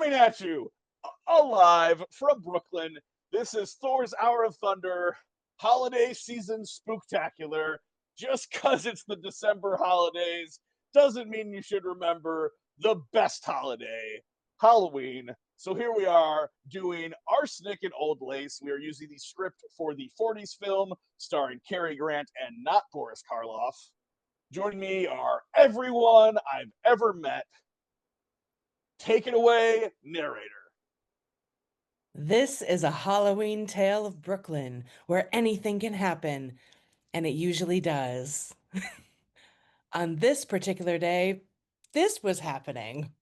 coming at you alive from Brooklyn. This is Thor's Hour of Thunder holiday season spooktacular. Just because it's the December holidays doesn't mean you should remember the best holiday, Halloween. So here we are doing Arsenic and Old Lace. We are using the script for the 40s film starring Cary Grant and not Boris Karloff. Joining me are everyone I've ever met. Take it away, narrator. This is a Halloween tale of Brooklyn where anything can happen, and it usually does. On this particular day, this was happening.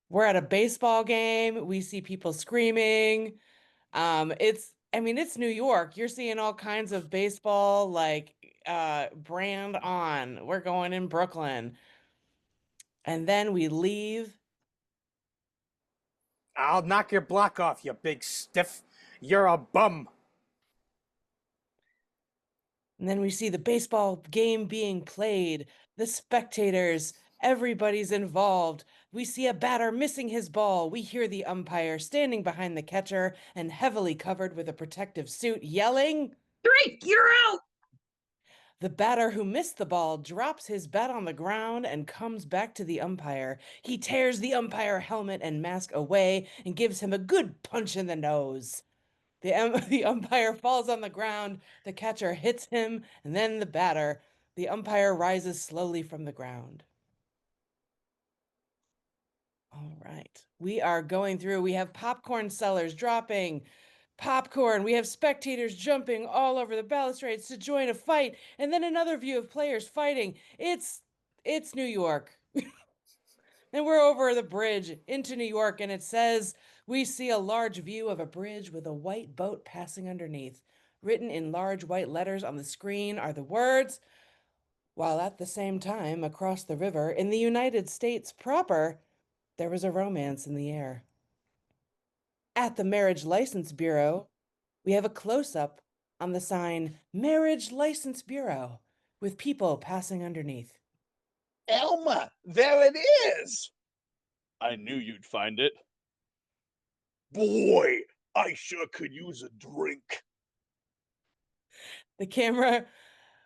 We're at a baseball game. We see people screaming. It's New York. You're seeing all kinds of baseball, brand on. We're going in Brooklyn. And then we leave. I'll knock your block off, you big stiff. You're a bum. And then we see the baseball game being played, the spectators, everybody's involved. We see a batter missing his ball. We hear the umpire standing behind the catcher and heavily covered with a protective suit yelling. Drake, you're out! The batter who missed the ball drops his bat on the ground and comes back to the umpire. He tears the umpire helmet and mask away and gives him a good punch in the nose. The umpire falls on the ground, the catcher hits him, and then the batter. The umpire rises slowly from the ground. All right. We are going through. We have popcorn sellers dropping popcorn. We have spectators jumping all over the balustrades to join a fight, and then another view of players fighting. It's New York. And we're over the bridge into New York, and it says, we see a large view of a bridge with a white boat passing underneath. Written in large white letters on the screen are the words, while at the same time, across the river, in the United States proper, there was a romance in the air. At the Marriage License Bureau, we have a close-up on the sign, Marriage License Bureau, with people passing underneath. Elma, there it is. I knew you'd find it. Boy, I sure could use a drink. The camera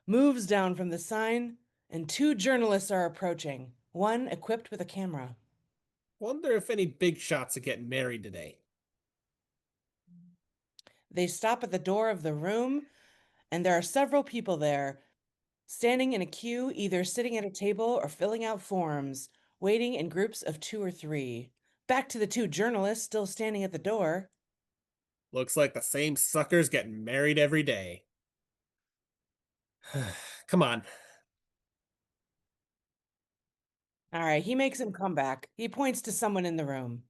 moves down from the sign, and two journalists are approaching, one equipped with a camera. Wonder if any big shots are getting married today. They stop at the door of the room, and there are several people there, standing in a queue, either sitting at a table or filling out forms, waiting in groups of 2 or 3. Back to the two journalists still standing at the door. Looks like the same suckers getting married every day. Come on. All right, he makes him come back. He points to someone in the room.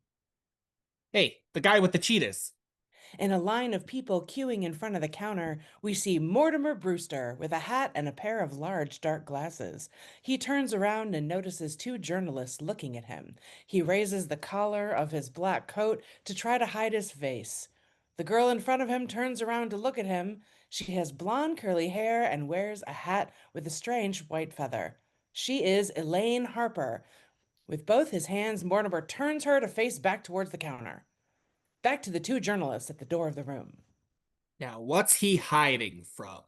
Hey, the guy with the cheetahs. In a line of people queuing in front of the counter, we see Mortimer Brewster with a hat and a pair of large dark glasses. He turns around and notices two journalists looking at him. He raises the collar of his black coat to try to hide his face. The girl in front of him turns around to look at him. She has blonde curly hair and wears a hat with a strange white feather. She is Elaine Harper. With both his hands, Mortimer turns her to face back towards the counter. Back to the two journalists at the door of the room. Now, what's he hiding from?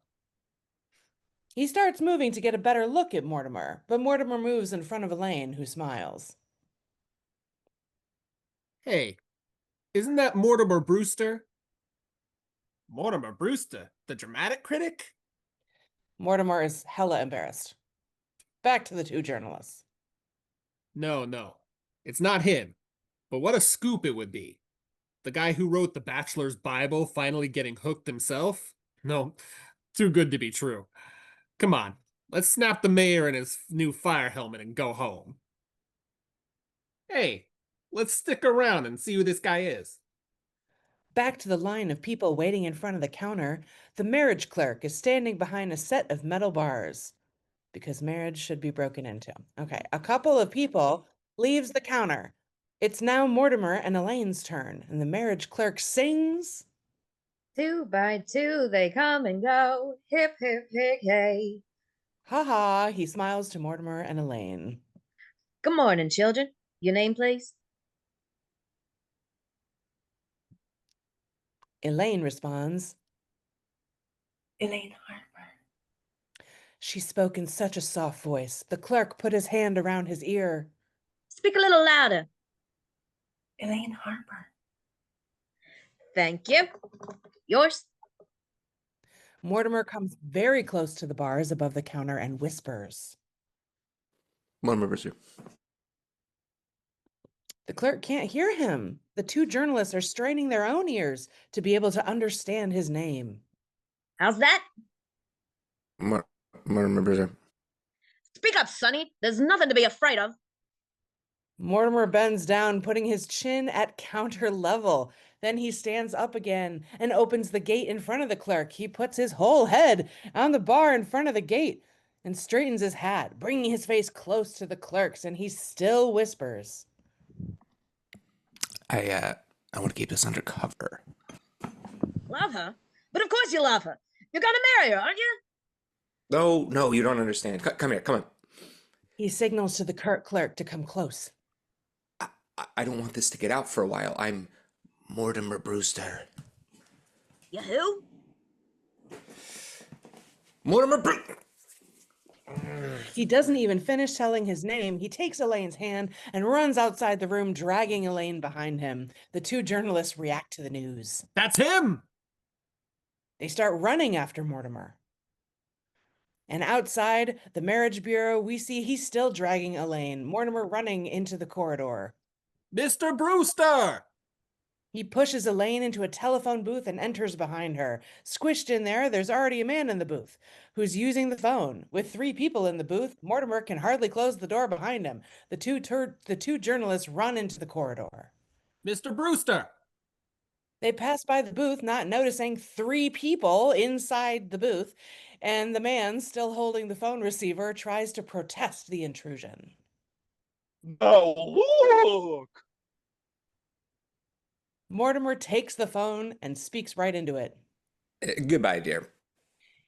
He starts moving to get a better look at Mortimer, but Mortimer moves in front of Elaine, who smiles. Hey, isn't that Mortimer Brewster? Mortimer Brewster, the dramatic critic? Mortimer is hella embarrassed. Back to the two journalists. No. It's not him. But what a scoop it would be. The guy who wrote the Bachelor's Bible finally getting hooked himself? No, too good to be true. Come on, let's snap the mayor in his new fire helmet and go home. Hey, let's stick around and see who this guy is. Back to the line of people waiting in front of the counter, the marriage clerk is standing behind a set of metal bars. Because marriage should be broken into. Okay, a couple of people leaves the counter. It's now Mortimer and Elaine's turn, and the marriage clerk sings. 2 by 2 they come and go. Hip, hip, hip, hey. Ha ha, he smiles to Mortimer and Elaine. Good morning, children. Your name, please? Elaine responds. Elaine Harper. She spoke in such a soft voice. The clerk put his hand around his ear. Speak a little louder. Elaine Harper. Thank you. Yours? Mortimer comes very close to the bars above the counter and whispers. Mortimer Brewster. The clerk can't hear him. The two journalists are straining their own ears to be able to understand his name. How's that? Mortimer Brewster. Speak up, Sonny. There's nothing to be afraid of. Mortimer bends down, putting his chin at counter level. Then he stands up again and opens the gate in front of the clerk. He puts his whole head on the bar in front of the gate and straightens his hat, bringing his face close to the clerk's, and he still whispers. I want to keep this undercover. Love her? But of course you love her. You're gonna marry her, aren't you? No, you don't understand. Come here, come on. He signals to the clerk to come close. I don't want this to get out for a while. I'm Mortimer Brewster. You who? Mortimer Brewster. He doesn't even finish telling his name. He takes Elaine's hand and runs outside the room, dragging Elaine behind him. The two journalists react to the news. That's him! They start running after Mortimer. And outside the marriage bureau, we see he's still dragging Elaine, Mortimer running into the corridor. Mr. Brewster! He pushes Elaine into a telephone booth and enters behind her. Squished in there, there's already a man in the booth who's using the phone. With 3 people in the booth, Mortimer can hardly close the door behind him. The two journalists run into the corridor. Mr. Brewster! They pass by the booth, not noticing 3 people inside the booth, and the man, still holding the phone receiver, tries to protest the intrusion. Oh, look! Mortimer takes the phone and speaks right into it. Goodbye, dear.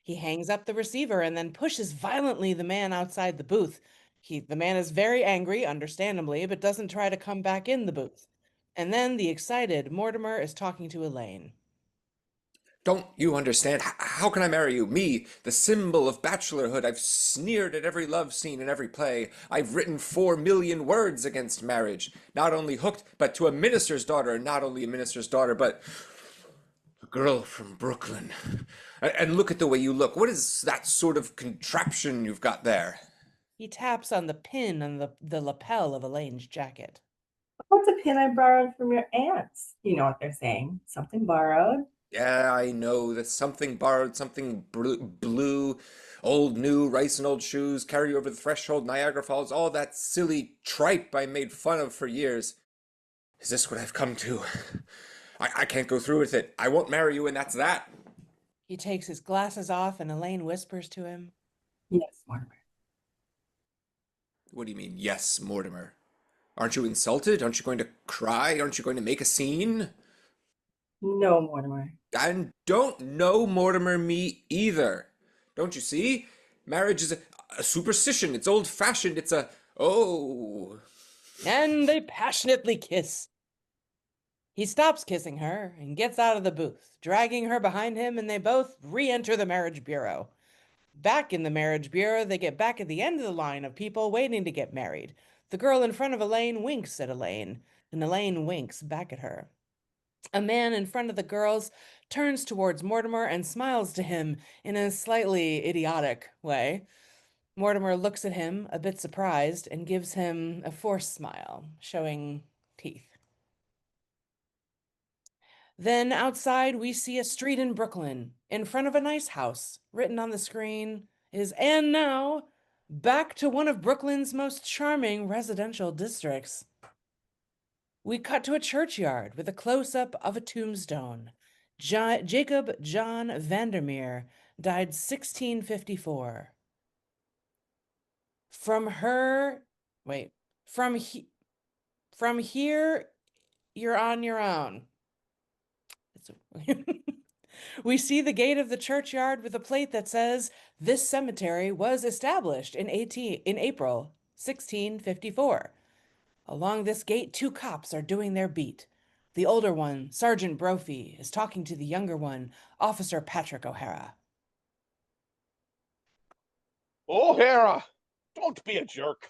He hangs up the receiver and then pushes violently the man outside the booth. The man is very angry, understandably, but doesn't try to come back in the booth. And then the excited Mortimer is talking to Elaine. Don't you understand? How can I marry you? Me, the symbol of bachelorhood. I've sneered at every love scene in every play. I've written 4 million words against marriage. Not only hooked, but to a minister's daughter. Not only a minister's daughter, but a girl from Brooklyn. And look at the way you look. What is that sort of contraption you've got there? He taps on the pin on the lapel of Elaine's jacket. What's a pin I borrowed from your aunts? You know what they're saying. Something borrowed. Yeah, I know. That's something borrowed, something blue, old new, rice and old shoes, carry you over the threshold, Niagara Falls, all that silly tripe I made fun of for years. Is this what I've come to? I can't go through with it. I won't marry you, and that's that. He takes his glasses off and Elaine whispers to him. Yes, Mortimer. What do you mean, yes, Mortimer? Aren't you insulted? Aren't you going to cry? Aren't you going to make a scene? No, Mortimer. And don't know Mortimer me either. Don't you see? Marriage is a superstition. It's old-fashioned. It's a... Oh. And they passionately kiss. He stops kissing her and gets out of the booth, dragging her behind him, and they both re-enter the marriage bureau. Back in the marriage bureau, they get back at the end of the line of people waiting to get married. The girl in front of Elaine winks at Elaine, and Elaine winks back at her. A man in front of the girls turns towards Mortimer and smiles to him in a slightly idiotic way. Mortimer looks at him, a bit surprised, and gives him a forced smile, showing teeth. Then outside, we see a street in Brooklyn, in front of a nice house. Written on the screen is, "And now, back to one of Brooklyn's most charming residential districts." We cut to a churchyard with a close-up of a tombstone. Jacob John Vandermeer died 1654. From here, you're on your own. We see the gate of the churchyard with a plate that says, "This cemetery was established in April 1654. Along this gate, 2 cops are doing their beat. The older one, Sergeant Brophy, is talking to the younger one, Officer Patrick O'Hara. O'Hara, don't be a jerk.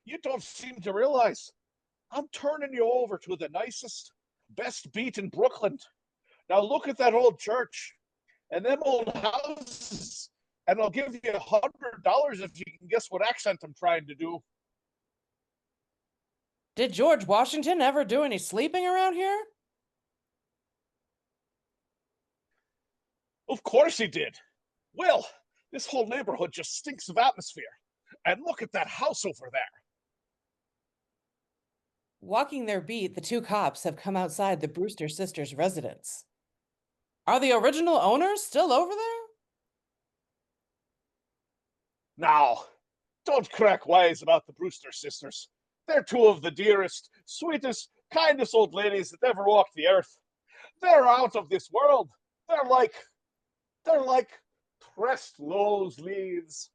You don't seem to realize I'm turning you over to the nicest, best beat in Brooklyn. Now look at that old church and them old houses, and I'll give you $100 if you can guess what accent I'm trying to do. Did George Washington ever do any sleeping around here? Of course he did. Well, this whole neighborhood just stinks of atmosphere. And look at that house over there. Walking their beat, the two cops have come outside the Brewster sisters' residence. Are the original owners still over there? Now, don't crack wise about the Brewster sisters. They're two of the dearest, sweetest, kindest old ladies that ever walked the earth. They're out of this world. They're like pressed rose leaves.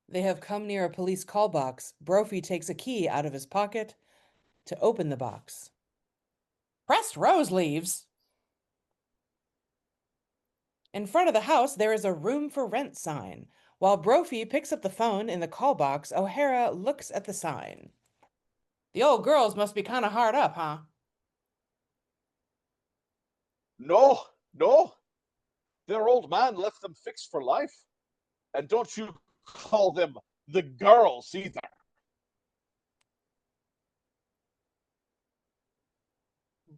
They have come near a police call box. Brophy takes a key out of his pocket to open the box. Pressed rose leaves? In front of the house, there is a room for rent sign. While Brophy picks up the phone in the call box, O'Hara looks at the sign. The old girls must be kind of hard up, huh? No, no. Their old man left them fixed for life. And don't you call them the girls either.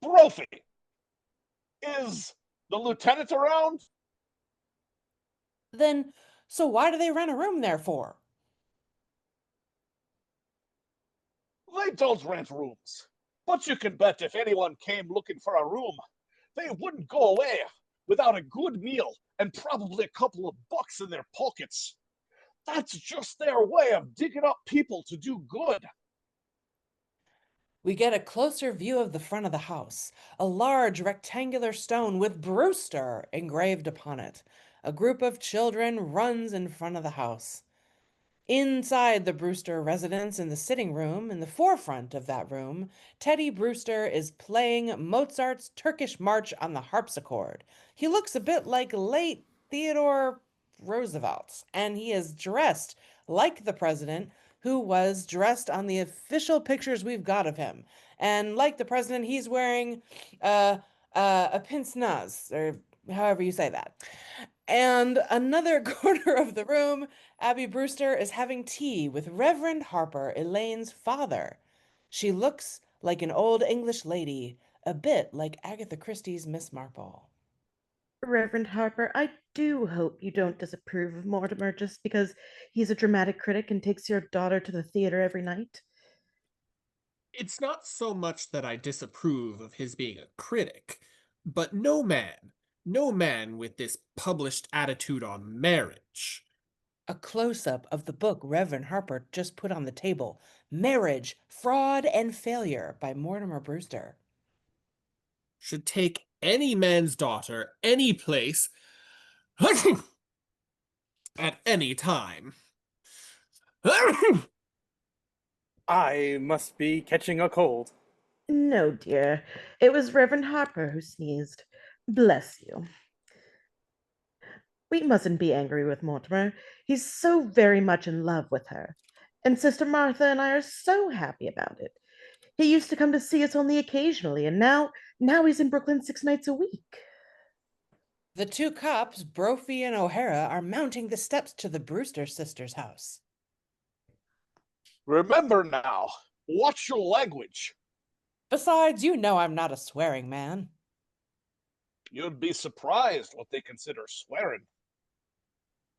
Brophy, is the lieutenant around? Then, so why do they rent a room there for? They don't rent rooms. But you can bet if anyone came looking for a room, they wouldn't go away without a good meal and probably a couple of bucks in their pockets. That's just their way of digging up people to do good. We get a closer view of the front of the house, a large rectangular stone with Brewster engraved upon it. A group of children runs in front of the house. Inside the Brewster residence, in the sitting room, in the forefront of that room, Teddy Brewster is playing Mozart's Turkish March on the harpsichord. He looks a bit like late Theodore Roosevelt, and he is dressed like the president who was dressed on the official pictures we've got of him. And like the president, he's wearing a pince-nez, or however you say that. And another corner of the room, Abby Brewster is having tea with Reverend Harper, Elaine's father. She looks like an old English lady, a bit like Agatha Christie's Miss Marple. Reverend Harper, I do hope you don't disapprove of Mortimer just because he's a dramatic critic and takes your daughter to the theater every night. It's not so much that I disapprove of his being a critic, but no man with this published attitude on marriage. A close-up of the book Reverend Harper just put on the table, Marriage, Fraud, and Failure by Mortimer Brewster. Should take any man's daughter, any place, at any time. I must be catching a cold. No, dear. It was Reverend Harper who sneezed. Bless you. We mustn't be angry with Mortimer. He's so very much in love with her. And Sister Martha and I are so happy about it. He used to come to see us only occasionally, and now he's in Brooklyn 6 nights a week. The two cops, Brophy and O'Hara, are mounting the steps to the Brewster sisters' house. Remember now, watch your language. Besides, you know I'm not a swearing man. You'd be surprised what they consider swearing.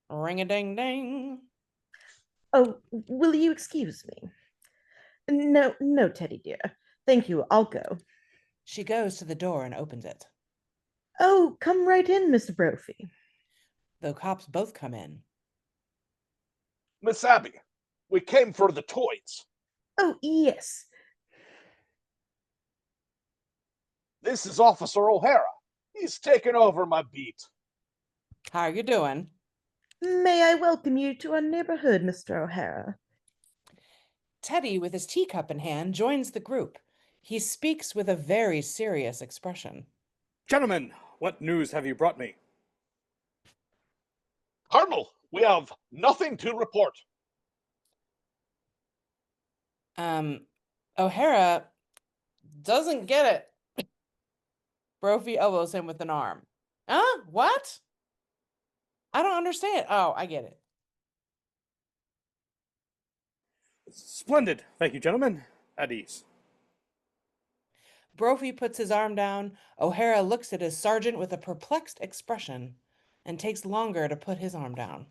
Ring-a-ding-ding. Oh, will you excuse me? No, Teddy dear. Thank you, I'll go. She goes to the door and opens it. Oh, come right in, Mr. Brophy. The cops both come in. Miss Abby, we came for the toys. Oh, yes. This is Officer O'Hara. He's taken over my beat. How are you doing? May I welcome you to our neighborhood, Mr. O'Hara? Teddy, with his teacup in hand, joins the group. He speaks with a very serious expression. Gentlemen, what news have you brought me? Cardinal, we have nothing to report. O'Hara doesn't get it. Brophy elbows him with an arm. Huh? What? I don't understand. Oh, I get it. Splendid. Thank you, gentlemen. At ease. Brophy puts his arm down. O'Hara looks at his sergeant with a perplexed expression and takes longer to put his arm down.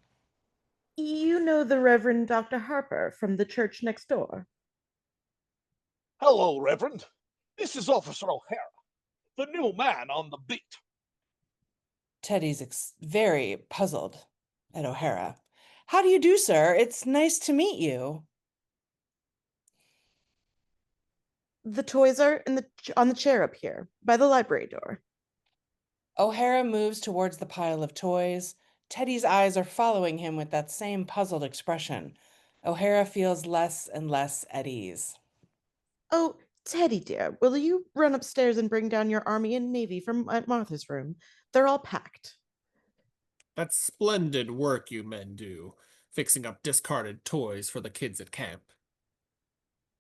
You know the Reverend Dr. Harper from the church next door? Hello, Reverend. This is Officer O'Hara, the new man on the beat. Teddy's very puzzled at O'Hara. How do you do, sir? It's nice to meet you. The toys are on the chair up here, by the library door. O'Hara moves towards the pile of toys. Teddy's eyes are following him with that same puzzled expression. O'Hara feels less and less at ease. Oh, Teddy dear, will you run upstairs and bring down your army and navy from Aunt Martha's room? They're all packed. That's splendid work you men do, fixing up discarded toys for the kids at camp.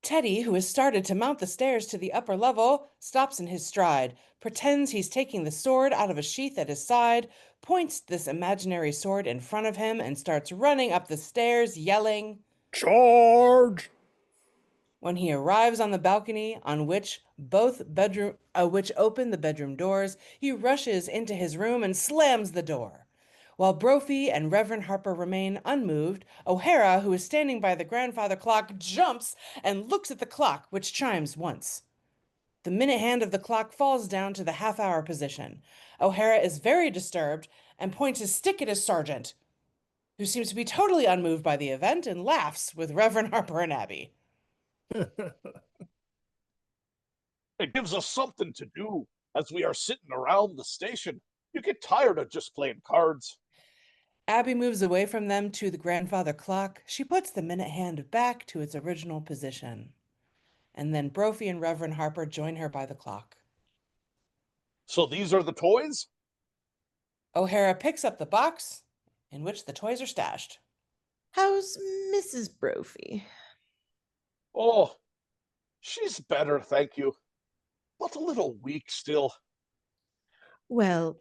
Teddy, who has started to mount the stairs to the upper level, stops in his stride, pretends he's taking the sword out of a sheath at his side, points this imaginary sword in front of him, and starts running up the stairs, yelling, Charge! When he arrives on the balcony on which open the bedroom doors, he rushes into his room and slams the door. While Brophy and Reverend Harper remain unmoved, O'Hara, who is standing by the grandfather clock, jumps and looks at the clock, which chimes once. The minute hand of the clock falls down to the half-hour position. O'Hara is very disturbed and points his stick at his sergeant, who seems to be totally unmoved by the event and laughs with Reverend Harper and Abby. It gives us something to do as we are sitting around the station. You get tired of just playing cards. Abby moves away from them to the grandfather clock. She puts the minute hand back to its original position. And then Brophy and Reverend Harper join her by the clock. So these are the toys? O'Hara picks up the box in which the toys are stashed. How's Mrs. Brophy? Oh, she's better, thank you. But a little weak still. Well,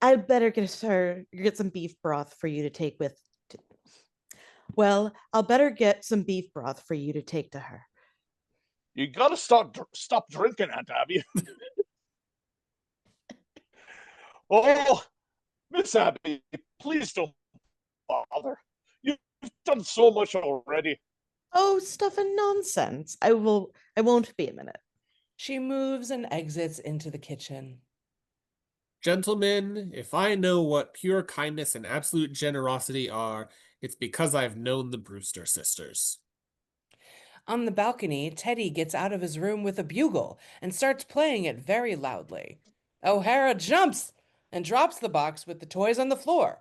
I'd better get some beef broth for you to take with. Well, I'll better get some beef broth for you to take to her. You gotta stop drinking, Aunt Abby. Oh, Miss Abby, please don't bother. You've done so much already. Oh, stuff and nonsense. I won't be a minute. She moves and exits into the kitchen. Gentlemen, if I know what pure kindness and absolute generosity are, it's because I've known the Brewster sisters. On the balcony, Teddy gets out of his room with a bugle and starts playing it very loudly. O'Hara jumps and drops the box with the toys on the floor.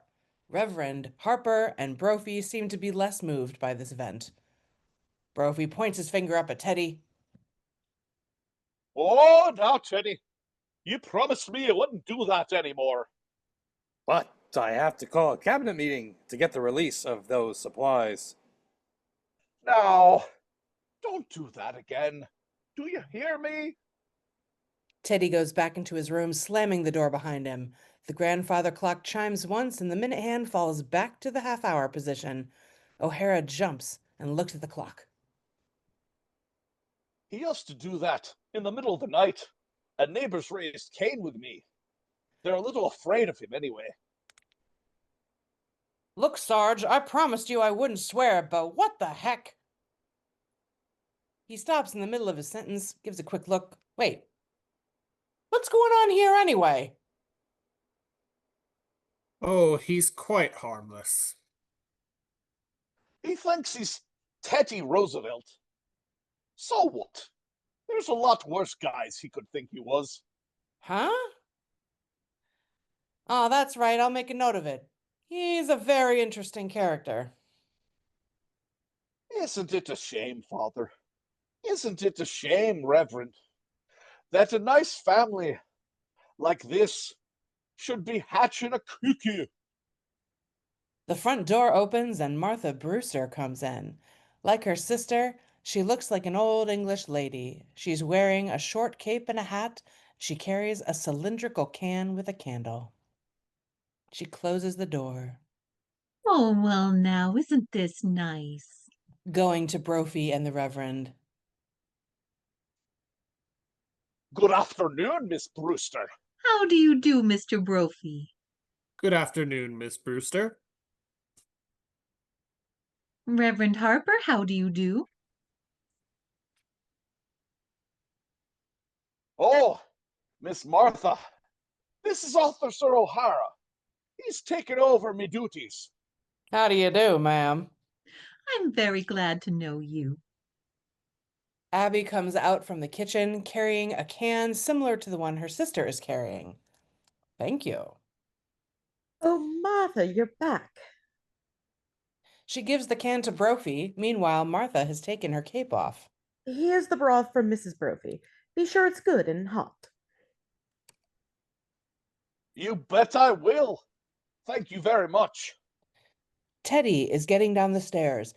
Reverend Harper and Brophy seem to be less moved by this event. Brophy points his finger up at Teddy. Oh, now, Teddy, you promised me you wouldn't do that anymore. But I have to call a cabinet meeting to get the release of those supplies. Now, don't do that again. Do you hear me? Teddy goes back into his room, slamming the door behind him. The grandfather clock chimes once and the minute hand falls back to the half-hour position. O'Hara jumps and looks at the clock. He used to do that in the middle of the night, and neighbors raised Cain with me. They're a little afraid of him anyway. Look, Sarge, I promised you I wouldn't swear, but what the heck? He stops in the middle of his sentence, gives a quick look. Wait, what's going on here anyway? Oh, he's quite harmless. He thinks he's Teddy Roosevelt. So what? There's a lot worse guys he could think he was. Huh? Oh, that's right, I'll make a note of it. He's a very interesting character. Isn't it a shame, Father? Isn't it a shame, Reverend, that a nice family like this should be hatching a cuckoo? The front door opens and Martha Brewster comes in. Like her sister, she looks like an old English lady. She's wearing a short cape and a hat. She carries a cylindrical can with a candle. She closes the door. Oh, well, now, isn't this nice? Going to Brophy and the Reverend. Good afternoon, Miss Brewster. How do you do, Mr. Brophy? Good afternoon, Miss Brewster. Reverend Harper, how do you do? Oh, Miss Martha, this is Officer O'Hara. He's taken over me duties. How do you do, ma'am? I'm very glad to know you. Abby comes out from the kitchen carrying a can similar to the one her sister is carrying. Thank you. Oh, Martha, you're back. She gives the can to Brophy. Meanwhile, Martha has taken her cape off. Here's the broth from Mrs. Brophy. Be sure it's good and hot. You bet I will. Thank you very much. Teddy is getting down the stairs,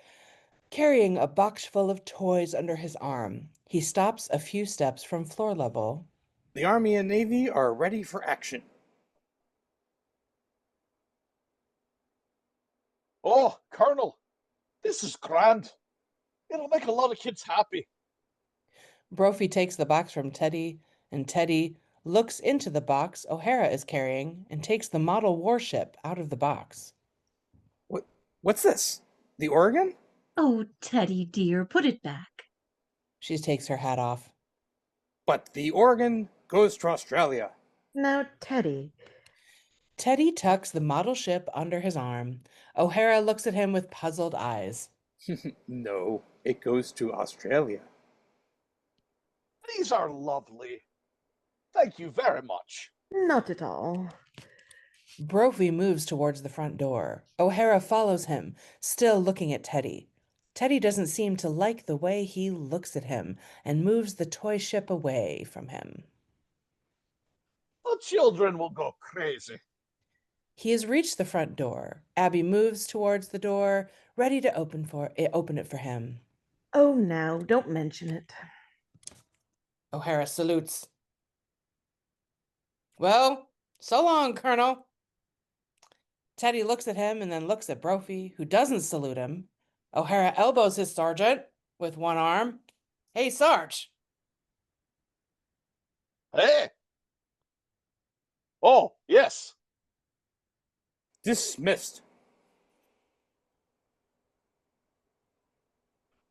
carrying a box full of toys under his arm. He stops a few steps from floor level. The Army and Navy are ready for action. Oh, Colonel, this is grand. It'll make a lot of kids happy. Brophy takes the box from Teddy, and Teddy looks into the box O'Hara is carrying and takes the model warship out of the box. What's this? The Oregon? Oh, Teddy dear, put it back. She takes her hat off. But the Oregon goes to Australia. Now, Teddy. Teddy tucks the model ship under his arm. O'Hara looks at him with puzzled eyes. No, it goes to Australia. These are lovely. Thank you very much. Not at all. Brophy moves towards the front door. O'Hara follows him, still looking at Teddy. Teddy doesn't seem to like the way he looks at him and moves the toy ship away from him. The children will go crazy. He has reached the front door. Abby moves towards the door, ready to open it for him. Oh, now, don't mention it. O'Hara salutes. Well, so long, Colonel. Teddy looks at him and then looks at Brophy, who doesn't salute him. O'Hara elbows his sergeant with one arm. Hey, Sarge. Hey. Oh, yes. Dismissed.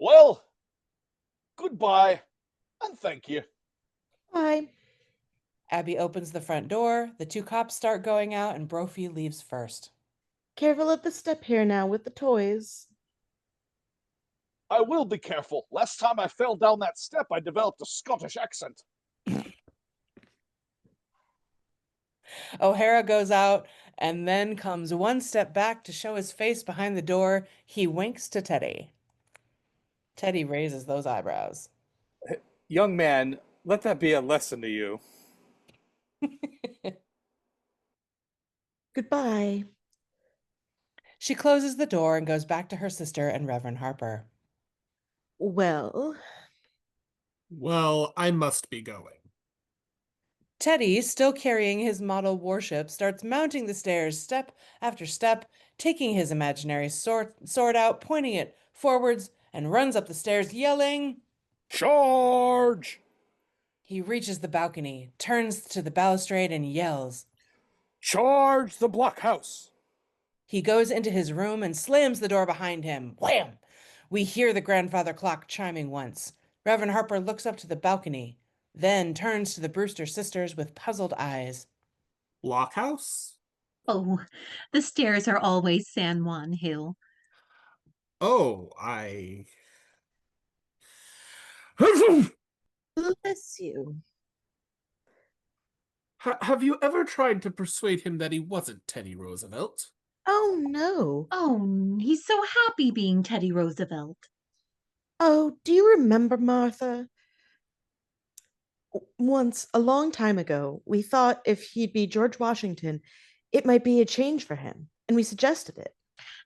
Well, goodbye, and thank you. Bye. Abby opens the front door. The two cops start going out, and Brophy leaves first. Careful at the step here now with the toys. I will be careful. Last time I fell down that step, I developed a Scottish accent. O'Hara goes out and then comes one step back to show his face behind the door. He winks to Teddy. Teddy raises those eyebrows. Young man, let that be a lesson to you. Goodbye. She closes the door and goes back to her sister and Reverend Harper. Well, Well, I must be going. Teddy, still carrying his model warship, starts mounting the stairs step after step, taking his imaginary sword out, pointing it forwards, and runs up the stairs yelling, Charge! He reaches the balcony, turns to the balustrade, and yells. Charge the blockhouse! He goes into his room and slams the door behind him. Wham! We hear the grandfather clock chiming once. Reverend Harper looks up to the balcony, then turns to the Brewster sisters with puzzled eyes. Blockhouse? Oh, the stairs are always San Juan Hill. Oh, I... bless you. Have you ever tried to persuade him that he wasn't Teddy Roosevelt? Oh, no. Oh, he's so happy being Teddy Roosevelt. Oh, do you remember, Martha? Once, a long time ago, we thought if he'd be George Washington, it might be a change for him, and we suggested it.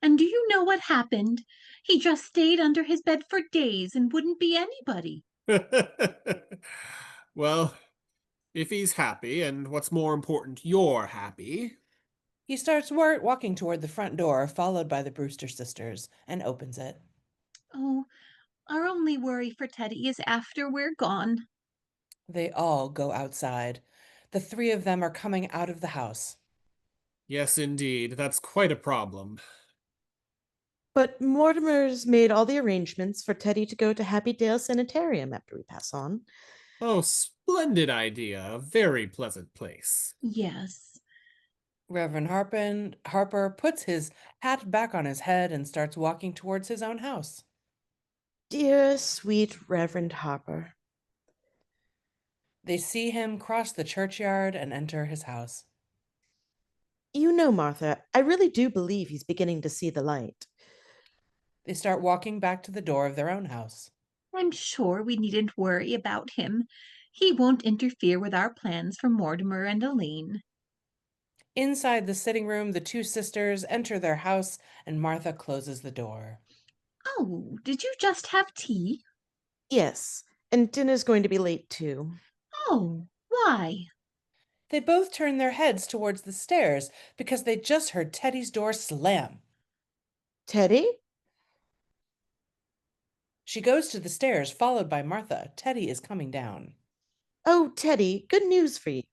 And do you know what happened? He just stayed under his bed for days and wouldn't be anybody. Well, if he's happy, and what's more important, you're happy. He starts walking toward the front door, followed by the Brewster sisters, and opens it. Oh, our only worry for Teddy is after we're gone. They all go outside. The three of them are coming out of the house. Yes, indeed, that's quite a problem. But Mortimer's made all the arrangements for Teddy to go to Happy Dale Sanitarium after we pass on. Oh, splendid idea. A very pleasant place. Yes. Reverend Harper puts his hat back on his head and starts walking towards his own house. Dear, sweet Reverend Harper. They see him cross the churchyard and enter his house. You know, Martha, I really do believe he's beginning to see the light. They start walking back to the door of their own house. I'm sure we needn't worry about him. He won't interfere with our plans for Mortimer and Elaine. Inside the sitting room, the two sisters enter their house and Martha closes the door. Oh, did you just have tea? Yes, and dinner's going to be late too. Oh, why? They both turn their heads towards the stairs because they just heard Teddy's door slam. Teddy? She goes to the stairs, followed by Martha. Teddy is coming down. Oh, Teddy, good news for you.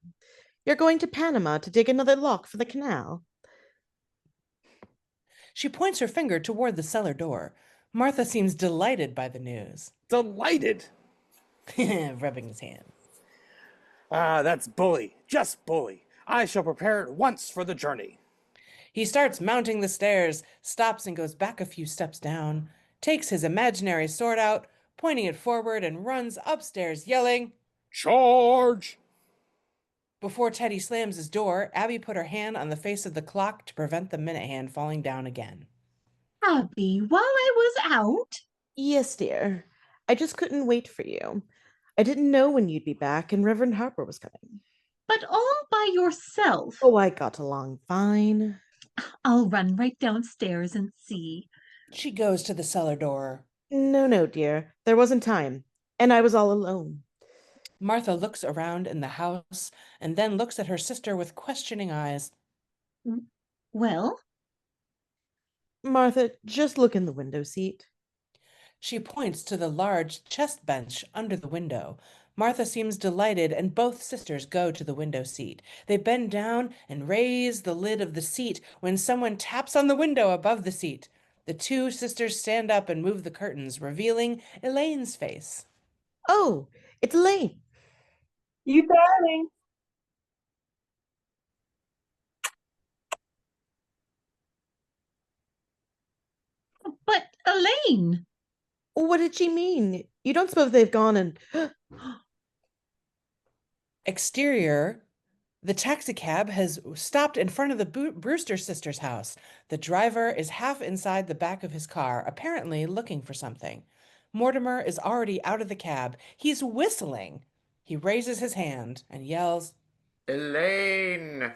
You're going to Panama to dig another lock for the canal. She points her finger toward the cellar door. Martha seems delighted by the news. Delighted. Rubbing his hands. Ah, that's bully. Just bully. I shall prepare at once for the journey. He starts mounting the stairs, stops and goes back a few steps down, takes his imaginary sword out, pointing it forward, and runs upstairs, yelling, Charge! Before Teddy slams his door, Abby put her hand on the face of the clock to prevent the minute hand falling down again. Abby, while I was out? Yes, dear. I just couldn't wait for you. I didn't know when you'd be back, and Reverend Harper was coming. But all by yourself. Oh, I got along fine. I'll run right downstairs and see. She goes to the cellar door. No, dear. There wasn't time, and I was all alone. Martha looks around in the house and then looks at her sister with questioning eyes. Well? Martha, just look in the window seat. She points to the large chest bench under the window. Martha seems delighted, and both sisters go to the window seat. They bend down and raise the lid of the seat when someone taps on the window above the seat. The two sisters stand up and move the curtains, revealing Elaine's face. Oh, it's Elaine. You darling. But Elaine! What did she mean? You don't suppose they've gone and... Exterior, the taxicab has stopped in front of the Brewster sisters' house. The driver is half inside the back of his car, apparently looking for something. Mortimer is already out of the cab. He's whistling. He raises his hand and yells, Elaine!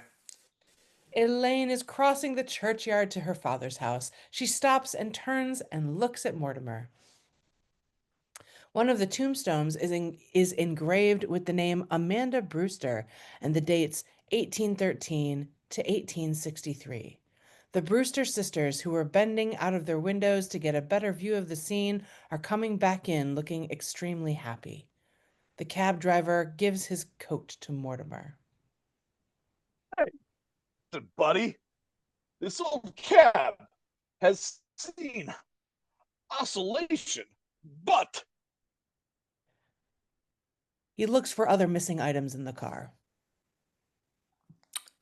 Elaine is crossing the churchyard to her father's house. She stops and turns and looks at Mortimer. One of the tombstones is engraved with the name Amanda Brewster and the dates 1813 to 1863. The Brewster sisters, who were bending out of their windows to get a better view of the scene, are coming back in looking extremely happy. The cab driver gives his coat to Mortimer. Hey, buddy, this old cab has seen oscillation, but He looks for other missing items in the car.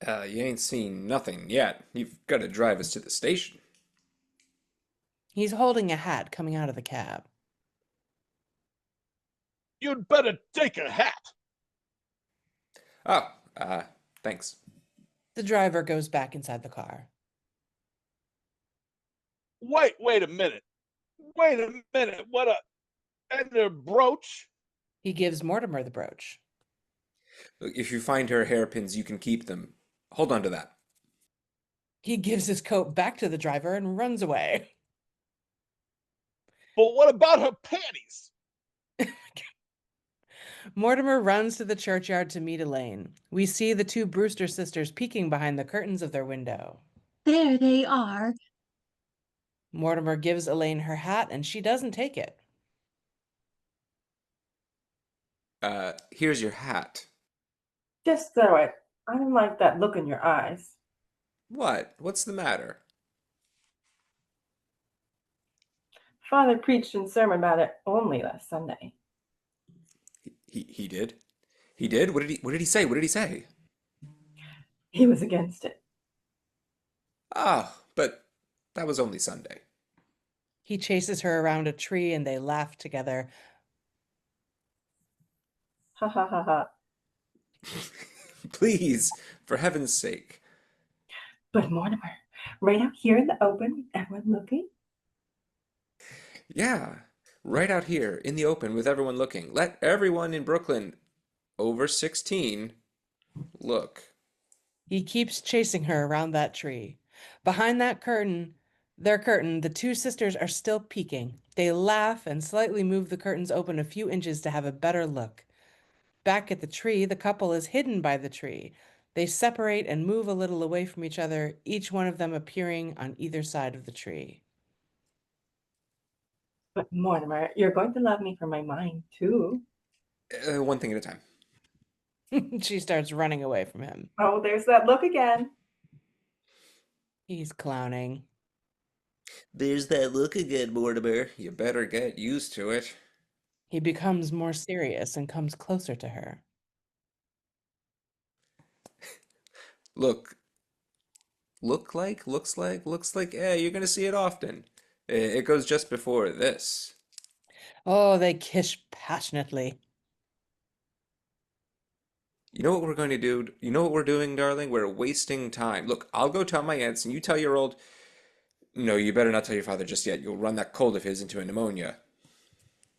You ain't seen nothing yet. You've got to drive us to the station. He's holding a hat coming out of the cab. you'd better take a hat. Oh, thanks. The driver goes back inside the car. Wait a minute. Wait a minute. What a... And the brooch. He gives Mortimer the brooch. Look, if you find her hairpins, you can keep them. Hold on to that. He gives his coat back to the driver and runs away. But what about her panties? Mortimer runs to the churchyard to meet Elaine. We see the two Brewster sisters peeking behind the curtains of their window. There they are. Mortimer gives Elaine her hat and she doesn't take it. Here's your hat. Just throw it. I don't like that look in your eyes. What? What's the matter? Father preached in sermon about it only last Sunday. He did? He did? What did he say? What did he say? He was against it. Ah, but that was only Sunday. He chases her around a tree and they laugh together. Ha ha ha ha. Please, for heaven's sake. But Mortimer, right out here in the open with everyone looking? Yeah, right out here in the open with everyone looking. Let everyone in Brooklyn over 16 look. He keeps chasing her around that tree. Behind that curtain, the two sisters are still peeking. They laugh and slightly move the curtains open a few inches to have a better look. Back at the tree, the couple is hidden by the tree. They separate and move a little away from each other, each one of them appearing on either side of the tree. But Mortimer, you're going to love me for my mind, too. One thing at a time. She starts running away from him. Oh, there's that look again. He's clowning. There's that look again, Mortimer. You better get used to it. He becomes more serious and comes closer to her. Look. Looks like, you're gonna see it often. It goes just before this. Oh, they kiss passionately. You know what we're going to do? You know what we're doing, darling? We're wasting time. Look, I'll go tell my aunts, and you tell your old... No, you better not tell your father just yet. You'll run that cold of his into a pneumonia.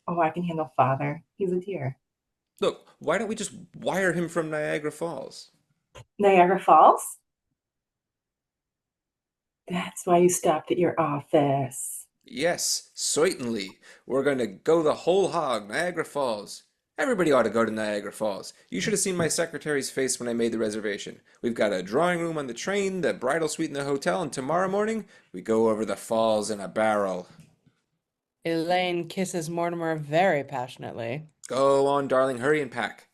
Oh, I can handle Father. He's a dear. Look, why don't we just wire him from Niagara Falls? Niagara Falls? That's why you stopped at your office. Yes, certainly. We're going to go the whole hog, Niagara Falls. Everybody ought to go to Niagara Falls. You should have seen my secretary's face when I made the reservation. We've got a drawing room on the train, the bridal suite in the hotel, and tomorrow morning we go over the falls in a barrel. Elaine kisses Mortimer very passionately. Go on, darling, hurry and pack.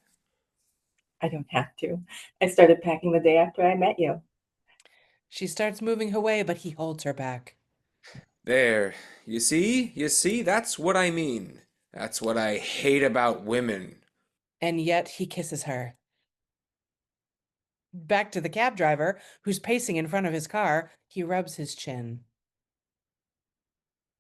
I don't have to. I started packing the day after I met you. She starts moving away, but he holds her back. There. You see? That's what I mean. That's what I hate about women. And yet he kisses her. Back to the cab driver, who's pacing in front of his car, he rubs his chin.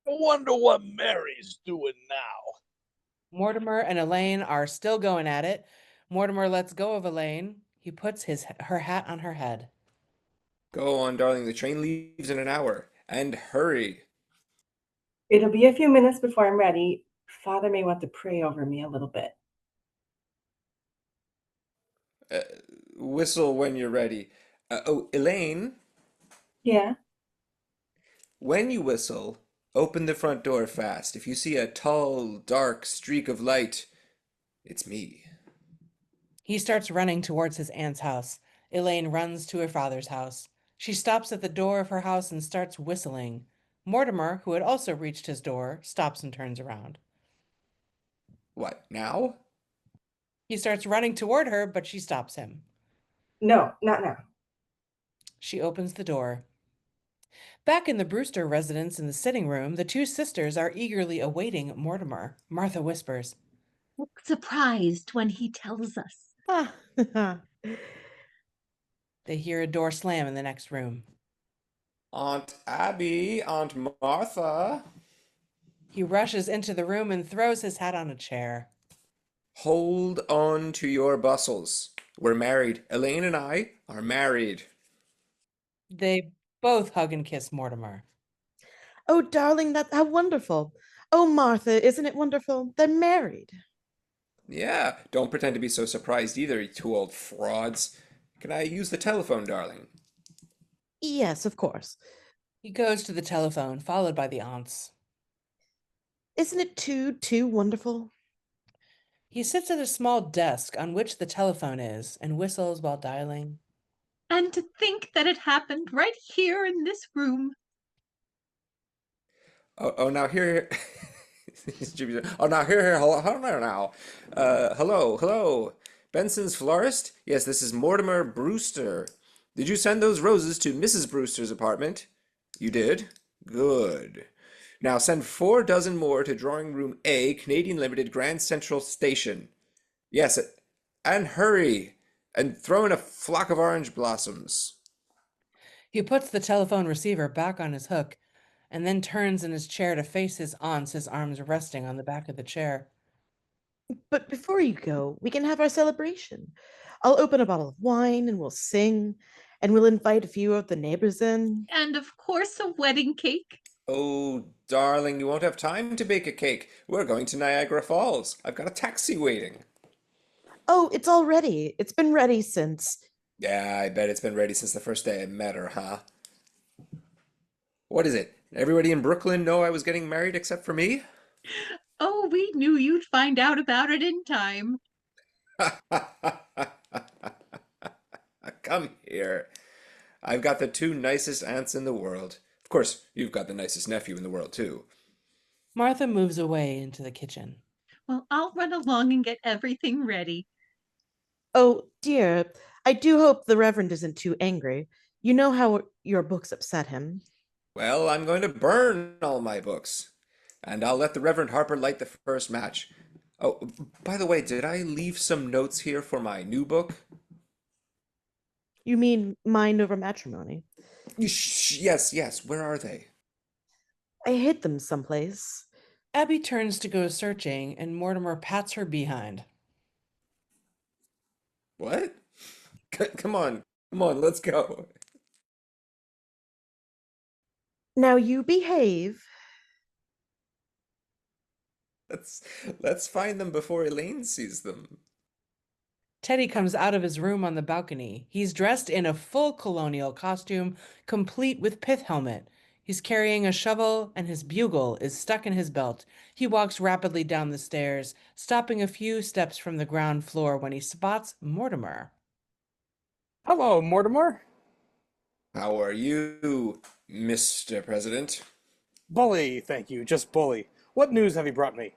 I wonder what Mary's doing now. Mortimer and Elaine are still going at it. Mortimer lets go of Elaine. He puts her hat on her head. Go on, darling, the train leaves in an hour. And hurry. It'll be a few minutes before I'm ready. Father may want to pray over me a little bit. Whistle when you're ready. Oh, Elaine, Yeah? when you whistle, open the front door fast. If you see a tall, dark streak of light, it's me. He starts running towards his aunt's house. Elaine runs to her father's house. She stops at the door of her house and starts whistling. Mortimer, who had also reached his door, stops and turns around. What, now? He starts running toward her, but she stops him. No, not now. She opens the door. Back in the Brewster residence in the sitting room, the two sisters are eagerly awaiting Mortimer. Martha whispers, Look surprised when he tells us. Ah, They hear a door slam in the next room. Aunt Abby, Aunt Martha. He rushes into the room and throws his hat on a chair. Hold on to your bustles. We're married. Elaine and I are married. They both hug and kiss Mortimer. oh, darling, how wonderful. Oh, Martha, isn't it wonderful? They're married. Yeah, don't pretend to be so surprised either, you two old frauds. Can I use the telephone, darling? Yes, of course. He goes to the telephone, followed by the aunts. Isn't it too wonderful? He sits at a small desk on which the telephone is and whistles while dialing. And to think that it happened right here in this room. Oh, now here. Oh, now here. Hello now. Hello. Benson's florist? Yes, this is Mortimer Brewster. Did you send those roses to Mrs. Brewster's apartment? You did? Good. Now send 4 dozen more to Drawing Room A, Canadian Limited, Grand Central Station. Yes, and hurry. And throw in a flock of orange blossoms. He puts the telephone receiver back on his hook and then turns in his chair to face his aunts, his arms resting on the back of the chair. But before you go, we can have our celebration. I'll open a bottle of wine and we'll sing, and we'll invite a few of the neighbors in. And of course, a wedding cake. Oh, darling, you won't have time to bake a cake. We're going to Niagara Falls. I've got a taxi waiting. Oh, it's all ready. It's been ready since. Yeah, I bet it's been ready since the first day I met her, huh? What is it? Everybody in Brooklyn know I was getting married except for me? Oh, we knew you'd find out about it in time. Come here. I've got the 2 nicest aunts in the world. Of course, you've got the nicest nephew in the world, too. Martha moves away into the kitchen. Well, I'll run along and get everything ready. Oh, dear. I do hope the Reverend isn't too angry. You know how your books upset him. Well, I'm going to burn all my books. And I'll let the Reverend Harper light the first match. Oh, by the way, did I leave some notes here for my new book? You mean Mind Over Matrimony? Yes. Where are they? I hid them someplace. Abby turns to go searching, and Mortimer pats her behind. What? Come on, let's go. Now you behave. Let's find them before Elaine sees them. Teddy comes out of his room on the balcony. He's dressed in a full colonial costume, complete with pith helmet. He's carrying a shovel, and his bugle is stuck in his belt. He walks rapidly down the stairs, stopping a few steps from the ground floor when he spots Mortimer. Hello, Mortimer. How are you, Mr. President? Bully, thank you, just bully. What news have you brought me?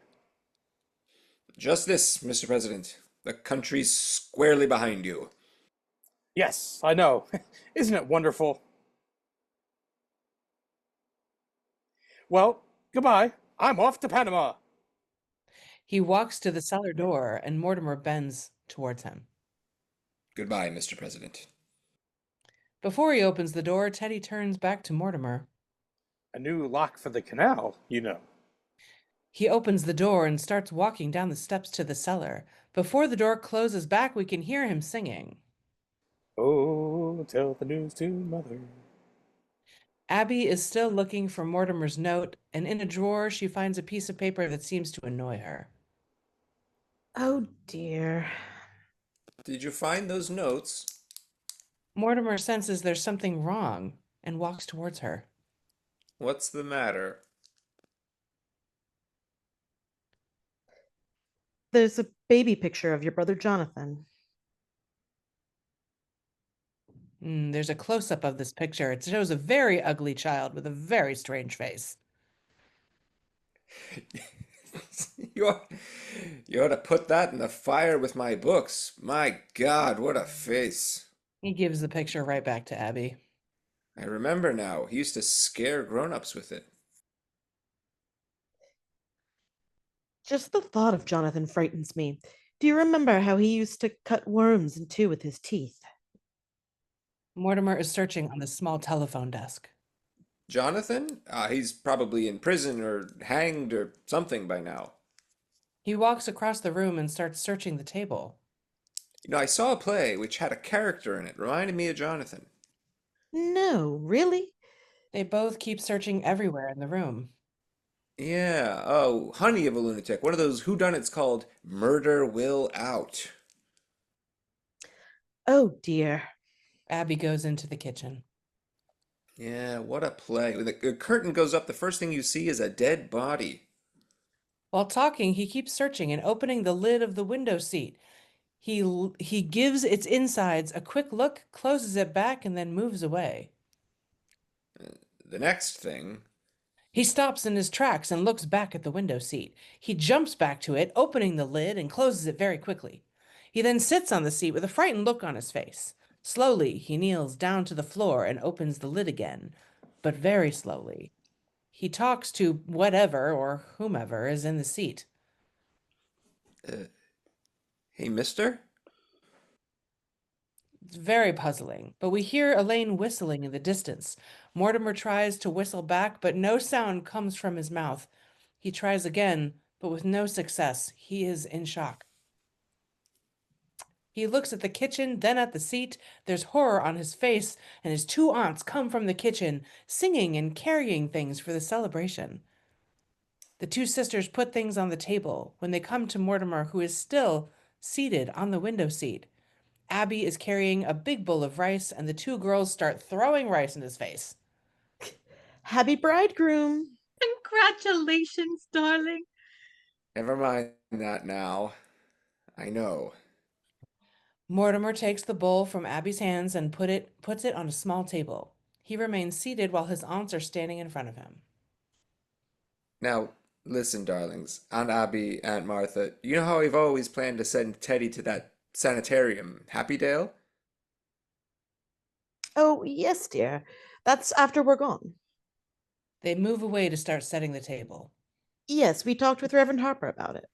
Just this, Mr. President. The country's squarely behind you. Yes, I know. Isn't it wonderful? Well, goodbye. I'm off to Panama. He walks to the cellar door, and Mortimer bends towards him. Goodbye, Mr. President. Before he opens the door, Teddy turns back to Mortimer. A new lock for the canal, you know. He opens the door and starts walking down the steps to the cellar. Before the door closes back, we can hear him singing. Oh, tell the news to mother. Abby is still looking for Mortimer's note, and in a drawer she finds a piece of paper that seems to annoy her. Oh, dear. Did you find those notes? Mortimer senses there's something wrong and walks towards her. What's the matter? There's a baby picture of your brother Jonathan. There's a close-up of this picture. It shows a very ugly child with a very strange face. You ought to put that in the fire with my books. My God, what a face. He gives the picture right back to Abby. I remember now. He used to scare grown-ups with it. Just the thought of Jonathan frightens me. Do you remember how he used to cut worms in two with his teeth? Mortimer is searching on the small telephone desk. Jonathan? He's probably in prison or hanged or something by now. He walks across the room and starts searching the table. You know, I saw a play which had a character in it. Reminded me of Jonathan. No, really? They both keep searching everywhere in the room. Yeah, oh, honey of a lunatic. One of those whodunits called Murder Will Out. Oh dear. Abby goes into the kitchen. Yeah, what a play. When the curtain goes up, the first thing you see is a dead body. While talking, he keeps searching and opening the lid of the window seat. He gives its insides a quick look, closes it back, and then moves away. The next thing. He stops in his tracks and looks back at the window seat. He jumps back to it, opening the lid and closes it very quickly. He then sits on the seat with a frightened look on his face. Slowly, he kneels down to the floor and opens the lid again, but very slowly. He talks to whatever or whomever is in the seat. Uh, hey, mister? It's very puzzling, but we hear Elaine whistling in the distance. Mortimer tries to whistle back, but no sound comes from his mouth. He tries again, but with no success. He is in shock. He looks at the kitchen, then at the seat. There's horror on his face, and his two aunts come from the kitchen, singing and carrying things for the celebration. The two sisters put things on the table when they come to Mortimer, who is still seated on the window seat. Abby is carrying a big bowl of rice, and the two girls start throwing rice in his face. Happy bridegroom. Congratulations, darling. Never mind that now. I know. Mortimer takes the bowl from Abby's hands and puts it on a small table. He remains seated while his aunts are standing in front of him. Now, listen, darlings. Aunt Abby, Aunt Martha, you know how I've always planned to send Teddy to that sanitarium, Happydale? Oh, yes, dear. That's after we're gone. They move away to start setting the table. Yes, we talked with Reverend Harper about it.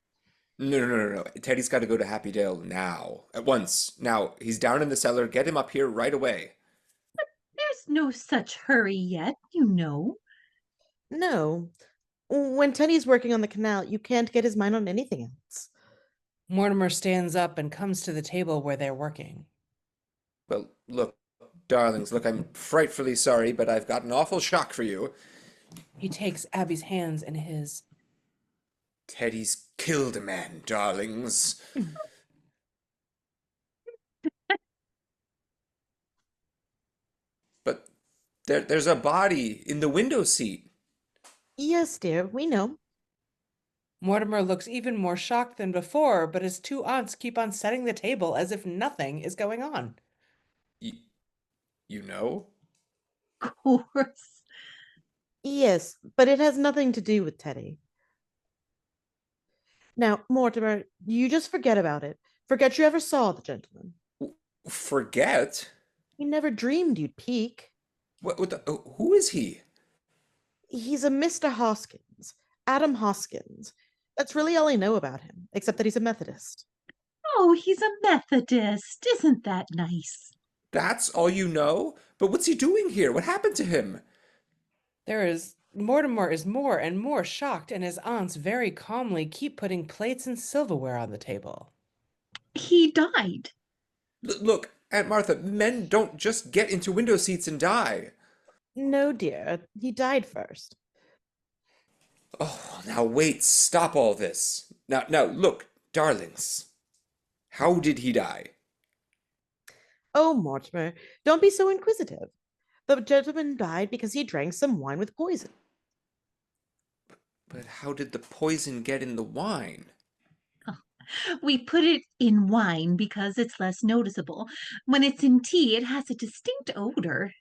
No. Teddy's got to go to Happydale now. At once. Now, he's down in the cellar. Get him up here right away. There's no such hurry yet, you know. No. When Teddy's working on the canal, you can't get his mind on anything else. Mortimer stands up and comes to the table where they're working. Well, look, darlings, look, I'm frightfully sorry, but I've got an awful shock for you. He takes Abby's hands in his. Teddy's killed a man, darlings. But there's a body in the window seat. Yes, dear, we know. Mortimer looks even more shocked than before, but his two aunts keep on setting the table as if nothing is going on. You know? Of course. Yes, but it has nothing to do with Teddy. Now, Mortimer, you just forget about it. Forget you ever saw the gentleman. Forget? You never dreamed you'd peek. Who is he? He's a Mr. Hoskins, Adam Hoskins. That's really all I know about him, except that he's a Methodist. Oh, he's a Methodist. Isn't that nice? That's all you know? But what's he doing here? What happened to him? Mortimer is more and more shocked, and his aunts very calmly keep putting plates and silverware on the table. He died. Look, Aunt Martha, men don't just get into window seats and die. No, dear, he died first. Oh, now wait, stop all this. Now, look, darlings. How did he die? Oh, Mortimer, don't be so inquisitive. The gentleman died because he drank some wine with poison. But how did the poison get in the wine? We put it in wine because it's less noticeable. When it's in tea, it has a distinct odor.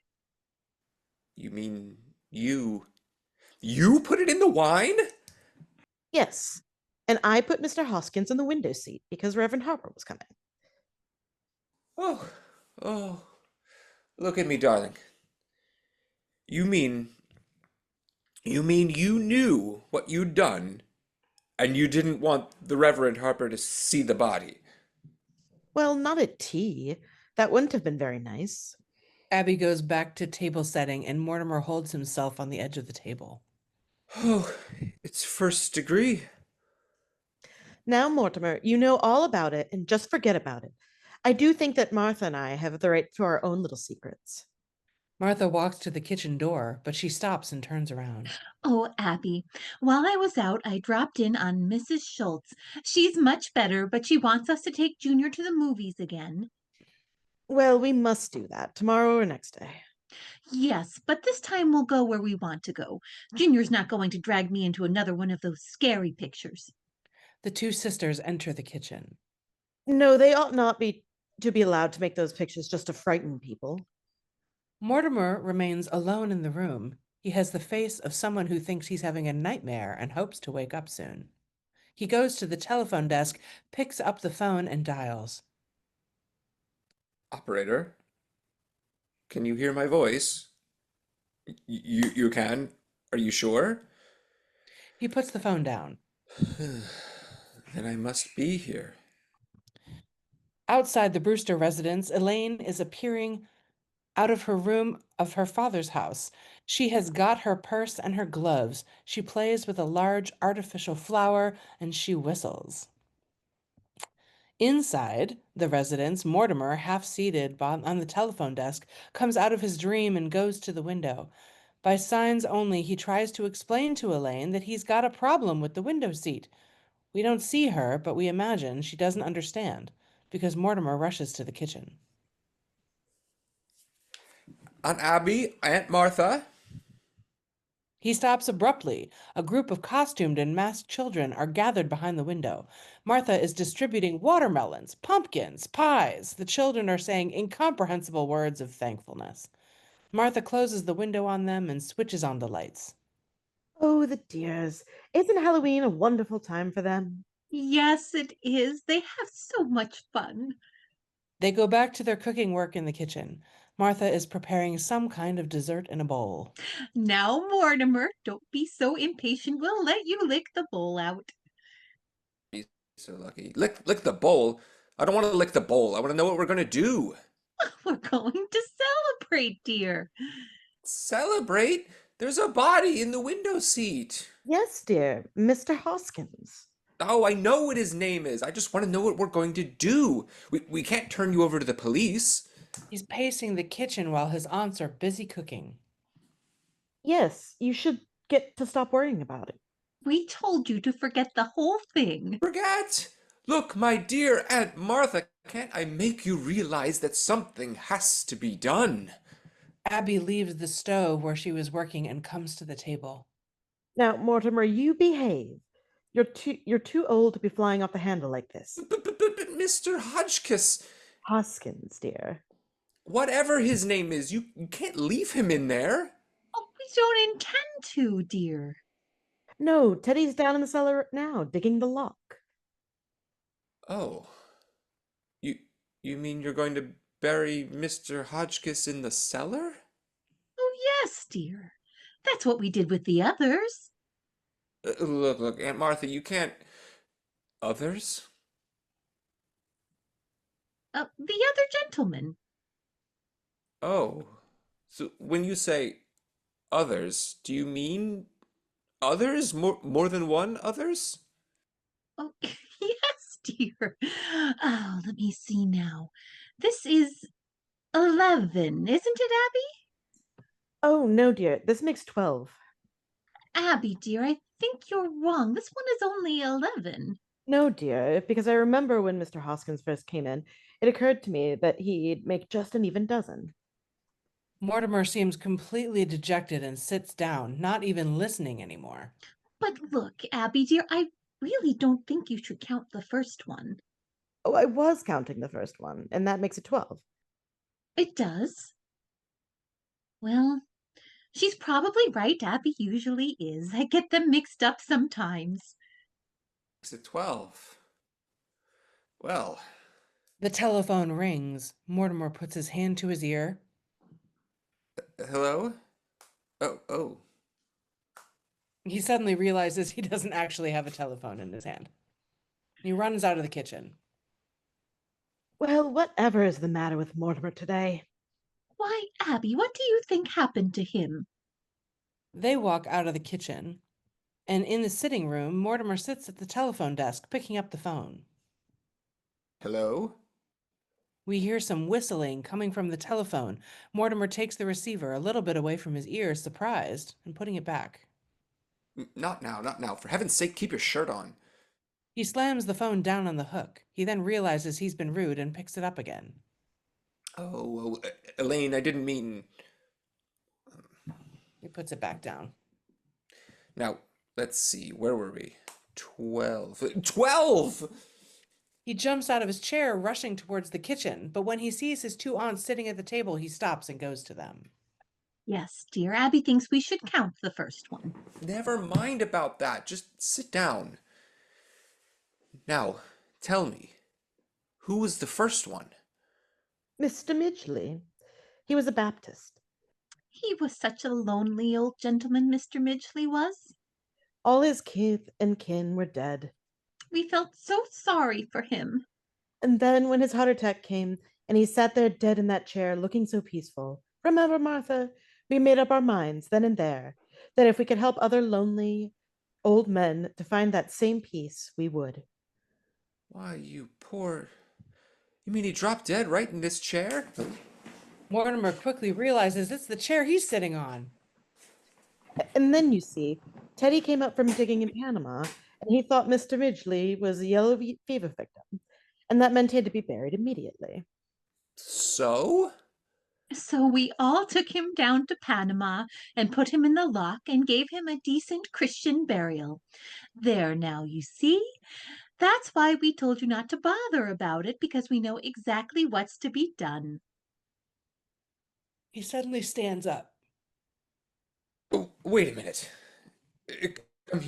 You mean you put it in the wine? Yes, and I put Mr. Hoskins in the window seat because Reverend Harper was coming. Oh, look at me, darling. You mean you knew what you'd done, and you didn't want the Reverend Harper to see the body? Well, not at tea. That wouldn't have been very nice. Abby goes back to table setting, and Mortimer holds himself on the edge of the table. Oh, it's first degree. Now, Mortimer, you know all about it, and just forget about it. I do think that Martha and I have the right to our own little secrets. Martha walks to the kitchen door, but she stops and turns around. Oh, Abby, while I was out, I dropped in on Mrs. Schultz. She's much better, but she wants us to take Junior to the movies again. Well, we must do that tomorrow or next day. Yes, but this time we'll go where we want to go. Junior's not going to drag me into another one of those scary pictures. The two sisters enter the kitchen. No, they ought not be to be allowed to make those pictures just to frighten people. Mortimer remains alone in the room. He has the face of someone who thinks he's having a nightmare and hopes to wake up soon. He goes to the telephone desk, picks up the phone, and dials. Operator, can you hear my voice? You can? Are you sure? He puts the phone down. Then I must be here. Outside the Brewster residence, Elaine is appearing out of her room of her father's house. She has got her purse and her gloves. She plays with a large artificial flower and she whistles. Inside the residence, Mortimer, half seated on the telephone desk, comes out of his dream and goes to the window. By signs only, he tries to explain to Elaine that he's got a problem with the window seat. We don't see her, but we imagine she doesn't understand, because Mortimer rushes to the kitchen. Aunt Abby, Aunt Martha. He stops abruptly. A group of costumed and masked children are gathered behind the window. Martha is distributing watermelons, pumpkins, pies. The children are saying incomprehensible words of thankfulness. Martha closes the window on them and switches on the lights. Oh, the dears. Isn't Halloween a wonderful time for them? Yes, it is. They have so much fun. They go back to their cooking work in the kitchen. Martha is preparing some kind of dessert in a bowl. Now, Mortimer, don't be so impatient. We'll let you lick the bowl out. Be so lucky. Lick the bowl. I don't want to lick the bowl. I want to know what we're gonna do. We're going to celebrate, dear. Celebrate? There's a body in the window seat. Yes, dear, Mr. Hoskins. Oh, I know what his name is. I just want to know what we're going to do. We can't turn you over to the police. He's pacing the kitchen while his aunts are busy cooking. Yes, you should get to stop worrying about it. We told you to forget the whole thing. Forget? Look, my dear Aunt Martha, can't I make you realize that something has to be done? Abby leaves the stove where she was working and comes to the table. Now, Mortimer, you behave. You're too old to be flying off the handle like this. But Mr. Hotchkiss, Hoskins, dear. whatever his name is, you can't leave him in there. Oh, we don't intend to, dear. No, Teddy's down in the cellar now, digging the lock. Oh. You mean you're going to bury Mr. Hotchkiss in the cellar? Oh, yes, dear. That's what we did with the others. Look, Aunt Martha, you can't. Others? The other gentleman. Oh. So when you say others, do you mean others? More than one others? Oh, yes, dear. Oh, let me see now. This is 11, isn't it, Abby? Oh, no, dear, this makes 12. Abby, dear, I think you're wrong. This one is only 11. No, dear, because I remember when Mr. Hoskins first came in, it occurred to me that he'd make just an even dozen. Mortimer seems completely dejected and sits down, not even listening anymore. But look, Abby, dear, I really don't think you should count the first one. Oh, I was counting the first one, and that makes it 12. It does. Well, she's probably right. Abby usually is. I get them mixed up sometimes. Is it 12? Well, The telephone rings. Mortimer puts his hand to his ear. hello? Oh. He suddenly realizes he doesn't actually have a telephone in his hand. He runs out of the kitchen. Well, whatever is the matter with Mortimer today? Why, Abby, what do you think happened to him? They walk out of the kitchen, and in the sitting room, Mortimer sits at the telephone desk, picking up the phone. Hello? We hear some whistling coming from the telephone. Mortimer takes the receiver a little bit away from his ear, surprised, and putting it back. Not now, not now. For heaven's sake, keep your shirt on. He slams the phone down on the hook. He then realizes he's been rude and picks it up again. Oh, Elaine, I didn't mean. He puts it back down. Now, let's see, where were we? 12. 12! He jumps out of his chair, rushing towards the kitchen, but when he sees his two aunts sitting at the table, he stops and goes to them. Yes, dear. Abby thinks we should count the first one. Never mind about that. Just sit down. Now, tell me, who was the first one? Mr. Midgley. He was a Baptist. He was such a lonely old gentleman, Mr. Midgley was. All his kith and kin were dead. We felt so sorry for him. And then when his heart attack came and he sat there dead in that chair looking so peaceful, remember, Martha, we made up our minds then and there that if we could help other lonely old men to find that same peace, we would. Why, you poor. You mean he dropped dead right in this chair? Mortimer quickly realizes it's the chair he's sitting on. And then, you see, Teddy came up from digging in Panama, and he thought Mr. Midgley was a yellow fever victim, and that meant he had to be buried immediately. So? So we all took him down to Panama and put him in the lock and gave him a decent Christian burial. There now, you see? That's why we told you not to bother about it, because we know exactly what's to be done. He suddenly stands up. Oh, wait a minute. Come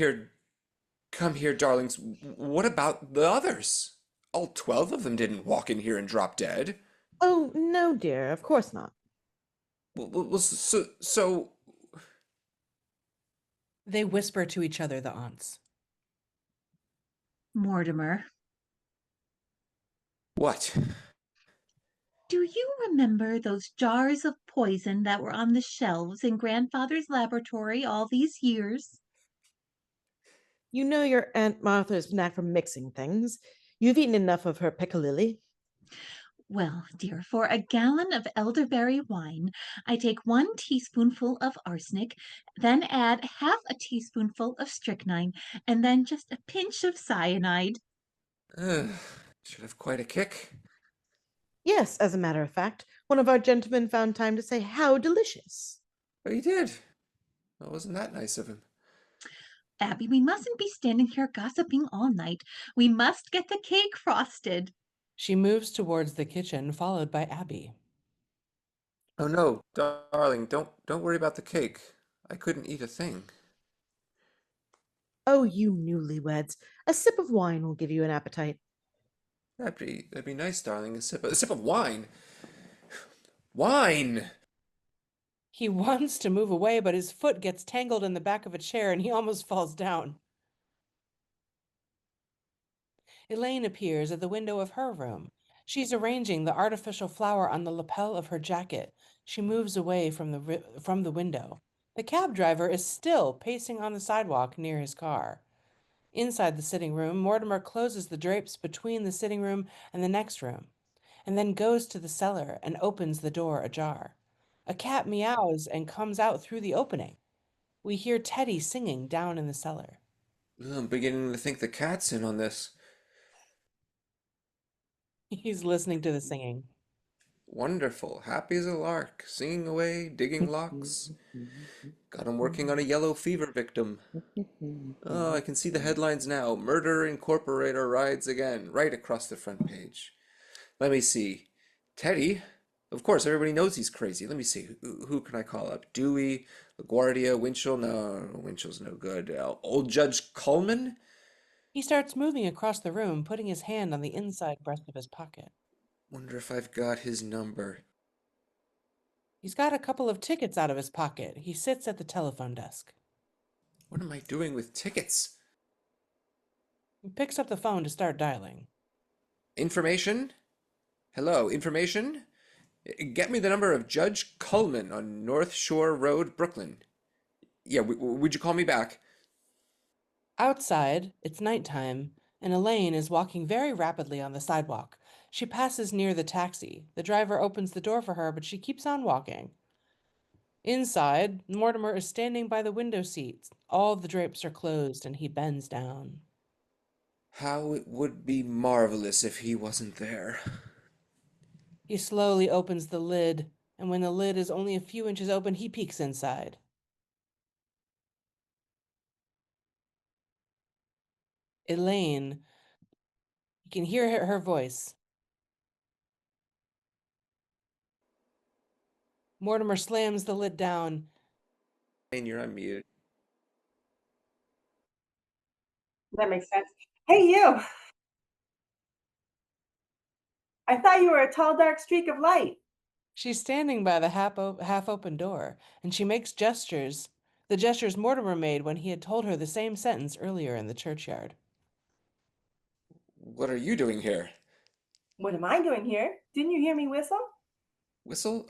here, darlings. What about the others? All 12 of them didn't walk in here and drop dead. Oh, no, dear, of course not. So. They whisper to each other, the aunts. Mortimer, What? do you remember those jars of poison that were on the shelves in Grandfather's laboratory all these years? You know your Aunt Martha's knack for mixing things. You've eaten enough of her piccalilli. Well, dear, for a gallon of elderberry wine, I take 1 teaspoonful of arsenic, then add half a teaspoonful of strychnine, and then just a pinch of cyanide. Should have quite a kick. Yes, as a matter of fact, one of our gentlemen found time to say how delicious. Oh, he did. Well, wasn't that nice of him? Abby, we mustn't be standing here gossiping all night. We must get the cake frosted. She moves towards the kitchen, followed by Abby. Oh no, darling, don't worry about the cake. I couldn't eat a thing. Oh, you newlyweds. A sip of wine will give you an appetite. That'd be nice, darling. A sip of wine. Wine! He wants to move away, but his foot gets tangled in the back of a chair and he almost falls down. Elaine appears at the window of her room. She's arranging the artificial flower on the lapel of her jacket. She moves away from the window. The cab driver is still pacing on the sidewalk near his car. Inside the sitting room, Mortimer closes the drapes between the sitting room and the next room, and then goes to the cellar and opens the door ajar. A cat meows and comes out through the opening. We hear Teddy singing down in the cellar. I'm beginning to think the cat's in on this. He's listening to the singing. Wonderful, happy as a lark, singing away, digging locks. Got him working on a yellow fever victim. Oh, I can see the headlines now. Murder Incorporator rides again, right across the front page. Let me see. Teddy? Of course, everybody knows he's crazy. Let me see. Who can I call up? Dewey, LaGuardia, Winchell? No, Winchell's no good. Old Judge Coleman? He starts moving across the room, putting his hand on the inside breast of his pocket. Wonder if I've got his number. He's got a couple of tickets out of his pocket. He sits at the telephone desk. What am I doing with tickets? He picks up the phone to start dialing. Information? Hello, information? Get me the number of Judge Coleman on North Shore Road, Brooklyn. Yeah, would you call me back? Outside, it's nighttime, and Elaine is walking very rapidly on the sidewalk. She passes near the taxi. The driver opens the door for her, but she keeps on walking. Inside, Mortimer is standing by the window seat. All the drapes are closed, and he bends down. How it would be marvelous if he wasn't there. He slowly opens the lid, and when the lid is only a few inches open, he peeks inside. Elaine, you can hear her voice. Mortimer slams the lid down. And you're on mute. That makes sense. Hey, you! I thought you were a tall, dark streak of light. She's standing by the half-open door, and she makes gestures, the gestures Mortimer made when he had told her the same sentence earlier in the churchyard. What are you doing here? What am I doing here? Didn't you hear me whistle? Whistle?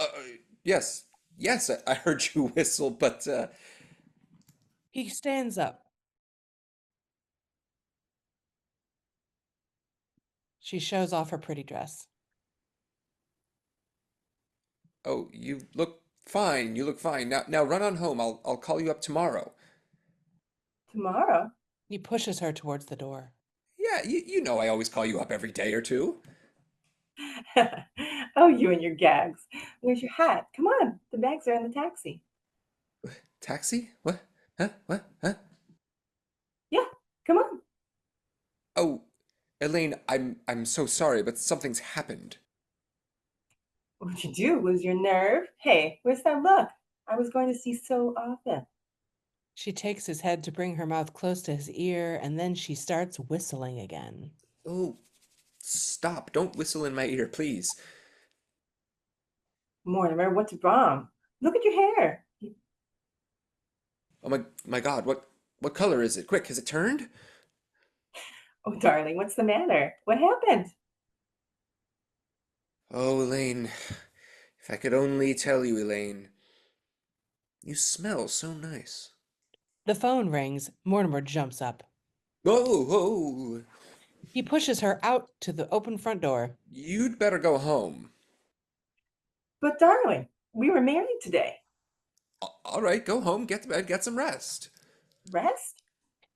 Yes. Yes, I heard you whistle, but, He stands up. She shows off her pretty dress. Oh, you look fine. You look fine. Now run on home. I'll call you up tomorrow. Tomorrow? He pushes her towards the door. Yeah, you know I always call you up every day or two. Oh, you and your gags. Where's your hat? Come on, the bags are in the taxi. Taxi? What? Huh? What? Huh? Yeah, come on. Oh, Elaine, I'm so sorry, but something's happened. What'd you do? Lose your nerve? Hey, where's that look? I was going to see so often. She takes his head to bring her mouth close to his ear, and then she starts whistling again. Oh, stop. Don't whistle in my ear, please. Mortimer, what's wrong? Look at your hair. Oh my God, what color is it? Quick, has it turned? Oh, darling, what's the matter? What happened? Oh, Elaine, if I could only tell you, Elaine. You smell so nice. The phone rings. Mortimer jumps up. Oh, oh, He pushes her out to the open front door. you'd better go home. But darling, we were married today. All right, go home, get to bed, get some rest. Rest?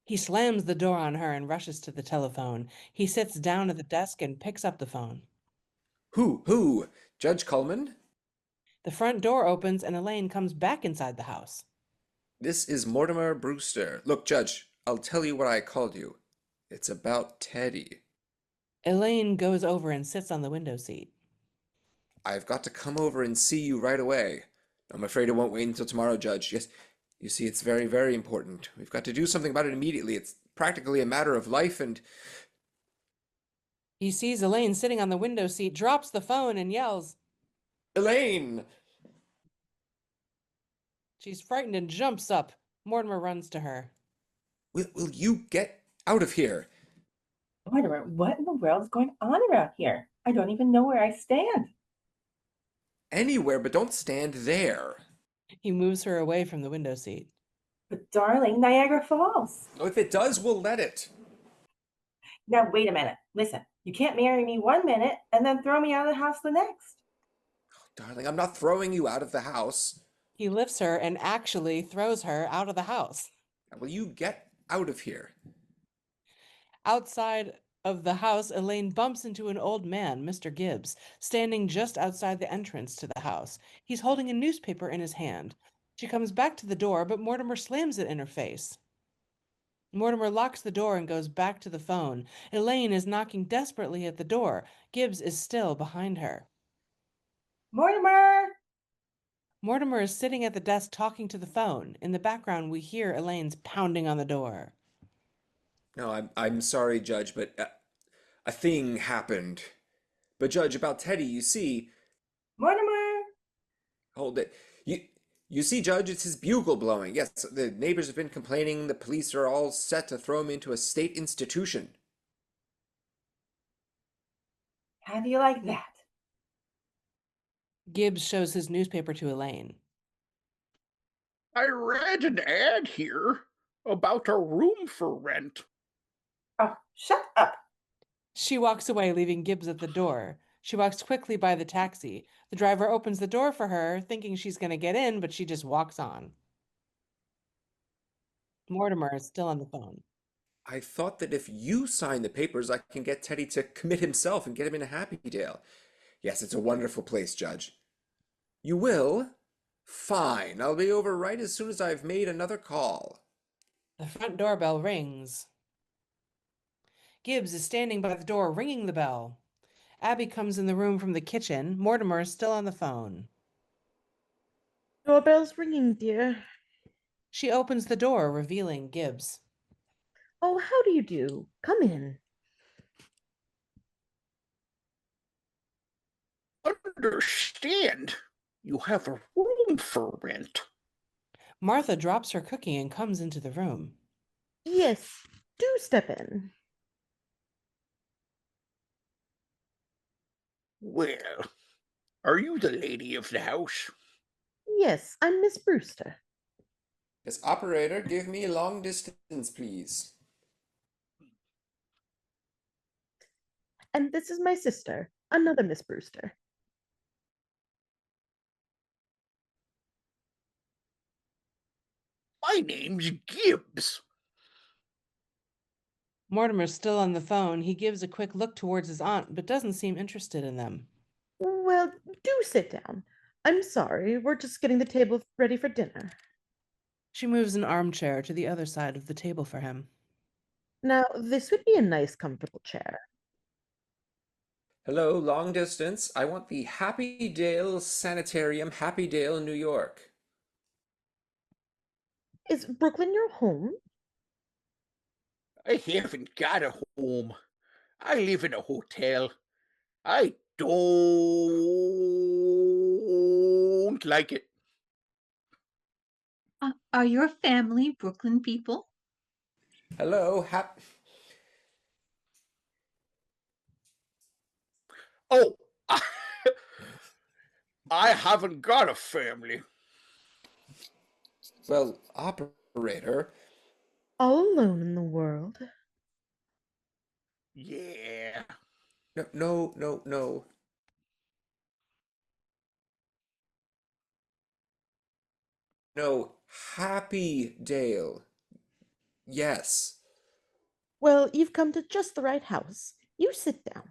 He slams the door on her and rushes to the telephone. He sits down at the desk and picks up the phone. Who? Judge Coleman? The front door opens and Elaine comes back inside the house. This is Mortimer Brewster. Look, Judge, I'll tell you what I called you. It's about Teddy. Elaine goes over and sits on the window seat. I've got to come over and see you right away. I'm afraid it won't wait until tomorrow, Judge. Yes, you see, it's very, very important. We've got to do something about it immediately. It's practically a matter of life and... He sees Elaine sitting on the window seat, drops the phone, and yells. Elaine! She's frightened and jumps up. Mortimer runs to her. Will you get out of here? Mortimer, what in the world is going on around here? I don't even know where I stand. Anywhere, but don't stand there. He moves her away from the window seat. But darling, Niagara Falls. If it does, we'll let it. Now, wait a minute. Listen, you can't marry me 1 minute and then throw me out of the house the next. Darling, I'm not throwing you out of the house. He lifts her and actually throws her out of the house. Will you get out of here? Outside of the house, Elaine bumps into an old man, Mr. Gibbs, standing just outside the entrance to the house. He's holding a newspaper in his hand. She comes back to the door, but Mortimer slams it in her face. Mortimer locks the door and goes back to the phone. Elaine is knocking desperately at the door. Gibbs is still behind her. Mortimer! Mortimer is sitting at the desk talking to the phone. In the background, we hear Elaine's pounding on the door. No, I'm sorry, Judge, but a thing happened. But Judge, about Teddy, you see... Mortimer! Hold it. You see, Judge, it's his bugle blowing. Yes, the neighbors have been complaining. The police are all set to throw him into a state institution. How do you like that? Gibbs shows his newspaper to Elaine. I read an ad here about a room for rent. Oh, shut up. She walks away, leaving Gibbs at the door. She walks quickly by the taxi. The driver opens the door for her, thinking she's going to get in, but she just walks on. Mortimer is still on the phone. I thought that if you sign the papers, I can get Teddy to commit himself and get him in a Happy Dale. Yes, it's a wonderful place, Judge. You will? Fine. I'll be over right as soon as I've made another call. The front doorbell rings. Gibbs is standing by the door, ringing the bell. Abby comes in the room from the kitchen. Mortimer is still on the phone. Doorbell's ringing, dear. She opens the door, revealing Gibbs. Oh, how do you do? Come in. Understand. You have a room for rent. Martha drops her cookie and comes into the room. Yes, do step in. Well, are you the lady of the house? Yes, I'm Miss Brewster. Yes, operator, give me long distance, please. And this is my sister, another Miss Brewster. My name's Gibbs. Mortimer's still on the phone. He gives a quick look towards his aunt, but doesn't seem interested in them. Well, do sit down. I'm sorry, we're just getting the table ready for dinner. She moves an armchair to the other side of the table for him. Now, this would be a nice, comfortable chair. Hello, long distance. I want the Happy Dale Sanitarium, Happy Dale, New York. Is Brooklyn your home? I haven't got a home. I live in a hotel. I don't like it. Are your family Brooklyn people? Hello, Oh, I haven't got a family. Well, operator. All alone in the world? Yeah. No. No, Happy Dale. Yes. Well, you've come to just the right house. You sit down.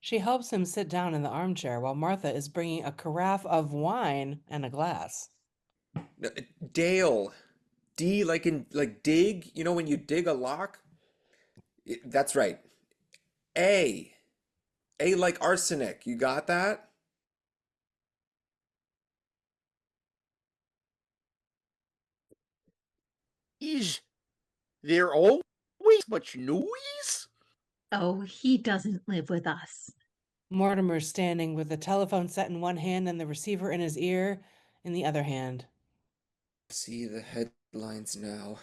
She helps him sit down in the armchair while Martha is bringing a carafe of wine and a glass. No, Dale. D like in like dig, you know when you dig a lock? That's right. A. A like arsenic. You got that? Is there always much noise? Oh, he doesn't live with us. Mortimer's standing with the telephone set in one hand and the receiver in his ear in the other hand. See the headlines now.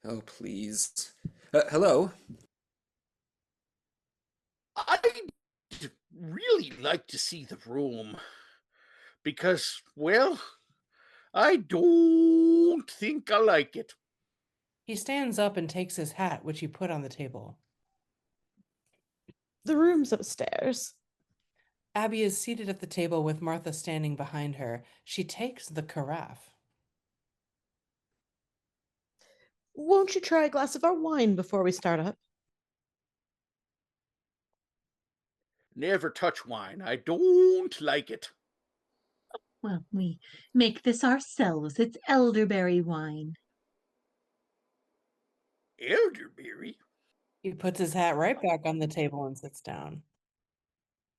Oh, please. Hello? I'd really like to see the room. Because, well, I don't think I like it. He stands up and takes his hat, which he put on the table. The room's upstairs. Abby is seated at the table with Martha standing behind her. She takes the carafe. Won't you try a glass of our wine before we start up? Never touch wine. I don't like it. Well, we make this ourselves. It's elderberry wine. Elderberry? He puts his hat right back on the table and sits down.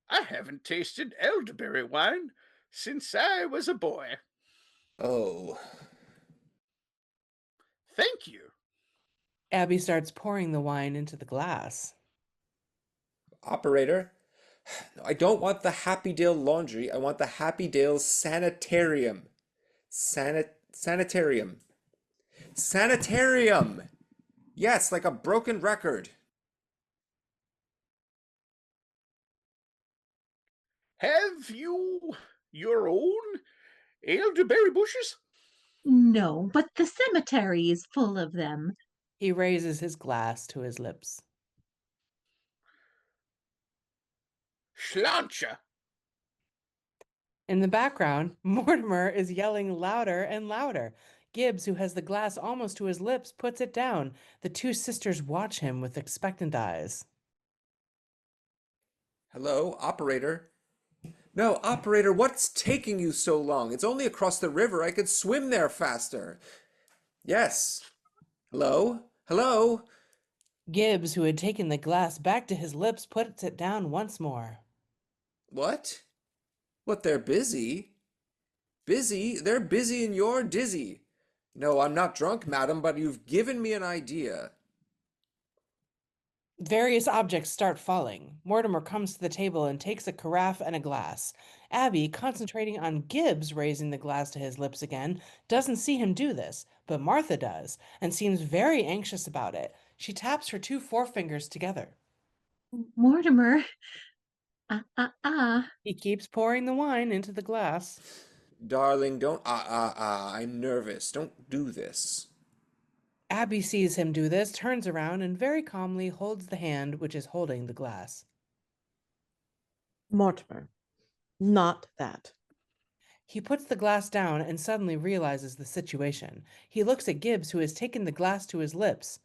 I haven't tasted elderberry wine since I was a boy. Oh. Thank you. Abby starts pouring the wine into the glass. Operator? I don't want the Happy Dale laundry. I want the Happy Dale sanitarium. Sanitarium. Sanitarium! Yes, like a broken record. Have you your own elderberry bushes? No, but the cemetery is full of them. He raises his glass to his lips. Schlancha. In the background, Mortimer is yelling louder and louder. Gibbs, who has the glass almost to his lips, puts it down. The two sisters watch him with expectant eyes. Hello, operator? No, operator, what's taking you so long? It's only across the river. I could swim there faster. Yes. Hello? Hello? Gibbs, who had taken the glass back to his lips, puts it down once more. What? What, they're busy? Busy? They're busy and you're dizzy. No, I'm not drunk, madam, but you've given me an idea. Various objects start falling. Mortimer comes to the table and takes a carafe and a glass. Abby, concentrating on Gibbs raising the glass to his lips again, doesn't see him do this, but Martha does, and seems very anxious about it. She taps her two forefingers together. Mortimer. Ah. He keeps pouring the wine into the glass. Darling, don't I'm nervous. Don't do this. Abby sees him do this, turns around, and very calmly holds the hand which is holding the glass. Mortimer, not that. He puts the glass down and suddenly realizes the situation. He looks at Gibbs, who has taken the glass to his lips.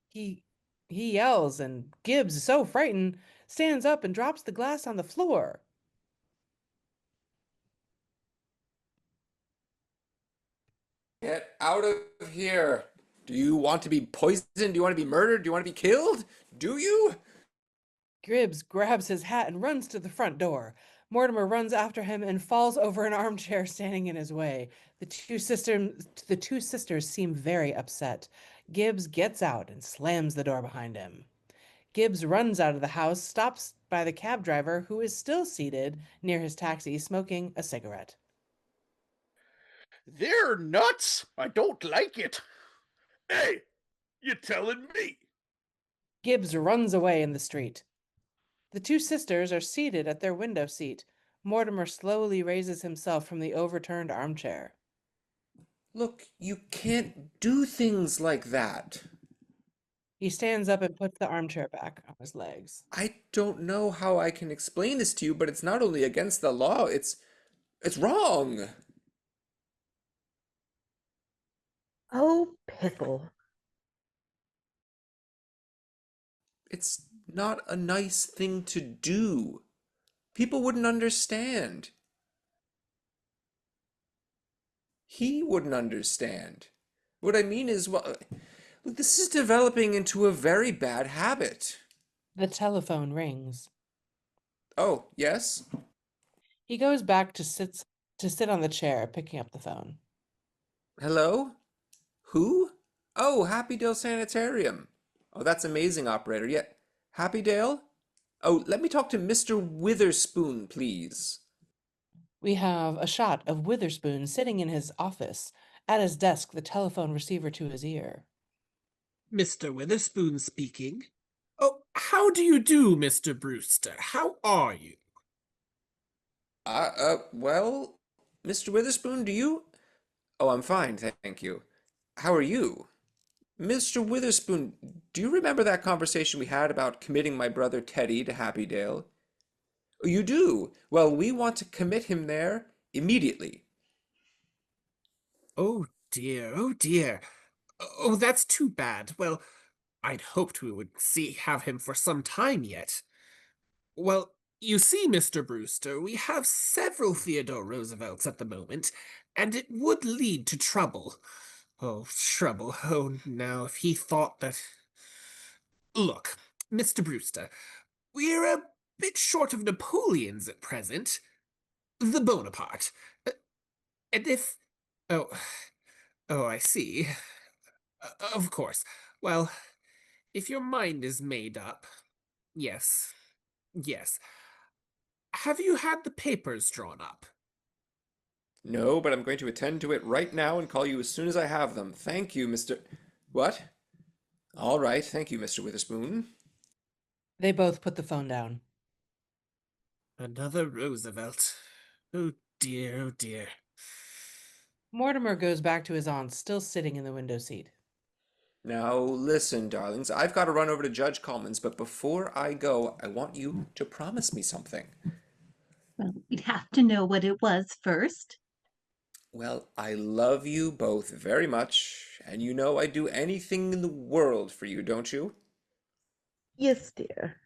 He yells, and Gibbs, so frightened, stands up and drops the glass on the floor. Get out of here. Do you want to be poisoned? Do you want to be murdered? Do you want to be killed? Do you? Gibbs grabs his hat and runs to the front door. Mortimer runs after him and falls over an armchair standing in his way. The two sisters seem very upset. Gibbs gets out and slams the door behind him. Gibbs runs out of the house, stops by the cab driver, who is still seated near his taxi, smoking a cigarette. They're nuts. I don't like it. Hey, you telling me? Gibbs runs away in the street. The two sisters are seated at their window seat. Mortimer slowly raises himself from the overturned armchair. Look, you can't do things like that. He stands up and puts the armchair back on his legs. I don't know how I can explain this to you, but it's not only against the law, it's wrong. Oh, pickle. It's not a nice thing to do. People wouldn't understand. He wouldn't understand. What I mean is, well, look, this is developing into a very bad habit. The telephone rings. Oh, yes? He goes back to sit on the chair, picking up the phone. Hello? Who? Oh, Happy Dale Sanitarium. Oh, that's amazing, operator. Yeah, Happy Dale? Oh, let me talk to Mr. Witherspoon, please. We have a shot of Witherspoon sitting in his office, at his desk, the telephone receiver to his ear. Mr. Witherspoon speaking. Oh, how do you do, Mr. Brewster? How are you? Well, Mr. Witherspoon, do you? Oh, I'm fine, thank you. How are you? Mr. Witherspoon, do you remember that conversation we had about committing my brother Teddy to Happy Dale? Oh, you do? Well, we want to commit him there immediately. Oh dear, oh dear. Oh, that's too bad. Well, I'd hoped we would have him for some time yet. Well, you see, Mr. Brewster, we have several Theodore Roosevelts at the moment, and it would lead to trouble. Oh, trouble. Oh, now, if he thought that... Look, Mr. Brewster, we're a bit short of Napoleons at present. The Bonaparte. And if... Oh, I see. Of course. Well, if your mind is made up... Yes. Have you had the papers drawn up? No, but I'm going to attend to it right now and call you as soon as I have them. Thank you, Mr. What? All right, thank you, Mr. Witherspoon. They both put the phone down. Another Roosevelt. Oh dear, oh dear. Mortimer goes back to his aunt, still sitting in the window seat. Now, listen, darlings, I've got to run over to Judge Coleman's, but before I go, I want you to promise me something. Well, we'd have to know what it was first. Well, I love you both very much, and you know I'd do anything in the world for you, don't you? Yes, dear.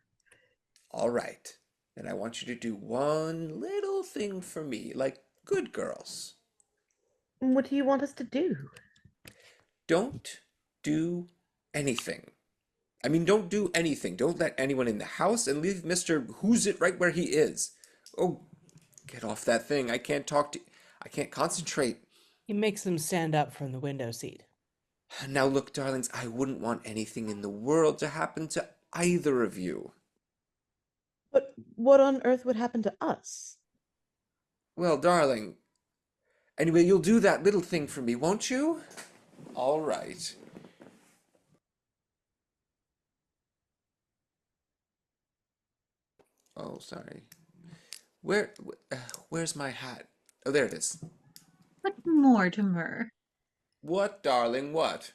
All right. Then I want you to do one little thing for me, like good girls. What do you want us to do? Don't do anything. I mean, don't do anything. Don't let anyone in the house and leave Mr. Who's It right where he is. Oh, get off that thing. I can't talk to. I can't concentrate. He makes them stand up from the window seat. Now, look, darlings, I wouldn't want anything in the world to happen to either of you. But what on earth would happen to us? Well, darling. Anyway, you'll do that little thing for me, won't you? All right. Oh, sorry. Where's my hat? Oh, there it is. But Mortimer, What, darling, what?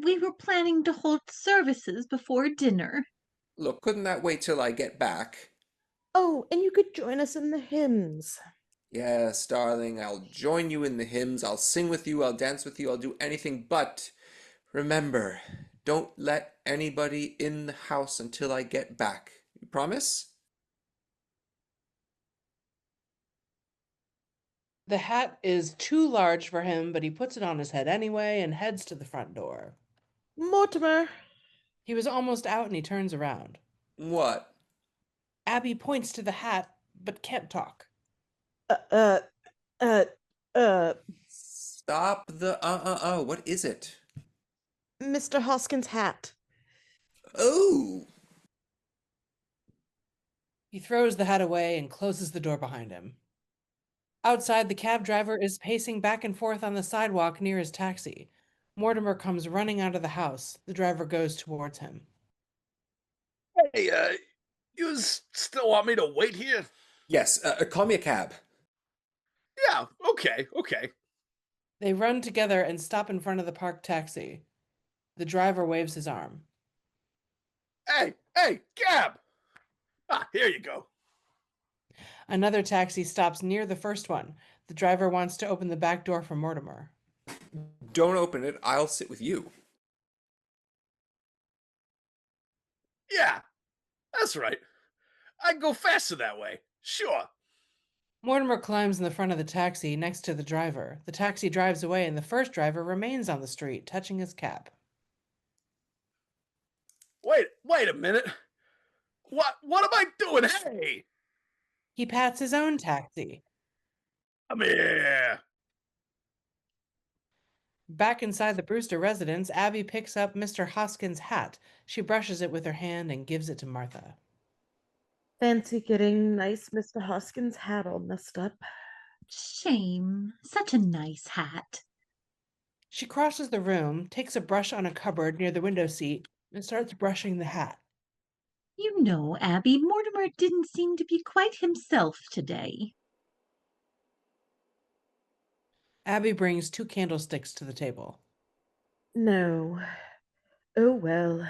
we were planning to hold services before dinner. Look, couldn't that wait till I get back? Oh, and you could join us in the hymns. Yes, darling, I'll join you in the hymns. I'll sing with you. I'll dance with you. I'll do anything. But remember, don't let anybody in the house until I get back. You promise? The hat is too large for him, but he puts it on his head anyway and heads to the front door. Mortimer! He was almost out and he turns around. What? Abby points to the hat, but can't talk. Uh, uh, uh, Stop the What is it? Mr. Hoskins' hat. Oh! He throws the hat away and closes the door behind him. Outside, the cab driver is pacing back and forth on the sidewalk near his taxi. Mortimer comes running out of the house. The driver goes towards him. Hey, you still want me to wait here? Yes, call me a cab. Yeah, okay. They run together and stop in front of the parked taxi. The driver waves his arm. Hey, cab! Ah, here you go. Another taxi stops near the first one. The driver wants to open the back door for Mortimer. Don't open it. I'll sit with you. Yeah, that's right. I can go faster that way. Sure. Mortimer climbs in the front of the taxi next to the driver. The taxi drives away and the first driver remains on the street, touching his cap. Wait a minute. What am I doing? Hey! He pats his own taxi. Come here. Back inside the Brewster residence, Abby picks up Mr. Hoskins' hat. She brushes it with her hand and gives it to Martha. Fancy getting nice Mr. Hoskins' hat all messed up. Shame. Such a nice hat. She crosses the room, takes a brush on a cupboard near the window seat, and starts brushing the hat. You know, Abby, Mortimer didn't seem to be quite himself today. Abby brings 2 candlesticks to the table. No. Oh well.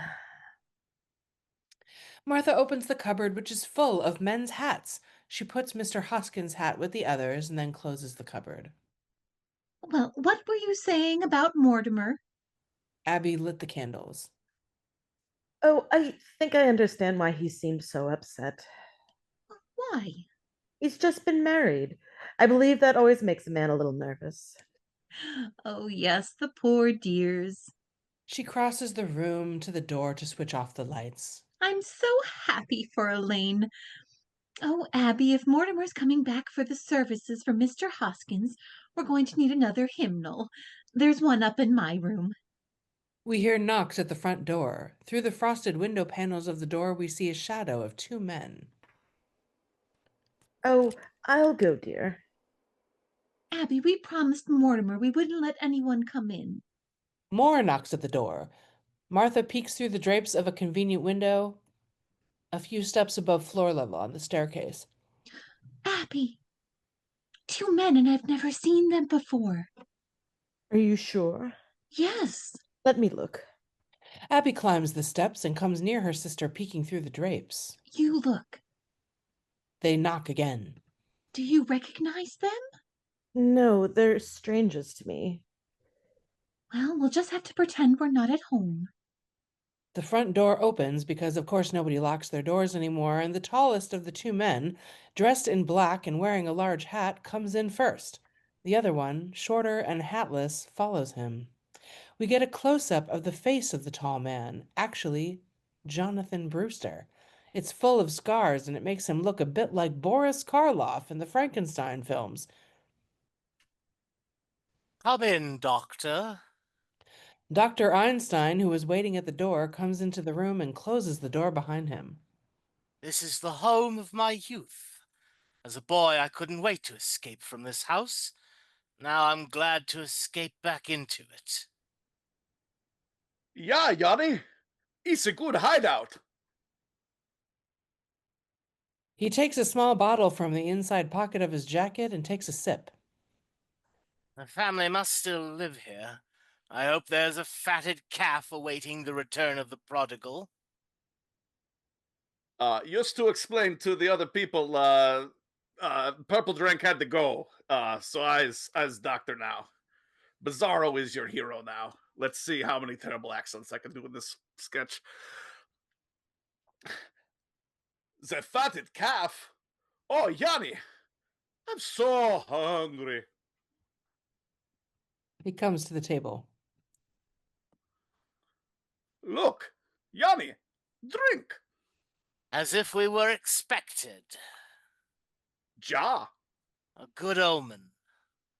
Martha opens the cupboard, which is full of men's hats. She puts Mr. Hoskins' hat with the others and then closes the cupboard. Well, what were you saying about Mortimer? Abby lit the candles. Oh, I think I understand why he seems so upset. Why? He's just been married. I believe that always makes a man a little nervous. Oh, yes, the poor dears. She crosses the room to the door to switch off the lights. I'm so happy for Elaine. Oh, Abby, if Mortimer's coming back for the services for Mr. Hoskins, we're going to need another hymnal. There's one up in my room. We hear knocks at the front door. Through the frosted window panels of the door, we see a shadow of 2 men. Oh, I'll go, dear. Abby, we promised Mortimer we wouldn't let anyone come in. More knocks at the door. Martha peeks through the drapes of a convenient window, a few steps above floor level on the staircase. Abby, 2 men, and I've never seen them before. Are you sure? Yes. Let me look. Abby climbs the steps and comes near her sister, peeking through the drapes. You look. They knock again. Do you recognize them? No, they're strangers to me. Well, we'll just have to pretend we're not at home. The front door opens because, of course, nobody locks their doors anymore, and the tallest of the two men, dressed in black and wearing a large hat, comes in first. The other one, shorter and hatless, follows him. We get a close-up of the face of the tall man, actually Jonathan Brewster. It's full of scars, and it makes him look a bit like Boris Karloff in the Frankenstein films. Come in, Doctor. Dr. Einstein, who is waiting at the door, comes into the room and closes the door behind him. This is the home of my youth. As a boy, I couldn't wait to escape from this house. Now I'm glad to escape back into it. Yeah, Yanni. It's a good hideout. He takes a small bottle from the inside pocket of his jacket and takes a sip. The family must still live here. I hope there's a fatted calf awaiting the return of the prodigal. Just to explain to the other people, Purple Drink had to go. So I's doctor now. Bizarro is your hero now. Let's see how many terrible accents I can do in this sketch. The fatted calf? Oh, Yanni! I'm so hungry. He comes to the table. Look, Yanni, drink. As if we were expected. Ja. A good omen.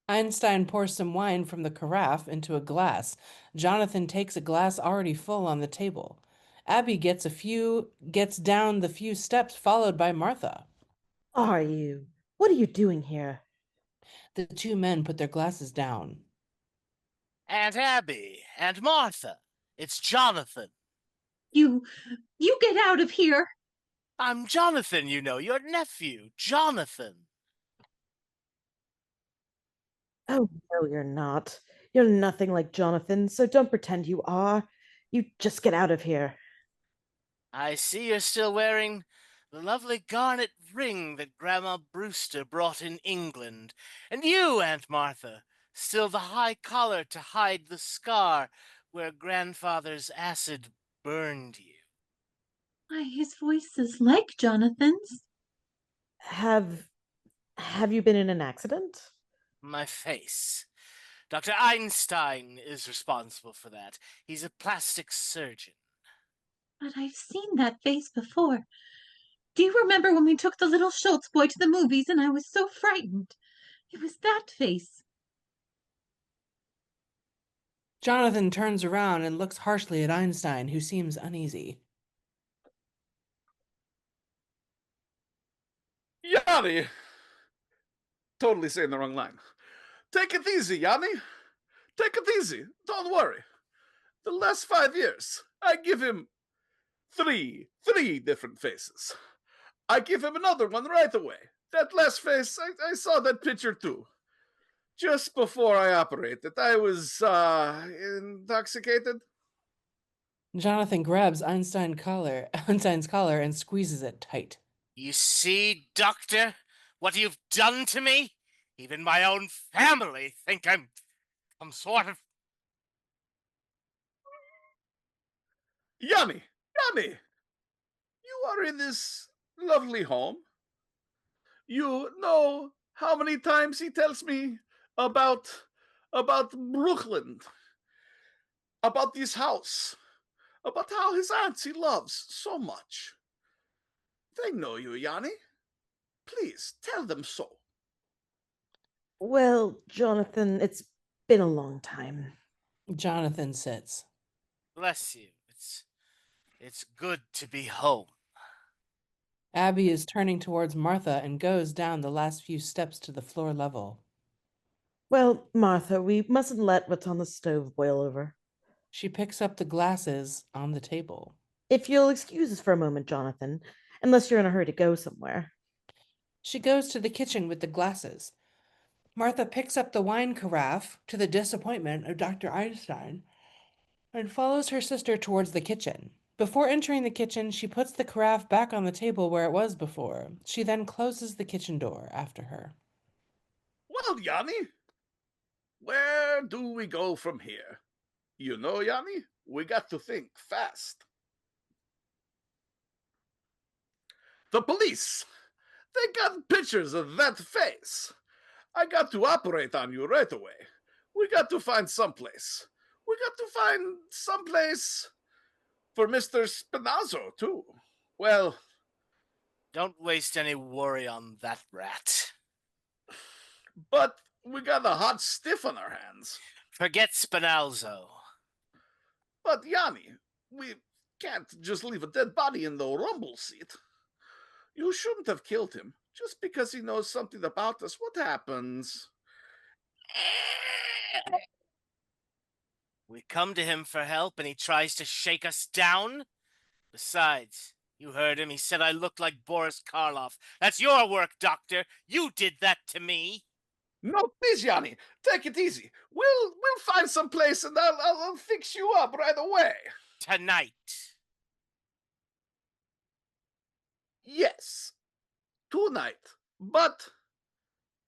Einstein pours some wine from the carafe into a glass. Jonathan takes a glass already full on the table. Abby gets down the few steps, followed by Martha. Are you? What are you doing here? The two men put their glasses down. Aunt Abby, Aunt Martha, it's Jonathan. You get out of here. I'm Jonathan, you know, your nephew, Jonathan. Oh, no, you're not. You're nothing like Jonathan, so don't pretend you are. You just get out of here. I see you're still wearing the lovely garnet ring that Grandma Brewster brought in England. And you, Aunt Martha, still the high collar to hide the scar where grandfather's acid burned you. Why, his voice is like Jonathan's. Have you been in an accident? My face. Dr. Einstein is responsible for that. He's a plastic surgeon. But I've seen that face before. Do you remember when we took the little Schultz boy to the movies and I was so frightened? It was that face. Jonathan turns around and looks harshly at Einstein, who seems uneasy. Yanni! Totally saying the wrong line. Take it easy, Yanni. Take it easy. Don't worry. The last 5 years, I give him three different faces. I give him another one right away. That last face, I saw that picture too. Just before I operated, I was intoxicated. Jonathan grabs Einstein's collar and squeezes it tight. You see, Doctor, what you've done to me? Even my own family think I'm some sort of... Yanni! Yanni! You are in this lovely home. You know how many times he tells me about Brooklyn, about this house, about how his aunts he loves so much. They know you, Yanni. Please tell them so. Well, Jonathan, it's been a long time. Jonathan sits. Bless you. It's good to be home. Abby is turning towards Martha and goes down the last few steps to the floor level. Well, Martha, we mustn't let what's on the stove boil over. She picks up the glasses on the table. If you'll excuse us for a moment, Jonathan, unless you're in a hurry to go somewhere. She goes to the kitchen with the glasses. Martha picks up the wine carafe to the disappointment of Dr. Einstein. and follows her sister towards the kitchen. Before entering the kitchen, she puts the carafe back on the table where it was before. She then closes the kitchen door after her. Well, Yanni, where do we go from here? You know, Yanni, we got to think fast. The police! They got pictures of that face. I got to operate on you right away. We got to find someplace. We got to find someplace for Mr. Spinazzo, too. Well, Don't waste any worry on that rat. but we got a hot stiff on our hands. Forget Spinalzo. But, Yanni, we can't just leave a dead body in the rumble seat. You shouldn't have killed him just because he knows something about us. What happens? We come to him for help and he tries to shake us down? Besides, you heard him. He said I looked like Boris Karloff. That's your work, Doctor. You did that to me. No, please, Yanni, take it easy. We'll find some place and I'll fix you up right away. Tonight. Yes, tonight. But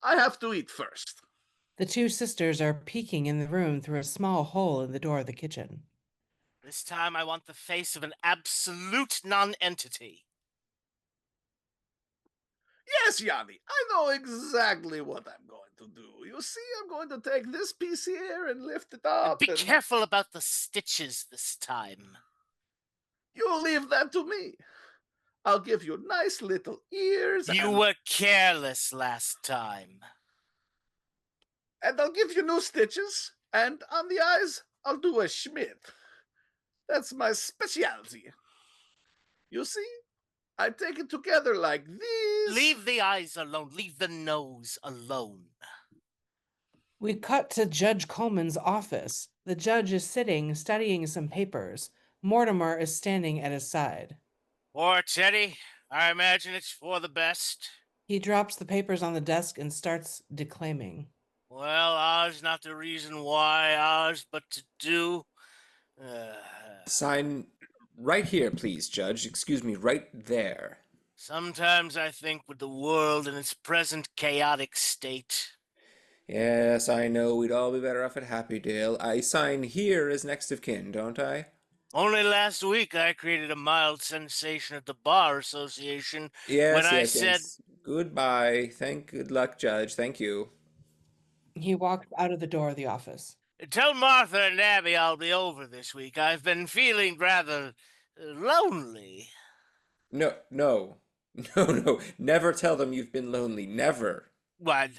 I have to eat first. The two sisters are peeking in the room through a small hole in the door of the kitchen. This time I want the face of an absolute non-entity. Yes, Yanni, I know exactly what I'm going to do. You see, I'm going to take this piece here and lift it up. Be careful about the stitches this time. You leave that to me. I'll give you nice little ears. You were careless last time. And I'll give you new stitches. And on the eyes, I'll do a Schmidt. That's my specialty. You see, I take it together like this. Leave the eyes alone. Leave the nose alone. We cut to Judge Coleman's office. The judge is sitting, studying some papers. Mortimer is standing at his side. Poor Teddy. I imagine it's for the best. He drops the papers on the desk and starts declaiming. Well, Oz not the reason why, Oz, but to do. Sign right here, please, Judge. Excuse me, right there. Sometimes I think with the world in its present chaotic state. Yes, I know we'd all be better off at Happydale. I sign here as next of kin, don't I? Only last week I created a mild sensation at the Bar Association Yes, when I yes, said, yes. Goodbye. Good luck, Judge. Thank you. He walks out of the door of the office. Tell Martha and Abby I'll be over this week. I've been feeling rather lonely. No. Never tell them you've been lonely. Never. What?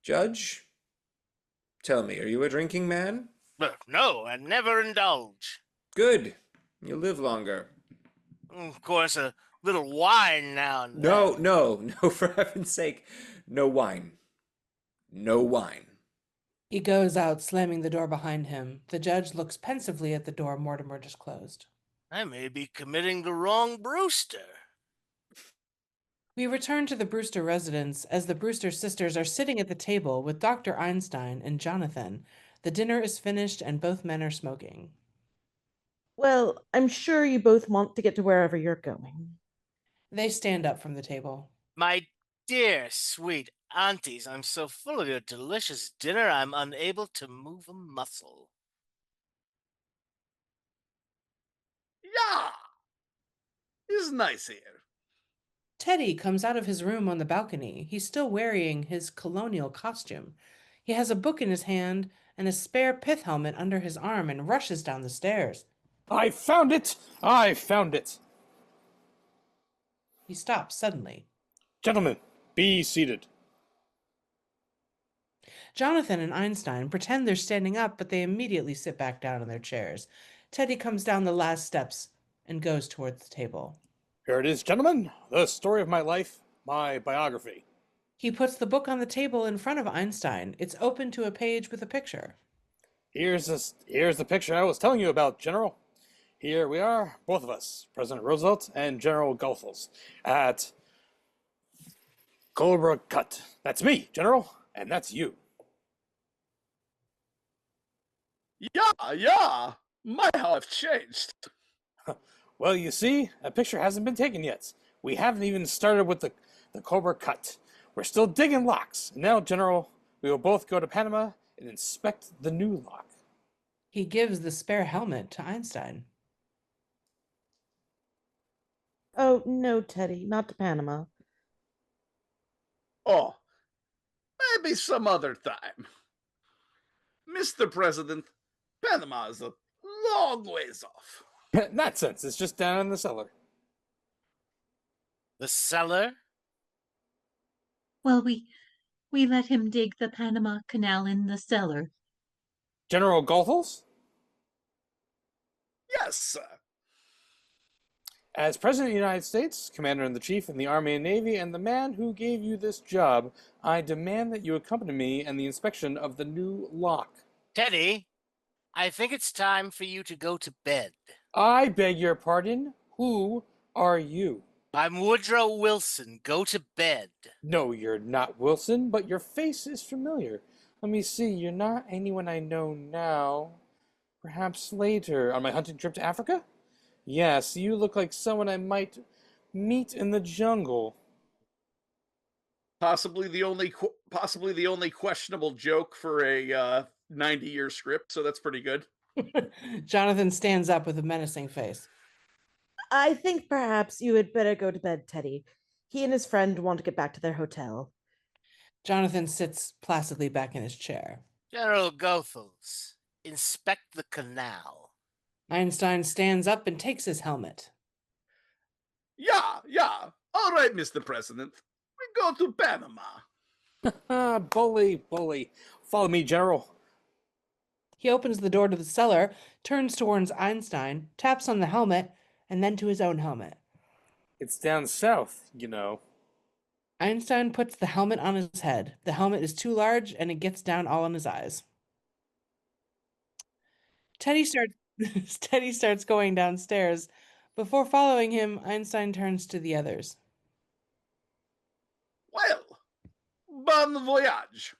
Judge? Tell me, are you a drinking man? No, I never indulge. Good. You'll live longer. Of course, a little wine now and then. No, for heaven's sake. No wine. No wine. He goes out, slamming the door behind him. The judge looks pensively at the door Mortimer just closed. I may be committing the wrong Brewster. We return to the Brewster residence as the Brewster sisters are sitting at the table with Dr. Einstein and Jonathan. The dinner is finished and both men are smoking. Well, I'm sure you both want to get to wherever you're going. They stand up from the table. My dear, sweet aunties, I'm so full of your delicious dinner, I'm unable to move a muscle. Yeah, it's nice here. Teddy comes out of his room on the balcony. He's still wearing his colonial costume. He has a book in his hand and a spare pith helmet under his arm and rushes down the stairs. I found it! I found it! He stops suddenly. Gentlemen, be seated. Jonathan and Einstein pretend they're standing up, but they immediately sit back down in their chairs. Teddy comes down the last steps and goes towards the table. Here it is, gentlemen. The story of my life, my biography. He puts the book on the table in front of Einstein. It's open to a page with a picture. Here's the picture I was telling you about, General. Here we are, both of us, President Roosevelt and General Goethals, at Cobra Cut. That's me, General, and that's you. Yeah. My, how I've changed. Well, you see, a picture hasn't been taken yet. We haven't even started with the Cobra cut. We're still digging locks. And now, General, we will both go to Panama and inspect the new lock. He gives the spare helmet to Einstein. Oh, no, Teddy, not to Panama. Oh, maybe some other time. Mr. President, Panama is a long ways off. Nonsense, it's just down in the cellar. The cellar? Well, we let him dig the Panama Canal in the cellar. General Goethals? Yes, sir. As President of the United States, Commander-in-Chief in the Army and Navy, and the man who gave you this job, I demand that you accompany me in the inspection of the new lock. Teddy, I think it's time for you to go to bed. I beg your pardon? Who are you? I'm Woodrow Wilson. Go to bed. No, you're not Wilson, but your face is familiar. Let me see, you're not anyone I know now. Perhaps later, on my hunting trip to Africa? Yes, you look like someone I might meet in the jungle. Possibly the only questionable joke for a 90-year script, so that's pretty good. Jonathan stands up with a menacing face. I think perhaps you had better go to bed, Teddy. He and his friend want to get back to their hotel. Jonathan sits placidly back in his chair. General Goethals, inspect the canal. Einstein stands up and takes his helmet. Yeah. All right, Mr. President. We go to Panama. Bully. Follow me, General. He opens the door to the cellar, turns towards Einstein, taps on the helmet, and then to his own helmet. It's down south, you know. Einstein puts the helmet on his head. The helmet is too large, and it gets down all in his eyes. Teddy starts going downstairs. Before following him, Einstein turns to the others. Well, bon voyage.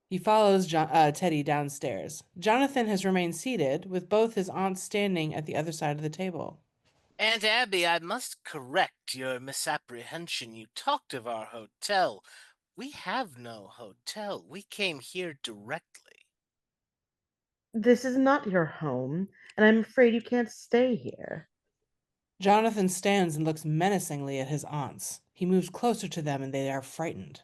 He follows Teddy downstairs. Jonathan has remained seated, with both his aunts standing at the other side of the table. Aunt Abby, I must correct your misapprehension. You talked of our hotel. We have no hotel. We came here directly. This is not your home, and I'm afraid you can't stay here. Jonathan stands and looks menacingly at his aunts. He moves closer to them, and they are frightened.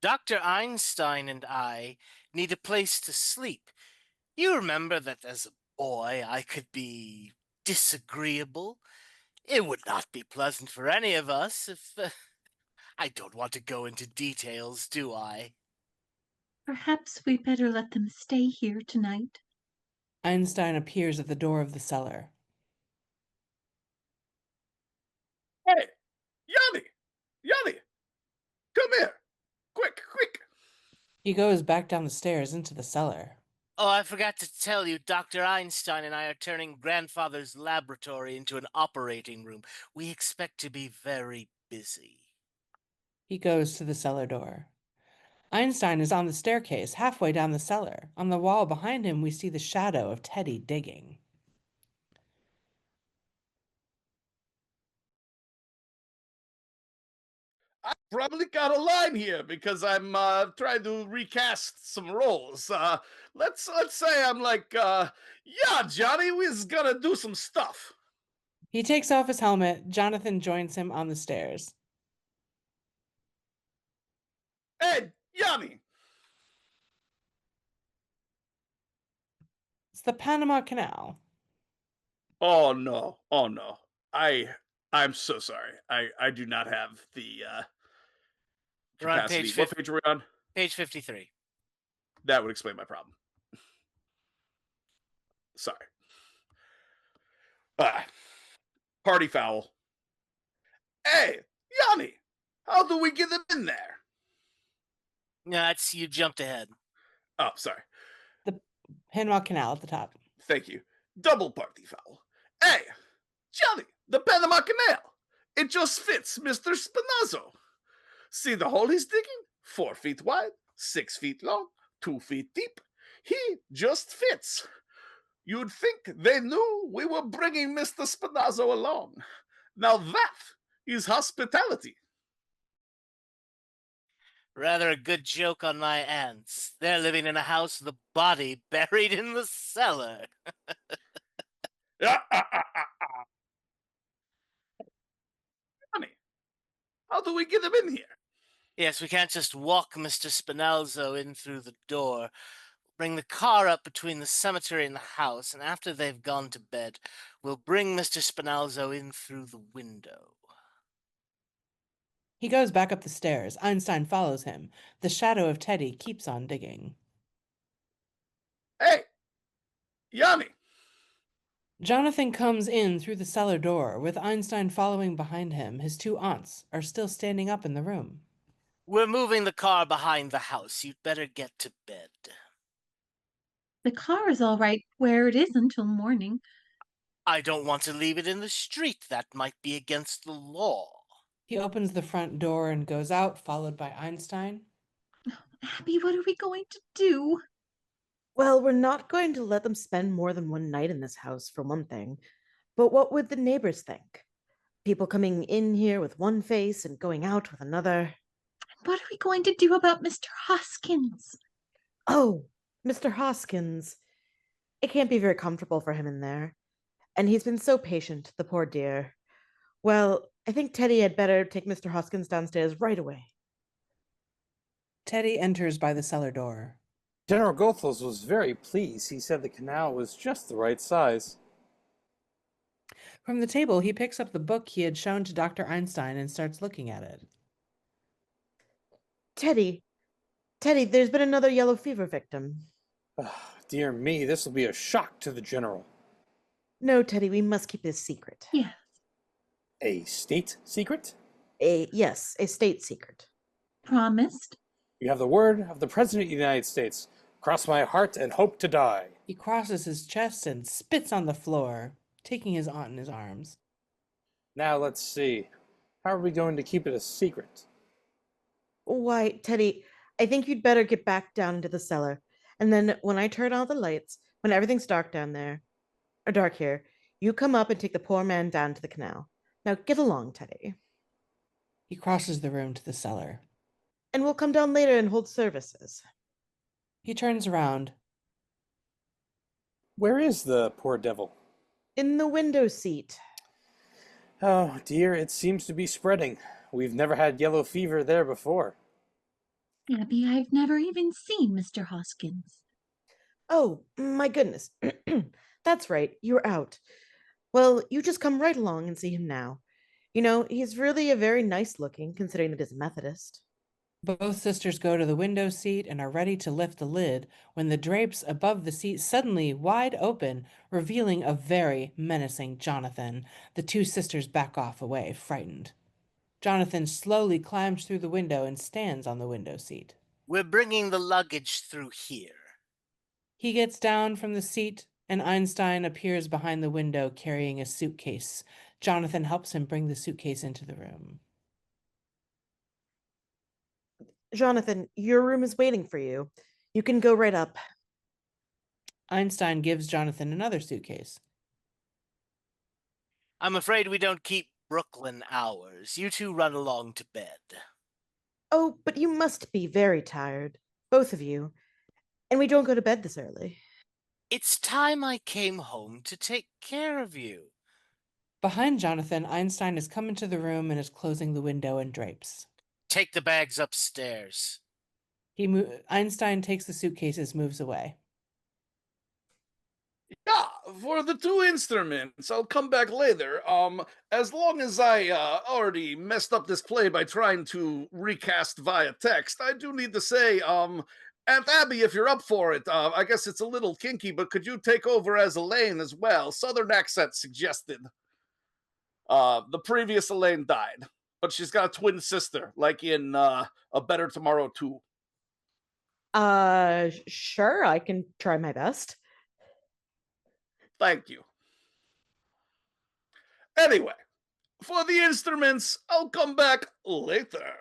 Dr. Einstein and I need a place to sleep. You remember that as a boy I could be disagreeable? It would not be pleasant for any of us if... I don't want to go into details, do I? Perhaps we better let them stay here tonight. Einstein appears at the door of the cellar. Hey, Yanni, come here. Quick. He goes back down the stairs into the cellar. Oh, I forgot to tell you, Dr. Einstein and I are turning grandfather's laboratory into an operating room. We expect to be very busy. He goes to the cellar door. Einstein is on the staircase, halfway down the cellar. On the wall behind him, we see the shadow of Teddy digging. I probably got a line here because I'm trying to recast some roles. Let's say I'm like, yeah, Johnny, we's gonna do some stuff. He takes off his helmet. Jonathan joins him on the stairs. Hey, Yanni. It's the Panama Canal. Oh no. I'm so sorry. I do not have the We're on capacity. page What page are we on? Page 53. That would explain my problem. Sorry. Party foul. Hey, Yanni, how do we get them in there? No, that's you jumped ahead. Oh, sorry. The Panama Canal at the top. Thank you. Double party foul. Hey, Johnny, the Panama Canal. It just fits Mr. Spinazzo. See the hole he's digging? 4 feet wide, 6 feet long, 2 feet deep. He just fits. You'd think they knew we were bringing Mr. Spinazzo along. Now that is hospitality. Rather a good joke on my aunts. They're living in a house with a body buried in the cellar. Honey, how do we get him in here? Yes, we can't just walk Mr. Spinalzo in through the door. Bring the car up between the cemetery and the house, and after they've gone to bed, we'll bring Mr. Spinalzo in through the window. He goes back up the stairs. Einstein follows him. The shadow of Teddy keeps on digging. Hey, Yanni. Jonathan comes in through the cellar door, with Einstein following behind him. His two aunts are still standing up in the room. We're moving the car behind the house. You'd better get to bed. The car is all right where it is until morning. I don't want to leave it in the street. That might be against the law. He opens the front door and goes out, followed by Einstein. Abby, what are we going to do? Well, we're not going to let them spend more than one night in this house, for one thing. But what would the neighbors think? People coming in here with one face and going out with another. What are we going to do about Mr. Hoskins? Oh, Mr. Hoskins. It can't be very comfortable for him in there. And he's been so patient, the poor dear. Well, I think Teddy had better take Mr. Hoskins downstairs right away. Teddy enters by the cellar door. General Goethals was very pleased. He said the canal was just the right size. From the table, he picks up the book he had shown to Dr. Einstein and starts looking at it. Teddy, there's been another yellow fever victim. Dear me, this will be a shock to the general. No, Teddy, we must keep this secret. Yes. A state secret? Yes, a state secret. Promised? You have the word of the President of the United States. Cross my heart and hope to die. He crosses his chest and spits on the floor, taking his aunt in his arms. Now let's see. How are we going to keep it a secret? Why, Teddy, I think you'd better get back down into the cellar. And then when I turn all the lights, when everything's dark down there, or dark here, you come up and take the poor man down to the canal. Now get along, Teddy. He crosses the room to the cellar. And we'll come down later and hold services. He turns around. Where is the poor devil? In the window seat. Oh dear, it seems to be spreading. We've never had yellow fever there before. Abby, I've never even seen Mr. Hoskins. Oh, my goodness. That's right, you're out. Well, you just come right along and see him now. You know, he's really a very nice looking, considering that he's a Methodist. Both sisters go to the window seat and are ready to lift the lid when the drapes above the seat suddenly wide open, revealing a very menacing Jonathan. The two sisters back off away, frightened. Jonathan slowly climbs through the window and stands on the window seat. We're bringing the luggage through here. He gets down from the seat, and Einstein appears behind the window carrying a suitcase. Jonathan helps him bring the suitcase into the room. Jonathan, your room is waiting for you. You can go right up. Einstein gives Jonathan another suitcase. I'm afraid we don't keep Brooklyn hours. You two run along to bed. Oh, but you must be very tired, both of you. And we don't go to bed this early. It's time I came home to take care of you. Behind Jonathan, Einstein has come into the room and is closing the window and drapes. Take the bags upstairs. Einstein takes the suitcases, moves away. Yeah, for the two instruments, I'll come back later. As long as I already messed up this play by trying to recast via text, I do need to say, Aunt Abby, if you're up for it, I guess it's a little kinky, but could you take over as Elaine as well? Southern accent suggested. The previous Elaine died, but she's got a twin sister, like in A Better Tomorrow 2. Sure, I can try my best. Thank you. Anyway, for the instruments, I'll come back later.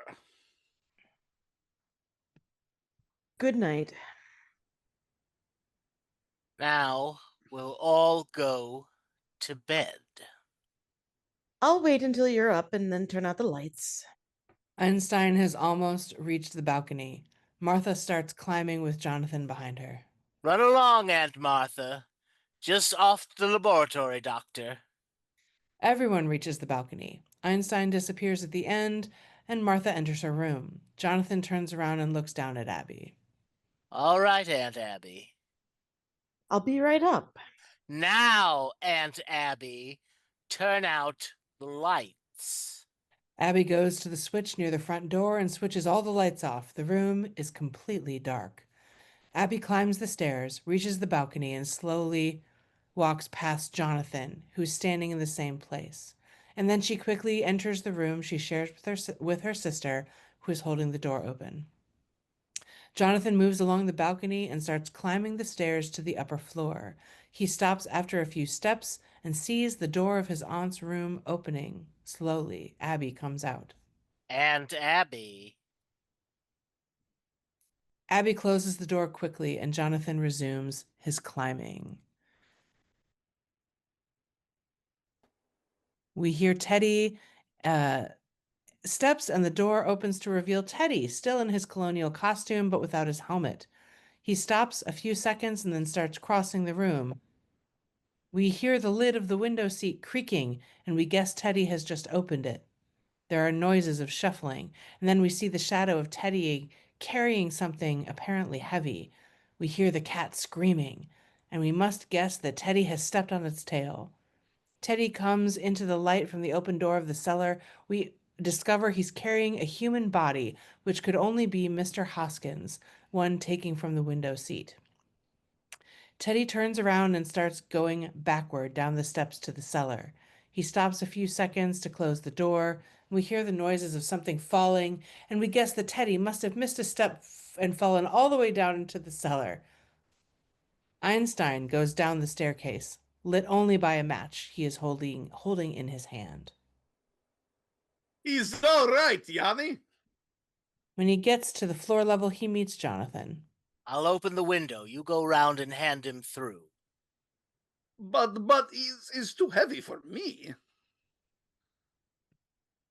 Good night. Now we'll all go to bed. I'll wait until you're up and then turn out the lights. Einstein has almost reached the balcony. Martha starts climbing with Jonathan behind her. Run along, Aunt Martha. Just off to the laboratory, Doctor. Everyone reaches the balcony. Einstein disappears at the end, and Martha enters her room. Jonathan turns around and looks down at Abby. All right, Aunt Abby. I'll be right up. Now, Aunt Abby, turn out the lights. Abby goes to the switch near the front door and switches all the lights off. The room is completely dark. Abby climbs the stairs, reaches the balcony, and slowly walks past Jonathan, who's standing in the same place. And then she quickly enters the room she shares with her sister, who is holding the door open. Jonathan moves along the balcony and starts climbing the stairs to the upper floor. He stops after a few steps and sees the door of his aunt's room opening. Slowly, Abby comes out. Aunt Abby. Abby closes the door quickly, and Jonathan resumes his climbing. We hear Teddy steps, and the door opens to reveal Teddy, still in his colonial costume but without his helmet. He stops a few seconds and then starts crossing the room. We hear the lid of the window seat creaking, and we guess Teddy has just opened it. There are noises of shuffling, and then we see the shadow of Teddy carrying something apparently heavy. We hear the cat screaming, and we must guess that Teddy has stepped on its tail. Teddy comes into the light from the open door of the cellar. We discover he's carrying a human body, which could only be Mr. Hoskins, one taking from the window seat. Teddy turns around and starts going backward down the steps to the cellar. He stops a few seconds to close the door. We hear the noises of something falling, and we guess that Teddy must have missed a step and fallen all the way down into the cellar. Einstein goes down the staircase, lit only by a match he is holding in his hand. He's all right, Yanni. When he gets to the floor level, he meets Jonathan. I'll open the window. You go round and hand him through. But he's too heavy for me.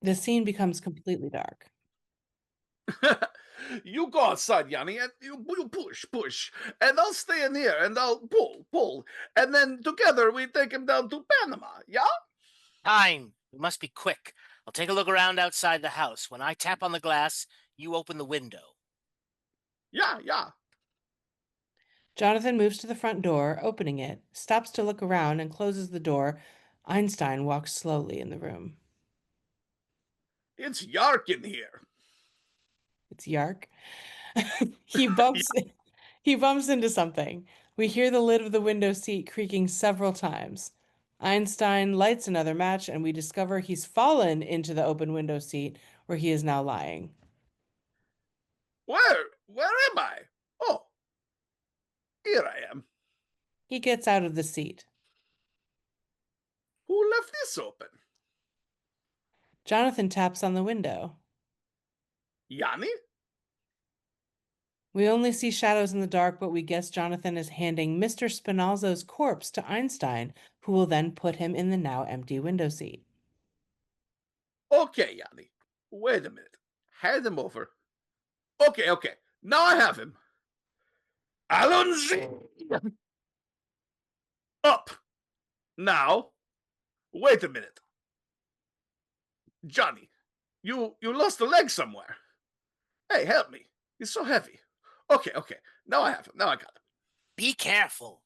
The scene becomes completely dark. You go outside, Yanni, and you push, and I'll stay in here, and I'll pull, and then together we take him down to Panama, yeah? Fine. We must be quick. I'll take a look around outside the house. When I tap on the glass, you open the window. Yeah. Jonathan moves to the front door, opening it, stops to look around, and closes the door. Einstein walks slowly in the room. It's Yark in here. It's Yark. He bumps into something. We hear the lid of the window seat creaking several times. Einstein lights another match, and we discover he's fallen into the open window seat where he is now lying. Where am I? Oh, here I am. He gets out of the seat. Who left this open? Jonathan taps on the window. Yanni? We only see shadows in the dark, but we guess Jonathan is handing Mr. Spinalzo's corpse to Einstein, who will then put him in the now empty window seat. Okay, Yanni. Wait a minute. Hand him over. Okay. Now I have him. Alonzi! Up! Now, wait a minute. Johnny, you lost a leg somewhere. Hey, help me. He's so heavy. Okay. Now I have him. Now I got him. Be careful.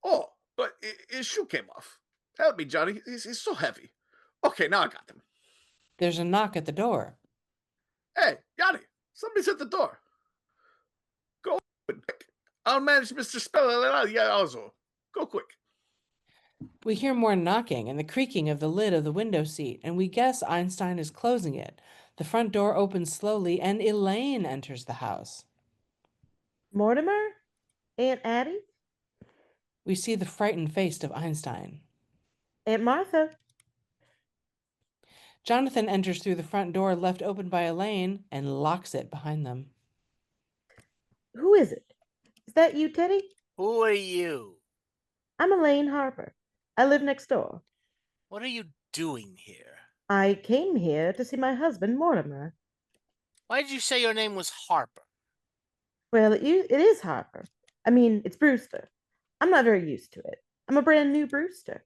Oh, but his shoe came off. Help me, Johnny. He's so heavy. Okay, now I got him. There's a knock at the door. Hey, Johnny, somebody's at the door. Go quick. I'll manage Mr. Speller also. Go quick. We hear more knocking and the creaking of the lid of the window seat, and we guess Einstein is closing it. The front door opens slowly, and Elaine enters the house. Mortimer? Aunt Addie? We see the frightened face of Einstein. Aunt Martha? Jonathan enters through the front door left open by Elaine and locks it behind them. Who is it? Is that you, Teddy? Who are you? I'm Elaine Harper. I live next door. What are you doing here? I came here to see my husband, Mortimer. Why did you say your name was Harper? Well, it is Harper. I mean, it's Brewster. I'm not very used to it. I'm a brand new Brewster.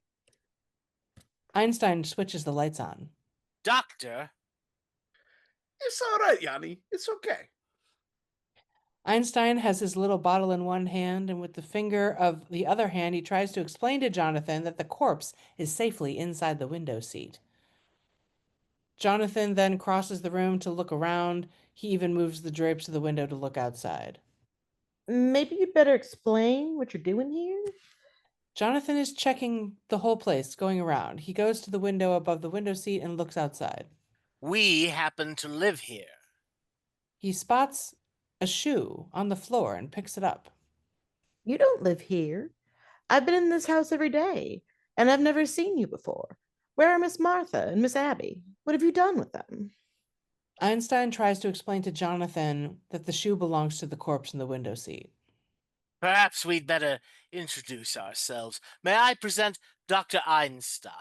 Einstein switches the lights on. Doctor? It's all right, Yanni. It's okay. Einstein has his little bottle in one hand, and with the finger of the other hand, he tries to explain to Jonathan that the corpse is safely inside the window seat. Jonathan then crosses the room to look around. He even moves the drapes of the window to look outside. Maybe you'd better explain what you're doing here? Jonathan is checking the whole place, going around. He goes to the window above the window seat and looks outside. We happen to live here. He spots a shoe on the floor and picks it up. You don't live here. I've been in this house every day, and I've never seen you before. Where are Miss Martha and Miss Abby? What have you done with them? Einstein tries to explain to Jonathan that the shoe belongs to the corpse in the window seat. Perhaps we'd better introduce ourselves. May I present Dr. Einstein?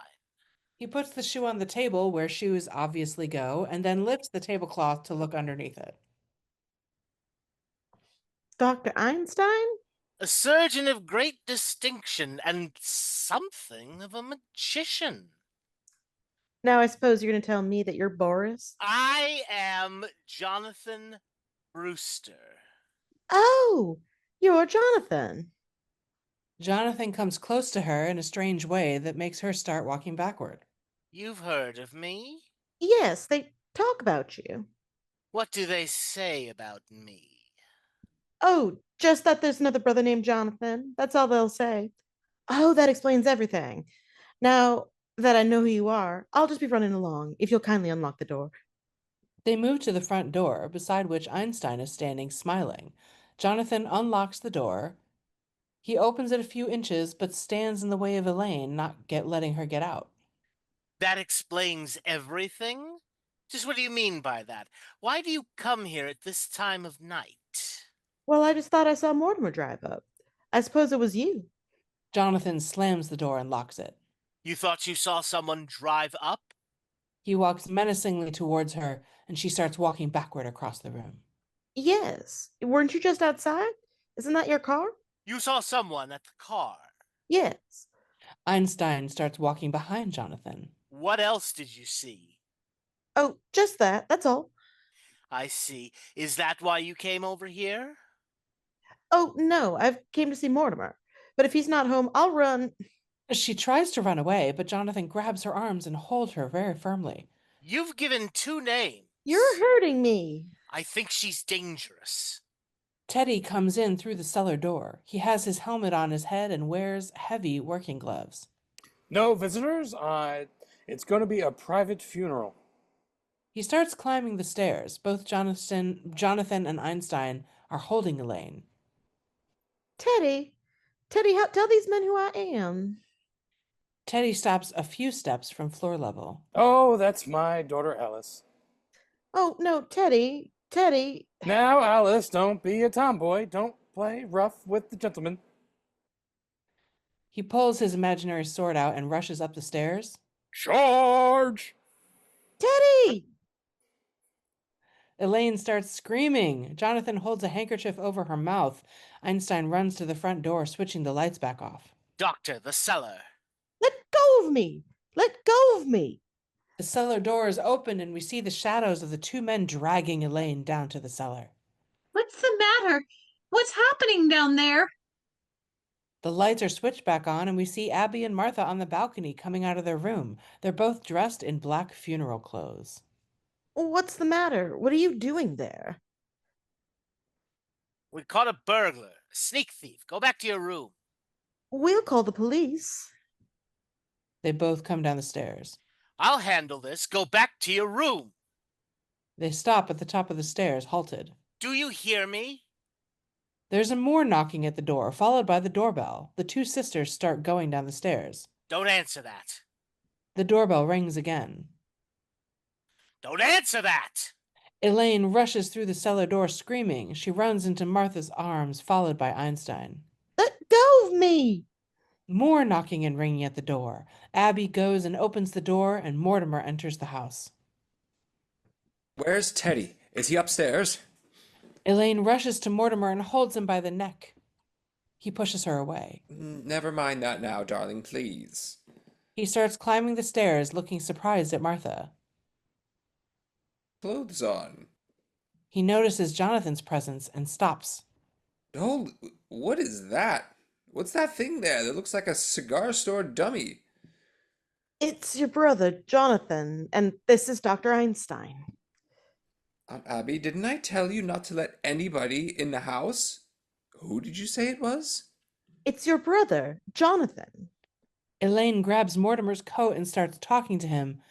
He puts the shoe on the table where shoes obviously go, and then lifts the tablecloth to look underneath it. Dr. Einstein? A surgeon of great distinction and something of a magician. Now I suppose you're going to tell me that you're Boris? I am Jonathan Brewster. Oh, you're Jonathan. Jonathan comes close to her in a strange way that makes her start walking backward. You've heard of me? Yes, they talk about you. What do they say about me? Oh, just that there's another brother named Jonathan. That's all they'll say. Oh, that explains everything. Now that I know who you are, I'll just be running along if you'll kindly unlock the door. They move to the front door, beside which Einstein is standing, smiling. Jonathan unlocks the door. He opens it a few inches, but stands in the way of Elaine, not letting her get out. That explains everything? Just what do you mean by that? Why do you come here at this time of night? Well, I just thought I saw Mortimer drive up. I suppose it was you. Jonathan slams the door and locks it. You thought you saw someone drive up? He walks menacingly towards her, and she starts walking backward across the room. Yes. Weren't you just outside? Isn't that your car? You saw someone at the car. Yes. Einstein starts walking behind Jonathan. What else did you see? Oh, just that. That's all. I see. Is that why you came over here? Oh, no. I've came to see Mortimer. But if he's not home, I'll run. She tries to run away, but Jonathan grabs her arms and holds her very firmly. You've given two names. You're hurting me. I think she's dangerous. Teddy comes in through the cellar door. He has his helmet on his head and wears heavy working gloves. No visitors? It's going to be a private funeral. He starts climbing the stairs. Both Jonathan and Einstein are holding Elaine. Teddy, tell these men who I am. Teddy stops a few steps from floor level. Oh, that's my daughter Alice. Oh, no, Teddy. Now, Alice, don't be a tomboy. Don't play rough with the gentleman. He pulls his imaginary sword out and rushes up the stairs. Charge! Teddy! Elaine starts screaming. Jonathan holds a handkerchief over her mouth. Einstein runs to the front door, switching the lights back off. Doctor, the cellar. Let go of me! Let go of me! The cellar door is open, and we see the shadows of the two men dragging Elaine down to the cellar. What's the matter? What's happening down there? The lights are switched back on, and we see Abby and Martha on the balcony coming out of their room. They're both dressed in black funeral clothes. What's the matter? What are you doing there? We caught a burglar, a sneak thief. Go back to your room. We'll call the police. They both come down the stairs. I'll handle this. Go back to your room. They stop at the top of the stairs, halted. Do you hear me? There's a more knocking at the door, followed by the doorbell. The two sisters start going down the stairs. Don't answer that. The doorbell rings again. Don't answer that! Elaine rushes through the cellar door screaming. She runs into Martha's arms, followed by Einstein. Let go of me! More knocking and ringing at the door. Abby goes and opens the door, and Mortimer enters the house. Where's Teddy? Is he upstairs? Elaine rushes to Mortimer and holds him by the neck. He pushes her away. Never mind that now, darling, please. He starts climbing the stairs, looking surprised at Martha. Clothes on. He notices Jonathan's presence and stops. Oh, what is that? What's that thing there that looks like a cigar store dummy? It's your brother, Jonathan, and this is Dr. Einstein. Aunt Abby, didn't I tell you not to let anybody in the house? Who did you say it was? It's your brother, Jonathan. Elaine grabs Mortimer's coat and starts talking to him.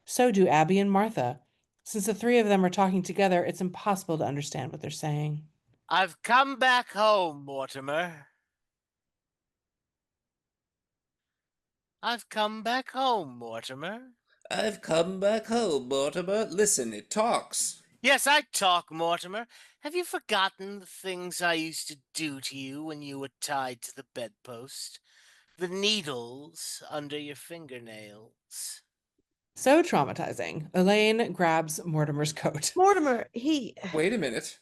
So do Abby and Martha. Since the three of them are talking together, it's impossible to understand what they're saying. I've come back home, Mortimer. I've come back home, Mortimer. I've come back home, Mortimer. Listen, it talks. Yes, I talk, Mortimer. Have you forgotten the things I used to do to you when you were tied to the bedpost? The needles under your fingernails. So traumatizing. Elaine grabs Mortimer's coat. Mortimer, Wait a minute.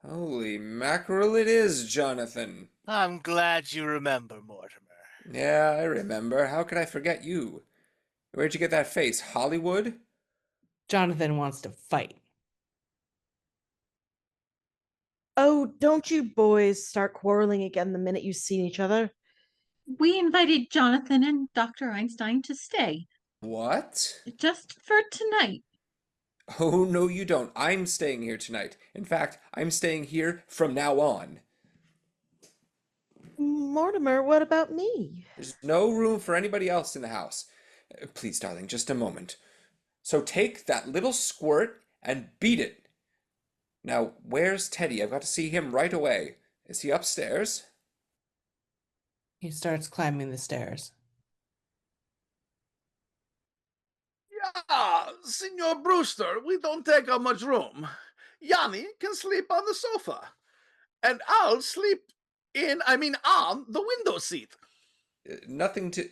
Holy mackerel, it is Jonathan. I'm glad you remember, Mortimer. Yeah, I remember. How could I forget you? Where'd you get that face? Hollywood? Jonathan wants to fight. Oh, don't you boys start quarreling again the minute you see each other. We invited Jonathan and Dr. Einstein to stay. What? Just for tonight. Oh, no, you don't. I'm staying here tonight. In fact, I'm staying here from now on. Mortimer, what about me? There's no room for anybody else in the house. Please, darling, just a moment. So take that little squirt and beat it. Now, where's Teddy? I've got to see him right away. Is he upstairs? He starts climbing the stairs. Yeah, Senor Brewster, we don't take up much room. Yanni can sleep on the sofa. And I'll sleep on the window seat. Nothing to...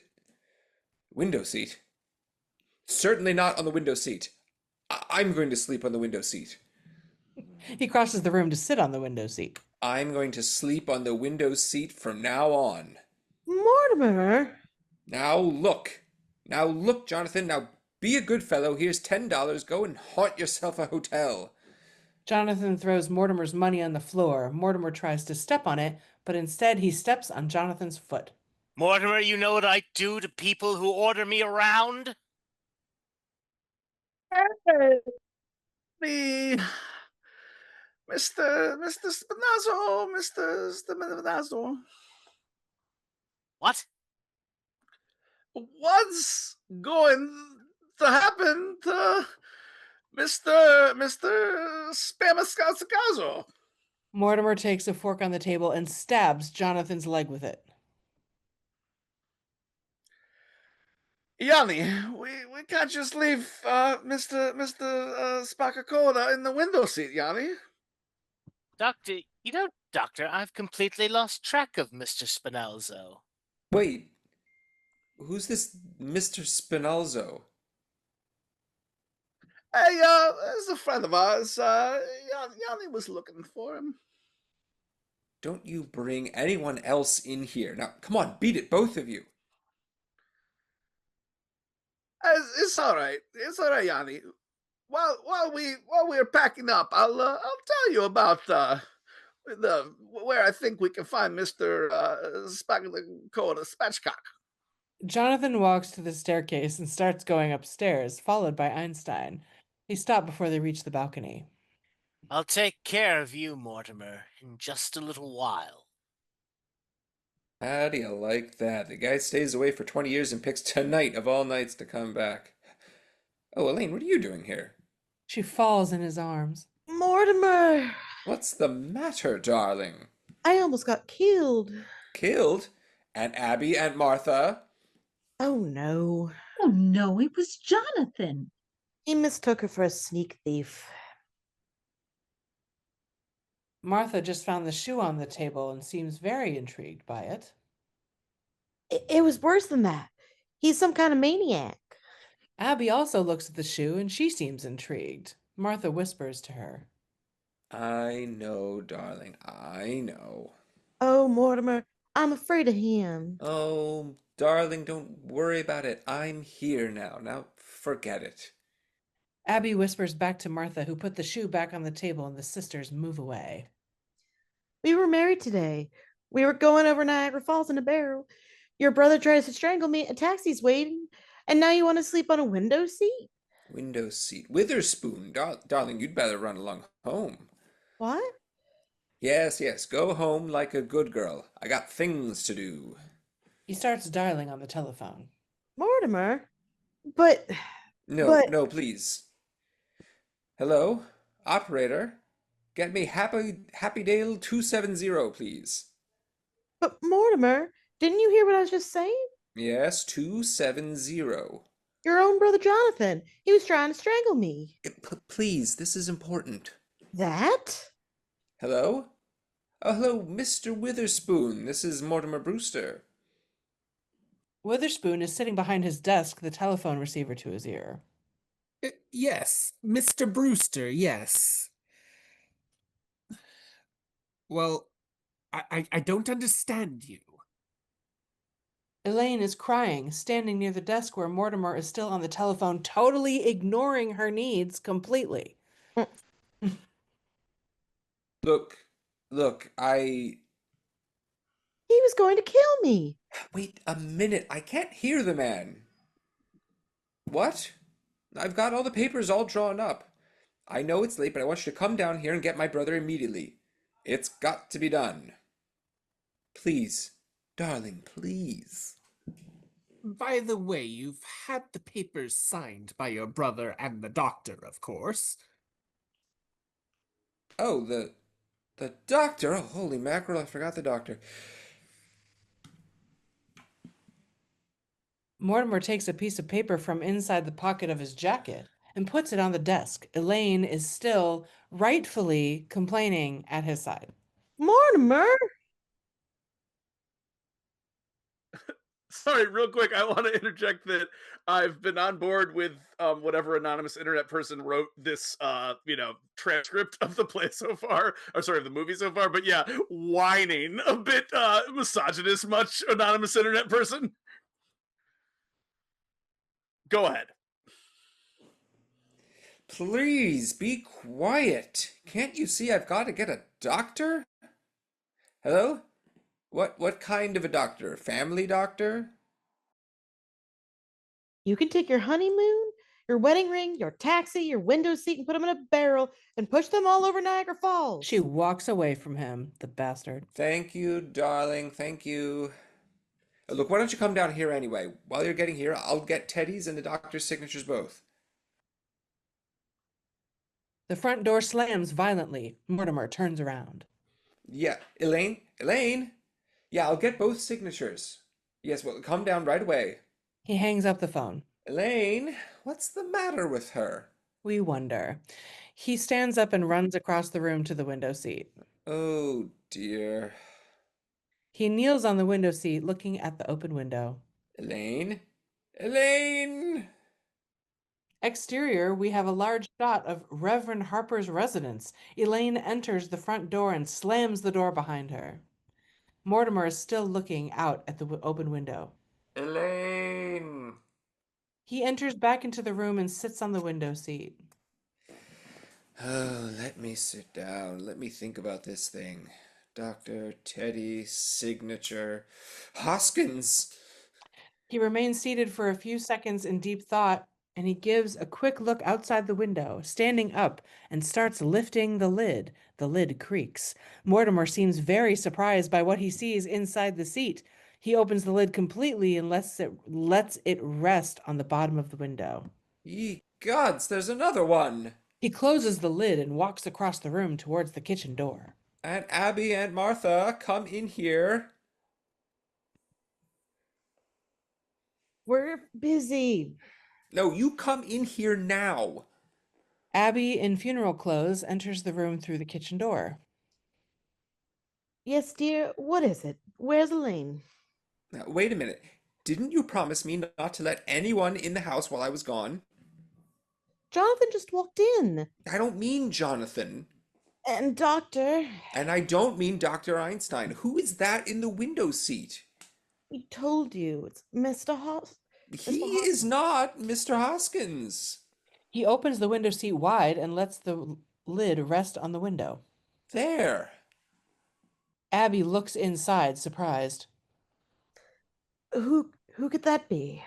Window seat? Certainly not on the window seat. I'm going to sleep on the window seat. He crosses the room to sit on the window seat. I'm going to sleep on the window seat from now on. Mortimer! Now look, Jonathan. Now be a good fellow. Here's $10. Go and haunt yourself a hotel. Jonathan throws Mortimer's money on the floor. Mortimer tries to step on it, but instead he steps on Jonathan's foot. Mortimer, you know what I do to people who order me around? Me, Mr. Spinazzo, Mr. Spinazzo. What? What's going to happen to Mr. Spamascazzo? Mortimer takes a fork on the table and stabs Jonathan's leg with it. Yanni, we can't just leave Mr. Spaccacoda in the window seat, Yanni. Doctor, Doctor, I've completely lost track of Mr. Spinalzo. Wait, who's this Mr. Spinalzo? Hey, it's a friend of ours. Yanni was looking for him. Don't you bring anyone else in here. Now, come on, beat it, both of you. It's all right. It's all right, Yanni. While we're packing up, I'll tell you about where I think we can find Mr. Spaccacoda Spatchcock. Jonathan walks to the staircase and starts going upstairs, followed by Einstein. They stop before they reach the balcony. I'll take care of you, Mortimer, in just a little while. How do you like that? The guy stays away for 20 years and picks tonight of all nights to come back. Oh, Elaine, what are you doing here? She falls in his arms. Mortimer! What's the matter, darling? I almost got killed. Killed? Aunt Abby, Aunt Martha? Oh, no. Oh, no, it was Jonathan. He mistook her for a sneak thief. Martha just found the shoe on the table and seems very intrigued by it. It was worse than that. He's some kind of maniac. Abby also looks at the shoe and she seems intrigued. Martha whispers to her. I know, darling, I know. Oh, Mortimer, I'm afraid of him. Oh, darling, don't worry about it. I'm here now. Now, forget it. Abby whispers back to Martha, who put the shoe back on the table, and the sisters move away. We were married today. We were going over Niagara Falls in a barrel. Your brother tries to strangle me. A taxi's waiting. And now you want to sleep on a window seat? Window seat. Witherspoon, darling, you'd better run along home. What? Yes, yes, go home like a good girl. I got things to do. He starts dialing on the telephone. Mortimer? But. No, no, please. Hello? Operator? Get me Happy Dale 270, please. But Mortimer, didn't you hear what I was just saying? Yes, 270. Your own brother Jonathan. He was trying to strangle me. Please, this is important. That? Hello? Oh, hello, Mr. Witherspoon. This is Mortimer Brewster. Witherspoon is sitting behind his desk, the telephone receiver to his ear. Yes, Mr. Brewster, yes. Well, I don't understand you. Elaine is crying, standing near the desk where Mortimer is still on the telephone, totally ignoring her needs completely. Look, He was going to kill me. Wait a minute, I can't hear the man. What? I've got all the papers all drawn up. I know it's late, but I want you to come down here and get my brother immediately. It's got to be done. Please, darling, please. By the way, you've had the papers signed by your brother and the doctor, of course. Oh, the doctor. Oh, holy mackerel, I forgot the doctor. Mortimer takes a piece of paper from inside the pocket of his jacket and puts it on the desk. Elaine is still rightfully complaining at his side. Mortimer! Sorry, real quick, I want to interject that I've been on board with whatever anonymous internet person wrote this, transcript of the play so far, or sorry, of the movie so far. But yeah, whining a bit misogynist, much anonymous internet person. Go ahead. Please be quiet. Can't you see I've got to get a doctor? Hello? What kind of a doctor? Family doctor? You can take your honeymoon, your wedding ring, your taxi, your window seat, and put them in a barrel and push them all over Niagara Falls. She walks away from him, the bastard. Thank you, darling. Thank you. Look, why don't you come down here anyway? While you're getting here, I'll get Teddy's and the doctor's signatures both. The front door slams violently. Mortimer turns around. Yeah, Elaine? Yeah, I'll get both signatures. Yes, well, come down right away. He hangs up the phone. Elaine, what's the matter with her? We wonder. He stands up and runs across the room to the window seat. Oh, dear. He kneels on the window seat, looking at the open window. Elaine? Exterior, we have a large shot of Reverend Harper's residence. Elaine enters the front door and slams the door behind her. Mortimer is still looking out at the open window. Elaine! He enters back into the room and sits on the window seat. Oh, let me sit down. Let me think about this thing. Dr. Teddy, signature. Hoskins! He remains seated for a few seconds in deep thought, and he gives a quick look outside the window, standing up, and starts lifting the lid. The lid creaks. Mortimer seems very surprised by what he sees inside the seat. He opens the lid completely and lets it rest on the bottom of the window. Ye gods, there's another one! He closes the lid and walks across the room towards the kitchen door. Aunt Abby and Martha, come in here. We're busy. No, you come in here now. Abby, in funeral clothes, enters the room through the kitchen door. Yes, dear, what is it? Where's Elaine? Now, wait a minute. Didn't you promise me not to let anyone in the house while I was gone? Jonathan just walked in. I don't mean Jonathan. And Doctor, And I don't mean Dr. Einstein. Who is that in the window seat? he told you it's Mr. He Mr. is not Mr. Hoskins. He opens the window seat wide and lets the lid rest on the window. There. Abby looks inside, surprised. Who could that be?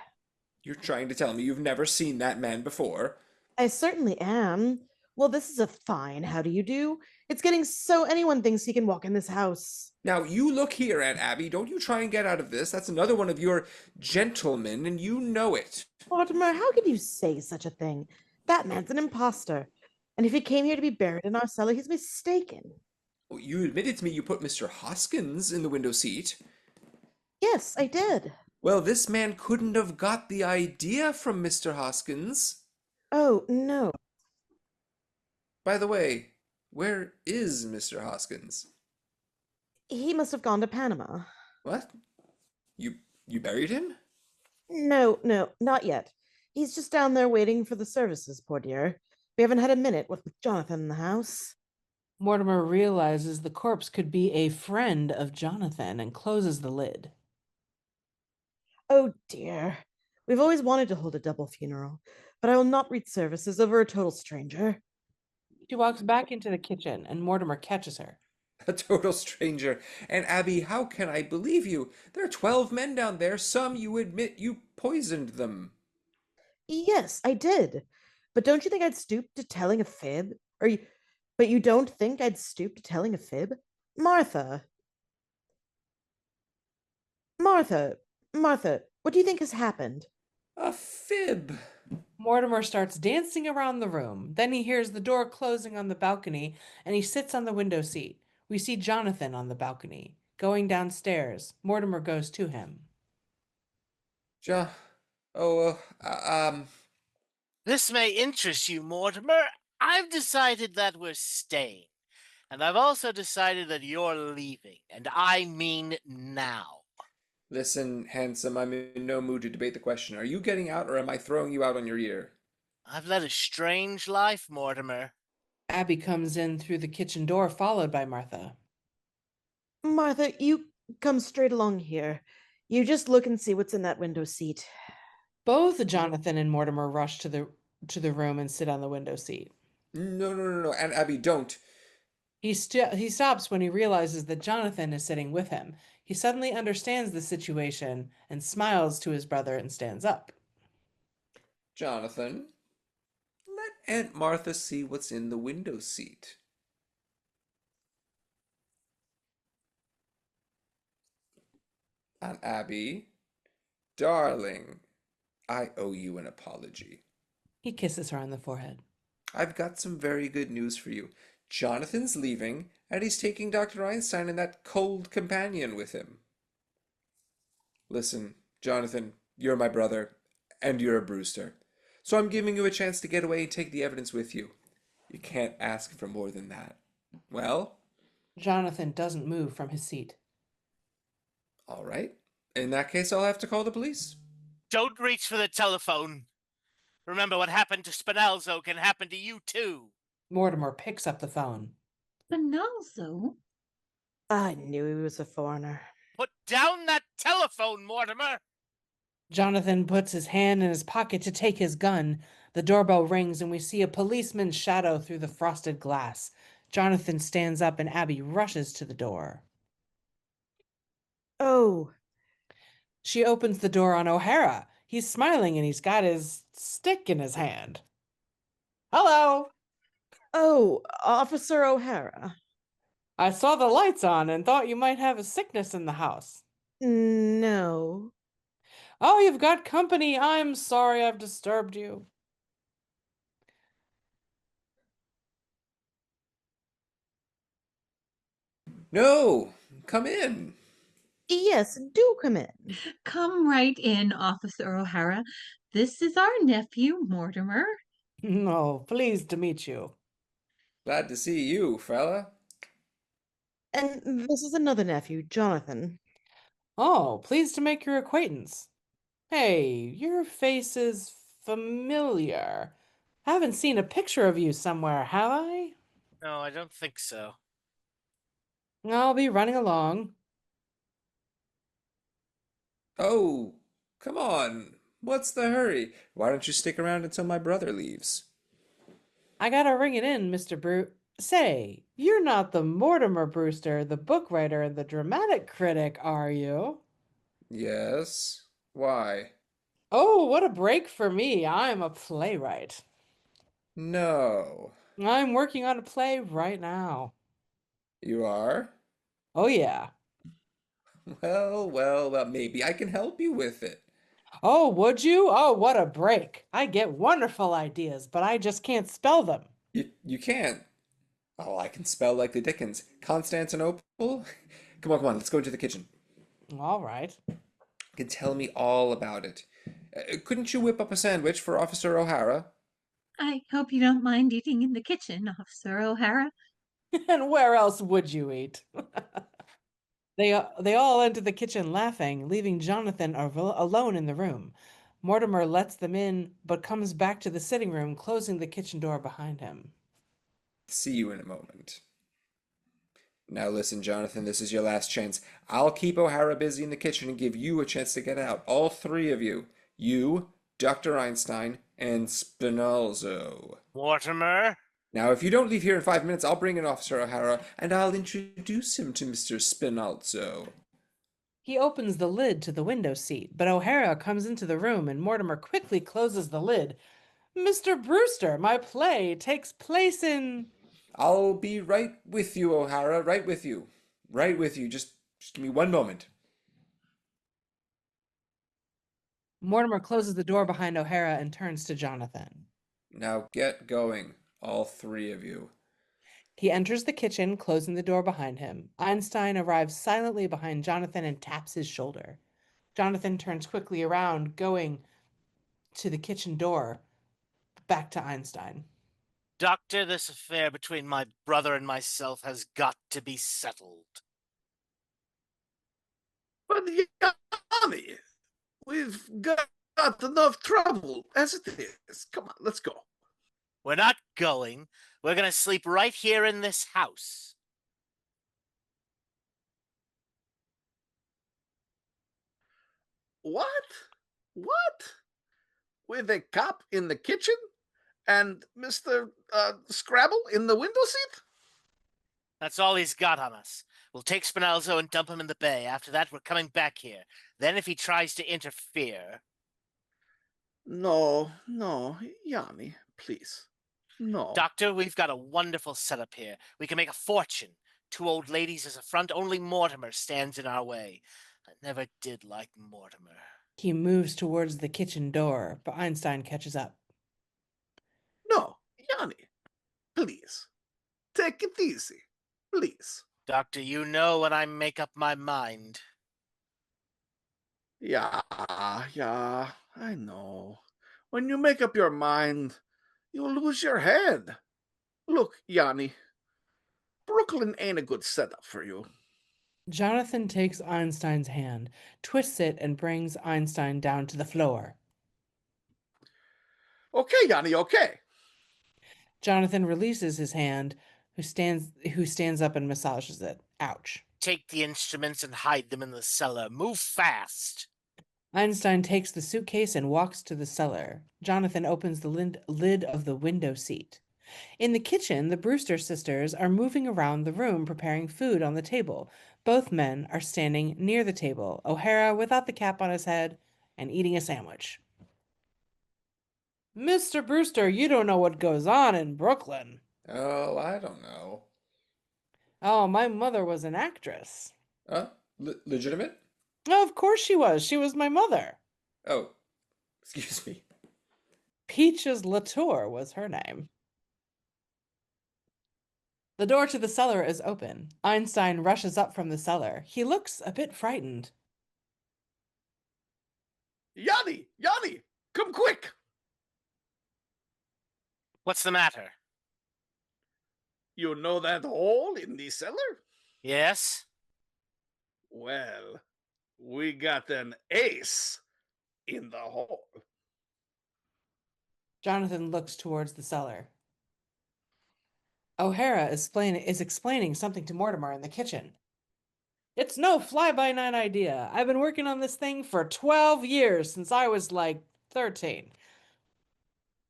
You're trying to tell me you've never seen that man before? I certainly am. Well, this is a fine how do you do. It's getting so anyone thinks he can walk in this house. Now, you look here, Aunt Abby. Don't you try and get out of this. That's another one of your gentlemen, and you know it. Mortimer, how could you say such a thing? That man's an imposter. And if he came here to be buried in our cellar, he's mistaken. Well, you admitted to me you put Mr. Hoskins in the window seat. Yes, I did. Well, this man couldn't have got the idea from Mr. Hoskins. Oh, no. By the way, where is Mr. Hoskins? He must have gone to Panama. What? You buried him? No, not yet. He's just down there waiting for the services, poor dear. We haven't had a minute with Jonathan in the house. Mortimer realizes the corpse could be a friend of Jonathan and closes the lid. Oh dear. We've always wanted to hold a double funeral, but I will not read services over a total stranger. She walks back into the kitchen and Mortimer catches her. A total stranger. And Abby, how can I believe you? There are 12 men down there. Some you admit you poisoned them. Yes, I did. But don't you think I'd stoop to telling a fib? But you don't think I'd stoop to telling a fib? Martha. Martha. Martha, what do you think has happened? A fib. Mortimer starts dancing around the room. Then he hears the door closing on the balcony and he sits on the window seat. We see Jonathan on the balcony. Going downstairs, Mortimer goes to him. Ja. Oh, This may interest you, Mortimer. I've decided that we're staying. And I've also decided that you're leaving. And I mean now. Listen, handsome, I'm in no mood to debate the question. Are you getting out or am I throwing you out on your ear? I've led a strange life, Mortimer. Abby comes in through the kitchen door, followed by Martha. Martha, you come straight along here. You just look and see what's in that window seat. Both Jonathan and Mortimer rush to the room and sit on the window seat. No. And Abby, don't. He stops when he realizes that Jonathan is sitting with him. He suddenly understands the situation and smiles to his brother and stands up. Jonathan, let Aunt Martha see what's in the window seat. Aunt Abby, darling, I owe you an apology. He kisses her on the forehead. I've got some very good news for you. Jonathan's leaving, and he's taking Dr. Einstein and that cold companion with him. Listen, Jonathan, you're my brother, and you're a Brewster. So I'm giving you a chance to get away and take the evidence with you. You can't ask for more than that. Well? Jonathan doesn't move from his seat. All right. In that case, I'll have to call the police. Don't reach for the telephone. Remember, what happened to Spinalzo can happen to you, too. Mortimer picks up the phone. Spinalzo? I knew he was a foreigner. Put down that telephone, Mortimer! Jonathan puts his hand in his pocket to take his gun. The doorbell rings and we see a policeman's shadow through the frosted glass. Jonathan stands up and Abby rushes to the door. Oh. She opens the door on O'Hara. He's smiling and he's got his stick in his hand. Hello. Oh, Officer O'Hara. I saw the lights on and thought you might have a sickness in the house. No. Oh, you've got company. I'm sorry I've disturbed you. No, come in. Yes, do come in. Come right in, Officer O'Hara. This is our nephew, Mortimer. No, pleased to meet you. Glad to see you, fella. And this is another nephew, Jonathan. Oh, pleased to make your acquaintance. Hey, your face is familiar. Haven't seen a picture of you somewhere, have I? No, I don't think so. I'll be running along. Oh, come on. What's the hurry? Why don't you stick around until my brother leaves? I gotta ring it in, Mr. Say, you're not the Mortimer Brewster, the book writer and the dramatic critic, are you? Yes. Why? Oh, what a break for me. I'm a playwright. No. I'm working on a play right now. You are? Oh, yeah. Well, maybe I can help you with it. Oh, would you? Oh, what a break. I get wonderful ideas, but I just can't spell them. You can't. Oh, I can spell like the Dickens. Constantinople? Come on, let's go into the kitchen. All right. You can tell me all about it. Couldn't you whip up a sandwich for Officer O'Hara? I hope you don't mind eating in the kitchen, Officer O'Hara. And where else would you eat? They all enter the kitchen laughing, leaving Jonathan alone in the room. Mortimer lets them in, but comes back to the sitting room, closing the kitchen door behind him. See you in a moment. Now listen, Jonathan, this is your last chance. I'll keep O'Hara busy in the kitchen and give you a chance to get out. All three of you. You, Dr. Einstein, and Spinalzo. Mortimer? Now, if you don't leave here in 5 minutes, I'll bring in Officer O'Hara, and I'll introduce him to Mr. Spinalzo. He opens the lid to the window seat, but O'Hara comes into the room and Mortimer quickly closes the lid. Mr. Brewster, my play takes place in... I'll be right with you, O'Hara, right with you. Right with you. Just give me one moment. Mortimer closes the door behind O'Hara and turns to Jonathan. Now get going, all three of you. He enters the kitchen, closing the door behind him. Einstein arrives silently behind Jonathan and taps his shoulder. Jonathan turns quickly around, going to the kitchen door, back to Einstein. Doctor, this affair between my brother and myself has got to be settled. But Yanni, we've got enough trouble as it is. Come on, let's go. We're not going. We're going to sleep right here in this house. What? What? With a cop in the kitchen and Mr. Scrabble in the window seat? That's all he's got on us. We'll take Spinalzo and dump him in the bay. After that, we're coming back here. Then if he tries to interfere... No, Yanni, please. No. Doctor, we've got a wonderful setup here. We can make a fortune. 2 old ladies as a front, only Mortimer stands in our way. I never did like Mortimer. He moves towards the kitchen door, but Einstein catches up. No, Yanni, please. Take it easy. Please. Doctor, you know when I make up my mind. Yeah, I know. When you make up your mind, you lose your head. Look, Yanni, Brooklyn ain't a good setup for you. Jonathan takes Einstein's hand, twists it, and brings Einstein down to the floor. Okay, Yanni, okay. Jonathan releases his hand, who stands up and massages it. Ouch. Take the instruments and hide them in the cellar. Move fast. Einstein takes the suitcase and walks to the cellar. Jonathan opens the lid of the window seat. In the kitchen, the Brewster sisters are moving around the room preparing food on the table. Both men are standing near the table, O'Hara without the cap on his head and eating a sandwich. Mr. Brewster, you don't know what goes on in Brooklyn. Oh, I don't know. Oh, my mother was an actress. Legitimate? Oh, of course she was. She was my mother. Oh, excuse me. Peaches Latour was her name. The door to the cellar is open. Einstein rushes up from the cellar. He looks a bit frightened. Yanni! Yanni! Come quick! What's the matter? You know that hole in the cellar? Yes? Well, we got an ace in the hole. Jonathan looks towards the cellar. O'Hara is explaining something to Mortimer in the kitchen. It's no fly-by-night idea. I've been working on this thing for 12 years, since I was like 13.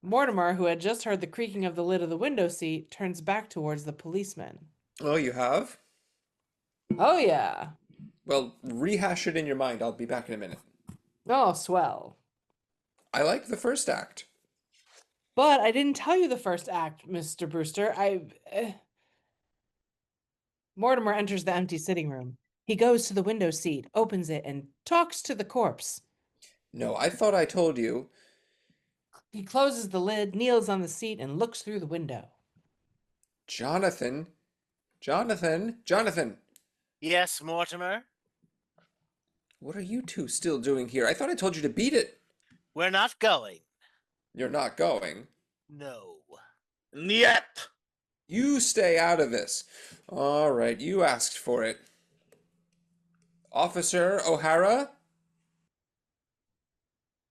Mortimer, who had just heard the creaking of the lid of the window seat, turns back towards the policeman. Oh, you have? Oh, yeah. Well, rehash it in your mind. I'll be back in a minute. Oh, swell. I liked the first act. But I didn't tell you the first act, Mr. Brewster. Mortimer enters the empty sitting room. He goes to the window seat, opens it, and talks to the corpse. No, I thought I told you. He closes the lid, kneels on the seat, and looks through the window. Jonathan. Jonathan. Jonathan. Yes, Mortimer? What are you two still doing here? I thought I told you to beat it. We're not going. You're not going. No. Niet! You stay out of this. All right, you asked for it. Officer O'Hara?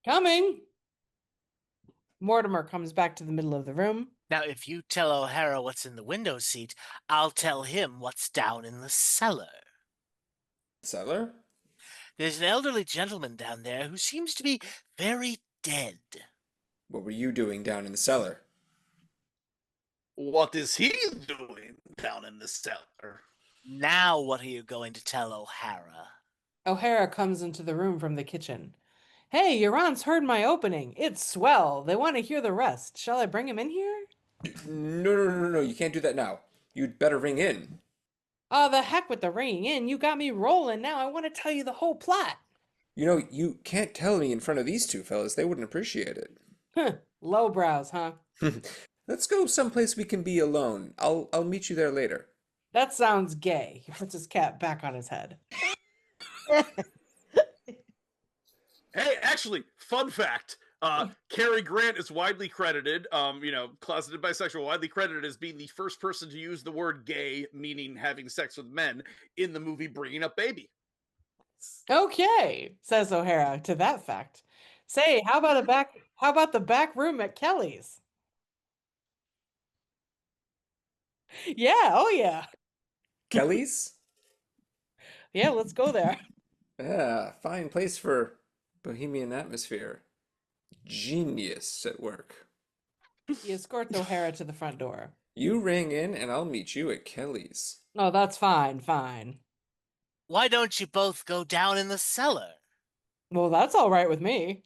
Coming! Mortimer comes back to the middle of the room. Now, if you tell O'Hara what's in the window seat, I'll tell him what's down in the cellar. Cellar? There's an elderly gentleman down there who seems to be very dead. What were you doing down in the cellar? What is he doing down in the cellar? Now what are you going to tell O'Hara? O'Hara comes into the room from the kitchen. Hey, your aunt's heard my opening. It's swell. They want to hear the rest. Shall I bring him in here? No, you can't do that now. You'd better ring in. Oh, the heck with the ringing in. You got me rolling now. I want to tell you the whole plot. You know, you can't tell me in front of these two fellas. They wouldn't appreciate it. Huh. Lowbrows, huh? Let's go someplace we can be alone. I'll meet you there later. That sounds gay. He puts his cap back on his head. Hey, actually, fun fact. Cary Grant is widely credited, closeted bisexual, widely credited as being the first person to use the word gay, meaning having sex with men, in the movie Bringing Up Baby. Okay, says O'Hara to that fact. Say, how about the back room at Kelly's? Yeah, oh yeah. Kelly's? Yeah, let's go there. Yeah, fine place for bohemian atmosphere. Genius at work. He escorts O'Hara to the front door. You ring in and I'll meet you at Kelly's. Oh, that's fine. Why don't you both go down in the cellar? Well, that's all right with me.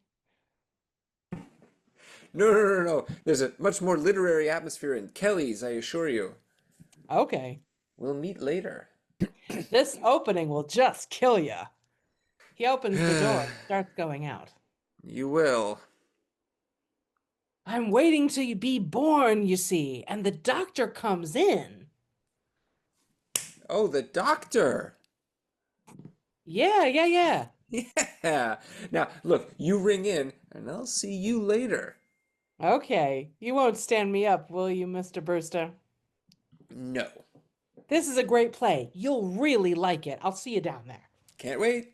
No. There's a much more literary atmosphere in Kelly's, I assure you. Okay. We'll meet later. This opening will just kill ya. He opens the door and starts going out. You will. I'm waiting till you be born, you see, and the doctor comes in. Oh, the doctor. Yeah. Yeah. Now, look, you ring in and I'll see you later. Okay. You won't stand me up, will you, Mr. Brewster? No. This is a great play. You'll really like it. I'll see you down there. Can't wait.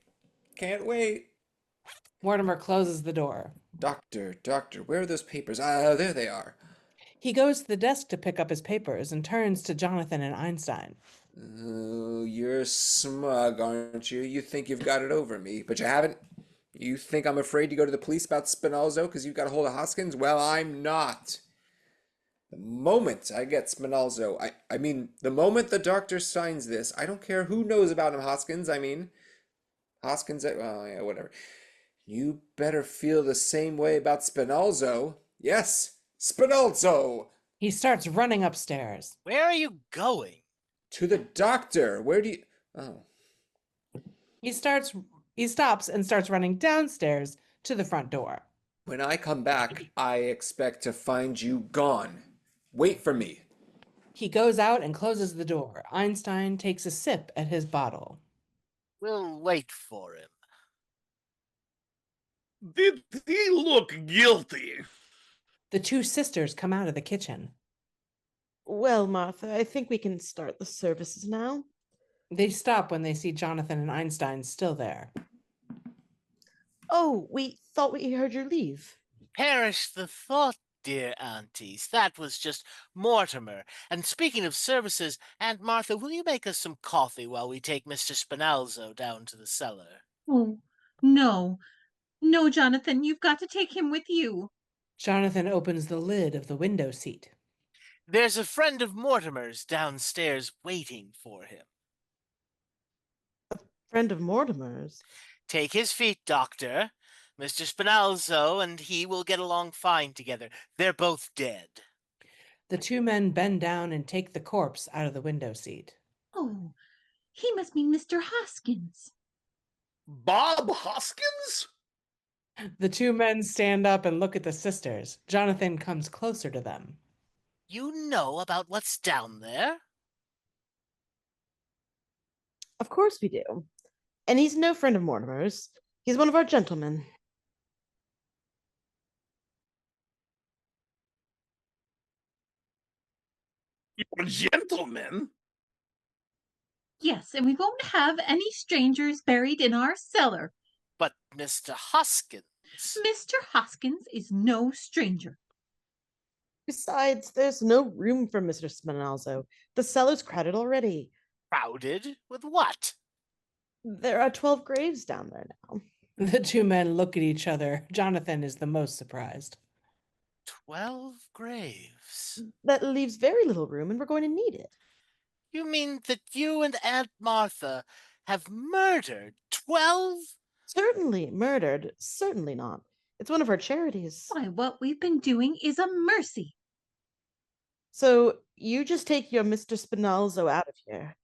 Mortimer closes the door. Doctor, where are those papers? Ah, there they are. He goes to the desk to pick up his papers and turns to Jonathan and Einstein. Oh, you're smug, aren't you? You think you've got it over me, but you haven't. You think I'm afraid to go to the police about Spinalzo because you've got a hold of Hoskins? Well, I'm not. The moment I get Spinalzo, I mean, the moment the doctor signs this, I don't care who knows about him, Hoskins, well, yeah, whatever. You better feel the same way about Spinalzo. Yes, Spinalzo! He starts running upstairs. Where are you going? To the doctor. Where do you... Oh. He stops and starts running downstairs to the front door. When I come back, I expect to find you gone. Wait for me. He goes out and closes the door. Einstein takes a sip at his bottle. We'll wait for him. Did he look guilty? The two sisters come out of the kitchen. Well, Martha, I think we can start the services now. They stop when they see Jonathan and Einstein still there. Oh, we thought we heard you leave. Perish the thought, dear aunties. That was just Mortimer. And speaking of services, Aunt Martha, will you make us some coffee while we take Mr. Spinalzo down to the cellar? Oh, no. No, Jonathan, you've got to take him with you. Jonathan opens the lid of the window seat. There's a friend of Mortimer's downstairs waiting for him. Friend of Mortimer's. Take his feet, Doctor. Mr. Spinalzo and he will get along fine together. They're both dead. The two men bend down and take the corpse out of the window seat. Oh, he must be Mr. Hoskins. Bob Hoskins? The two men stand up and look at the sisters. Jonathan comes closer to them. You know about what's down there? Of course we do. And he's no friend of Mortimer's. He's one of our gentlemen. You're a gentleman? Yes, and we won't have any strangers buried in our cellar. But Mr. Hoskins. Mr. Hoskins is no stranger. Besides, there's no room for Mr. Spinalzo. The cellar's crowded already. Crowded? With what? There are 12 graves down there now. The two men look at each other. Jonathan is the most surprised. 12 graves. That leaves very little room, and we're going to need it. You mean that you and Aunt Martha have murdered 12? Certainly murdered. Certainly not. It's one of our charities. Why, what we've been doing is a mercy. So you just take your Mr. Spinalzo out of here.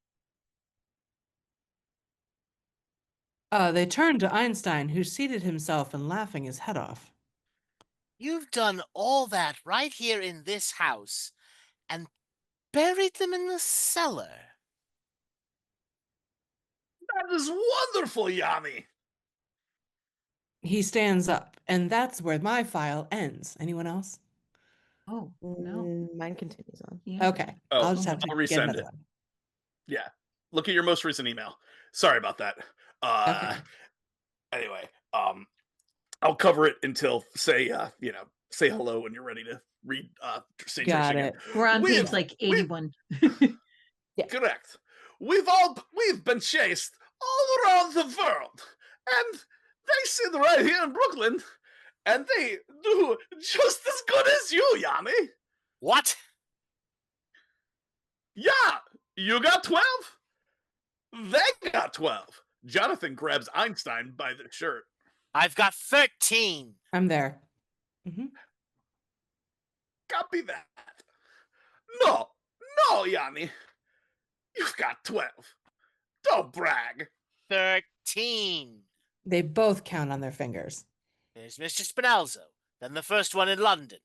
They turn to Einstein, who seated himself and laughing his head off. You've done all that right here in this house and buried them in the cellar. That is wonderful, Yanni. He stands up, and that's where my file ends. Anyone else? Oh, no. Mine continues on. Yeah. Okay. Oh, I'll just have to I'll get resend another it. one. Yeah. Look at your most recent email. Sorry about that. Okay. Anyway, I'll cover it until say hello when you're ready to read St. Got again. it. We're on We've- page like 81. Correct. We've been chased all around the world, and they sit right here in Brooklyn, and they do just as good as you, Yanni. What? Yeah, you got 12. They got 12. Jonathan grabs Einstein by the shirt. I've got 13. I'm there. Mm-hmm. Copy that. No, Yanni. You've got 12. Don't brag. 13. They both count on their fingers. There's Mr. Spinalzo, then the first one in London.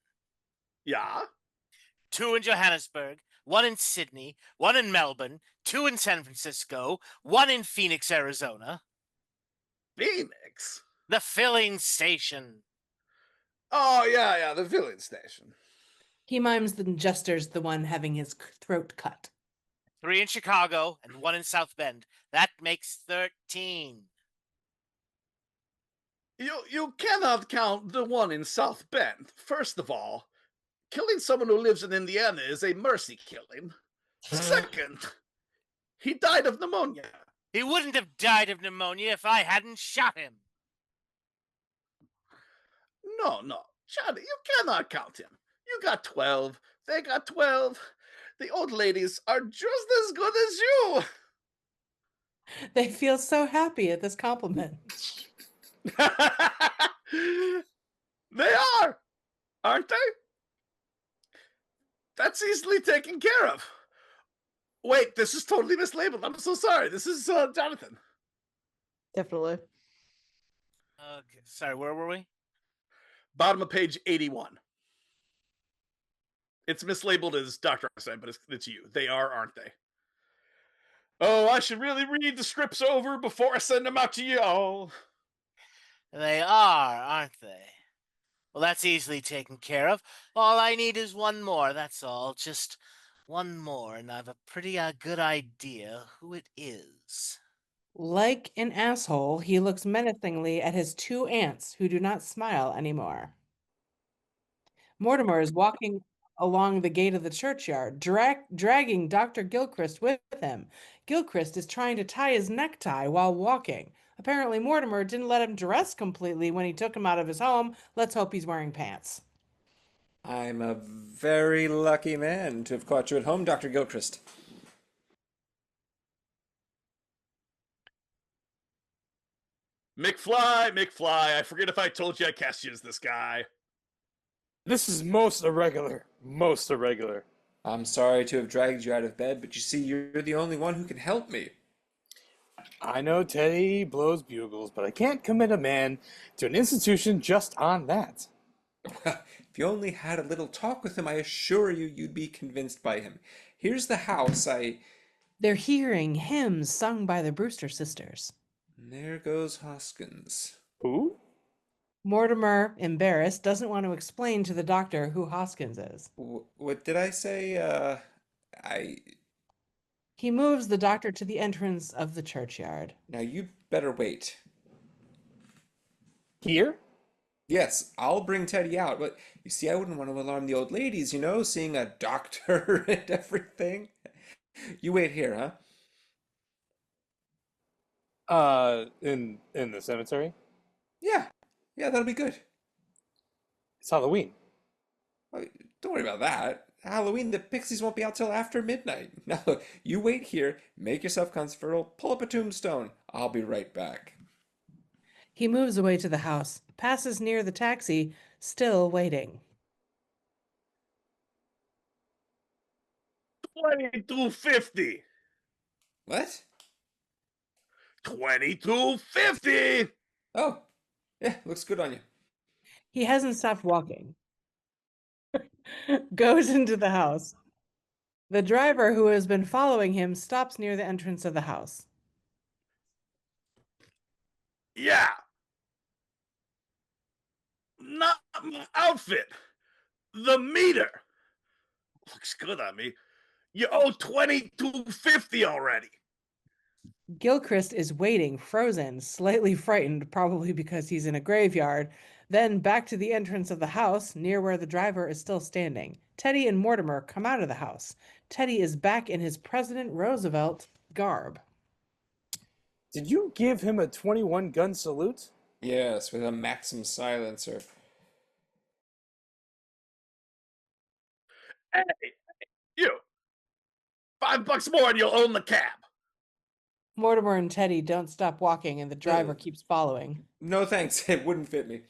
Yeah? 2 in Johannesburg, 1 in Sydney, 1 in Melbourne, 2 in San Francisco, 1 in Phoenix, Arizona. Phoenix? The filling station. Oh, yeah, the filling station. He mimes and gestures the one having his throat cut. 3 in Chicago and 1 in South Bend. That makes 13. You cannot count the one in South Bend. First of all, killing someone who lives in Indiana is a mercy killing. Second, he died of pneumonia. He wouldn't have died of pneumonia if I hadn't shot him. No, Johnny, you cannot count him. You got 12. They got 12. The old ladies are just as good as you. They feel so happy at this compliment. They are, aren't they? That's easily taken care of. Wait, this is totally mislabeled. I'm so sorry. This is Jonathan. Definitely. Okay, sorry, where were we? Bottom of page 81. It's mislabeled as Dr. Arsenic, but it's you. They are, aren't they? Oh, I should really read the scripts over before I send them out to y'all. They are, aren't they? Well, that's easily taken care of. All I need is one more, that's all. Just one more, and I've a pretty good idea who it is. Like an asshole, he looks menacingly at his two aunts who do not smile anymore. Mortimer is walking along the gate of the churchyard, dragging Dr. Gilchrist with him. Gilchrist is trying to tie his necktie while walking. Apparently, Mortimer didn't let him dress completely when he took him out of his home. Let's hope he's wearing pants. I'm a very lucky man to have caught you at home, Dr. Gilchrist. McFly, I forget if I told you I cast you as this guy. This is most irregular. Most irregular. I'm sorry to have dragged you out of bed, but you see, you're the only one who can help me. I know Teddy blows bugles, but I can't commit a man to an institution just on that. Well, if you only had a little talk with him, I assure you you'd be convinced by him. Here's the house. They're hearing hymns sung by the Brewster sisters. There goes Hoskins. Who? Mortimer, embarrassed, doesn't want to explain to the doctor who Hoskins is. What did I say? He moves the doctor to the entrance of the churchyard. Now you better wait. Here? Yes, I'll bring Teddy out, but you see, I wouldn't want to alarm the old ladies, seeing a doctor and everything. You wait here, huh? In the cemetery? Yeah, that'll be good. It's Halloween. Oh, don't worry about that. Halloween, the pixies won't be out till after midnight. Now, look, you wait here, make yourself comfortable, pull up a tombstone. I'll be right back. He moves away to the house, passes near the taxi, still waiting. 2250. What? 2250. Oh, yeah, looks good on you. He hasn't stopped walking. Goes into the house. The driver who has been following him stops near the entrance of the house. Yeah. Not my outfit. The meter. Looks good on me. You owe 2250 already. Gilchrist is waiting, frozen, slightly frightened, probably because he's in a graveyard, then back to the entrance of the house, near where the driver is still standing. Teddy and Mortimer come out of the house. Teddy is back in his President Roosevelt garb. Did you give him a 21-gun salute? Yes, with a Maxim silencer. Hey, you. $5 more and you'll own the cab. Mortimer and Teddy don't stop walking, and the driver keeps following. No thanks, it wouldn't fit me.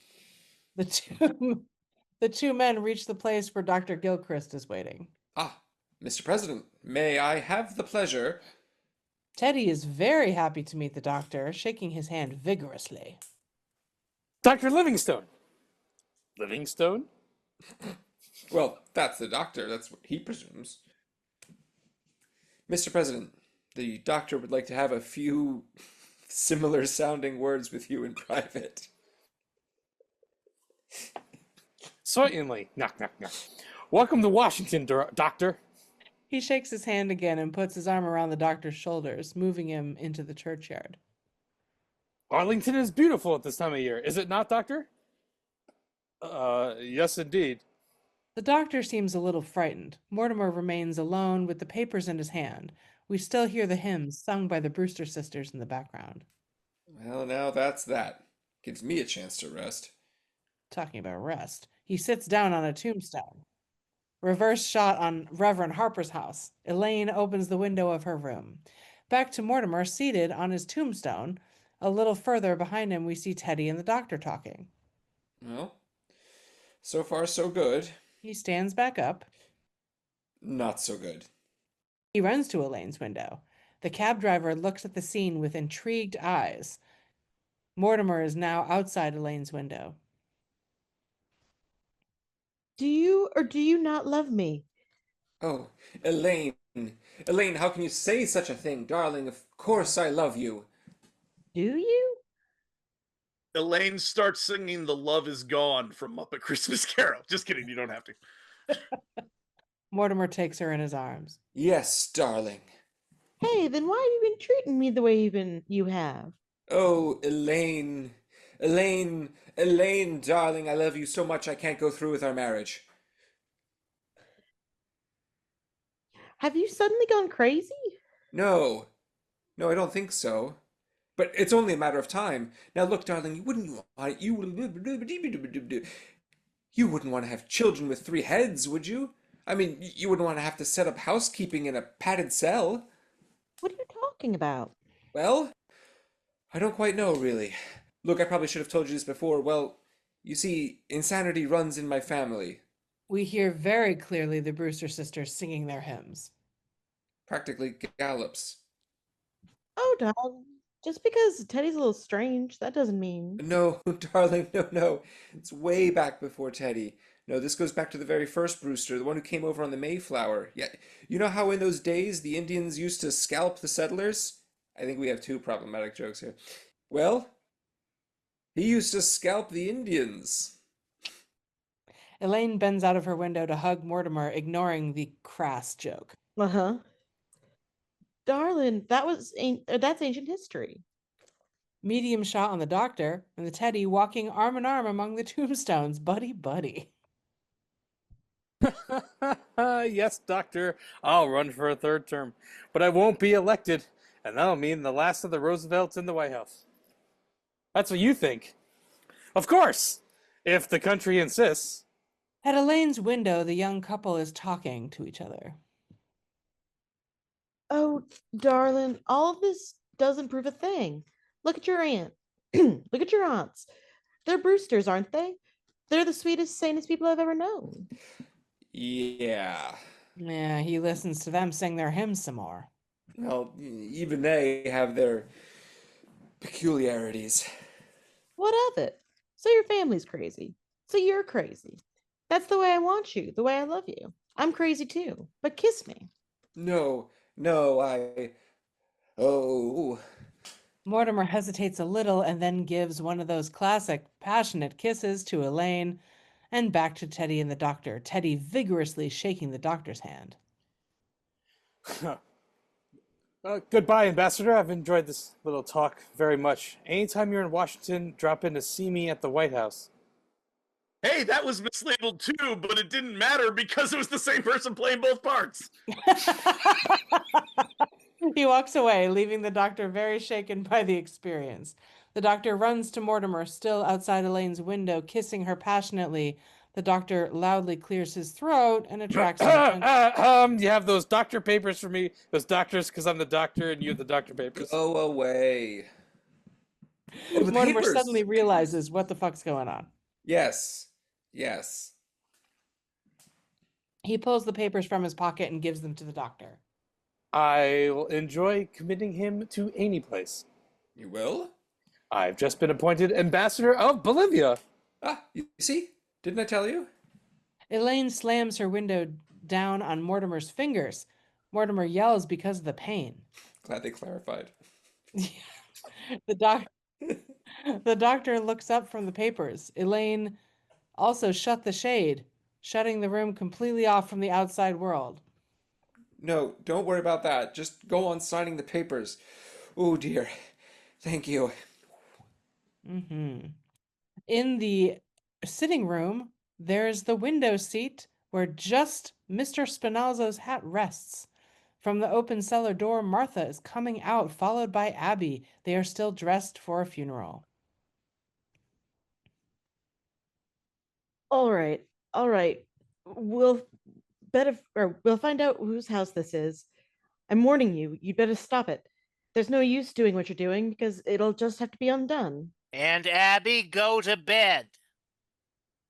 The two men reach the place where Dr. Gilchrist is waiting. Ah, Mr. President, may I have the pleasure? Teddy is very happy to meet the doctor, shaking his hand vigorously. Dr. Livingstone. Livingstone? Well, that's the doctor. That's what he presumes. Mr. President, the doctor would like to have a few similar sounding words with you in private. Certainly. Knock, knock, knock. Welcome to Washington, Doctor. He shakes his hand again and puts his arm around the doctor's shoulders, moving him into the churchyard. Arlington is beautiful at this time of year, is it not, Doctor? Yes, indeed. The doctor seems a little frightened. Mortimer remains alone with the papers in his hand. We still hear the hymns sung by the Brewster sisters in the background. Well, now that's that. Gives me a chance to rest. Talking about rest, he sits down on a tombstone. Reverse shot on Reverend Harper's house. Elaine opens the window of her room. Back to Mortimer seated on his tombstone. A little further behind him, we see Teddy and the doctor talking. Well, so far so good. He stands back up. Not so good. He runs to Elaine's window. The cab driver looks at the scene with intrigued eyes. Mortimer is now outside Elaine's window. Do you or do you not love me? Oh, Elaine. Elaine, how can you say such a thing? Darling, of course I love you. Do you? Elaine starts singing "The Love Is Gone" from Muppet Christmas Carol. Just kidding, you don't have to. Mortimer takes her in his arms. Yes, darling. Hey, then why have you been treating me the way you have? Oh, Elaine. Elaine, Elaine, darling, I love you so much I can't go through with our marriage. Have you suddenly gone crazy? No, no, I don't think so. But it's only a matter of time. Now look, darling, you wouldn't want to have children with 3 heads, would you? I mean, you wouldn't want to have to set up housekeeping in a padded cell. What are you talking about? Well, I don't quite know, really. Look, I probably should have told you this before. Well, you see, insanity runs in my family. We hear very clearly the Brewster sisters singing their hymns. Practically gallops. Oh, darling. Just because Teddy's a little strange, that doesn't mean. No, darling, no, no. It's way back before Teddy. No, this goes back to the very first Brewster, the one who came over on the Mayflower. Yeah, you know how in those days the Indians used to scalp the settlers? I think we have 2 problematic jokes here. Well, he used to scalp the Indians. Elaine bends out of her window to hug Mortimer, ignoring the crass joke. Uh-huh. Darling, that's ancient history. Medium shot on the doctor and the Teddy walking arm in arm among the tombstones. Buddy, buddy. Yes, Doctor, I'll run for a 3rd term, but I won't be elected, and that'll mean the last of the Roosevelts in the White House. That's what you think. Of course, if the country insists. At Elaine's window, the young couple is talking to each other. Oh, darling, all of this doesn't prove a thing. Look at your aunt. Look at your aunts. They're Brewsters, aren't they? They're the sweetest, sanest people I've ever known. Yeah. Yeah, he listens to them sing their hymns some more. Well, even they have their peculiarities. What of it? So your family's crazy. So you're crazy. That's the way I want you, the way I love you. I'm crazy too, but kiss me. No, no, Oh. Mortimer hesitates a little and then gives one of those classic passionate kisses to Elaine and back to Teddy and the doctor, Teddy vigorously shaking the doctor's hand. Goodbye, Ambassador. I've enjoyed this little talk very much. Anytime you're in Washington, drop in to see me at the White House. Hey, that was mislabeled too, but it didn't matter because it was the same person playing both parts. He walks away, leaving the doctor very shaken by the experience. The doctor runs to Mortimer, still outside Elaine's window, kissing her passionately. The doctor loudly clears his throat and attracts attention. You have those doctor papers for me? Those doctors, because I'm the doctor and you're the doctor papers. Go away. Oh, the Mortimer papers. suddenly realizes what the fuck's going on. Yes. Yes. He pulls the papers from his pocket and gives them to the doctor. I'll enjoy committing him to any place. You will? I've just been appointed ambassador of Bolivia. Ah, you see? Didn't I tell you? Elaine slams her window down on Mortimer's fingers. Mortimer yells because of the pain. Glad they clarified. The doctor looks up from the papers. Elaine also shut the shade, shutting the room completely off from the outside world. No, don't worry about that. Just go on signing the papers. Oh dear. Thank you. Mm-hmm. In the sitting room, there's the window seat where just Mr. Spinozzo's hat rests. From the open cellar door, Martha is coming out, followed by Abby. They are still dressed for a funeral. All right. We'll we'll find out whose house this is. I'm warning you, you'd better stop it. There's no use doing what you're doing because it'll just have to be undone. And Abby, go to bed.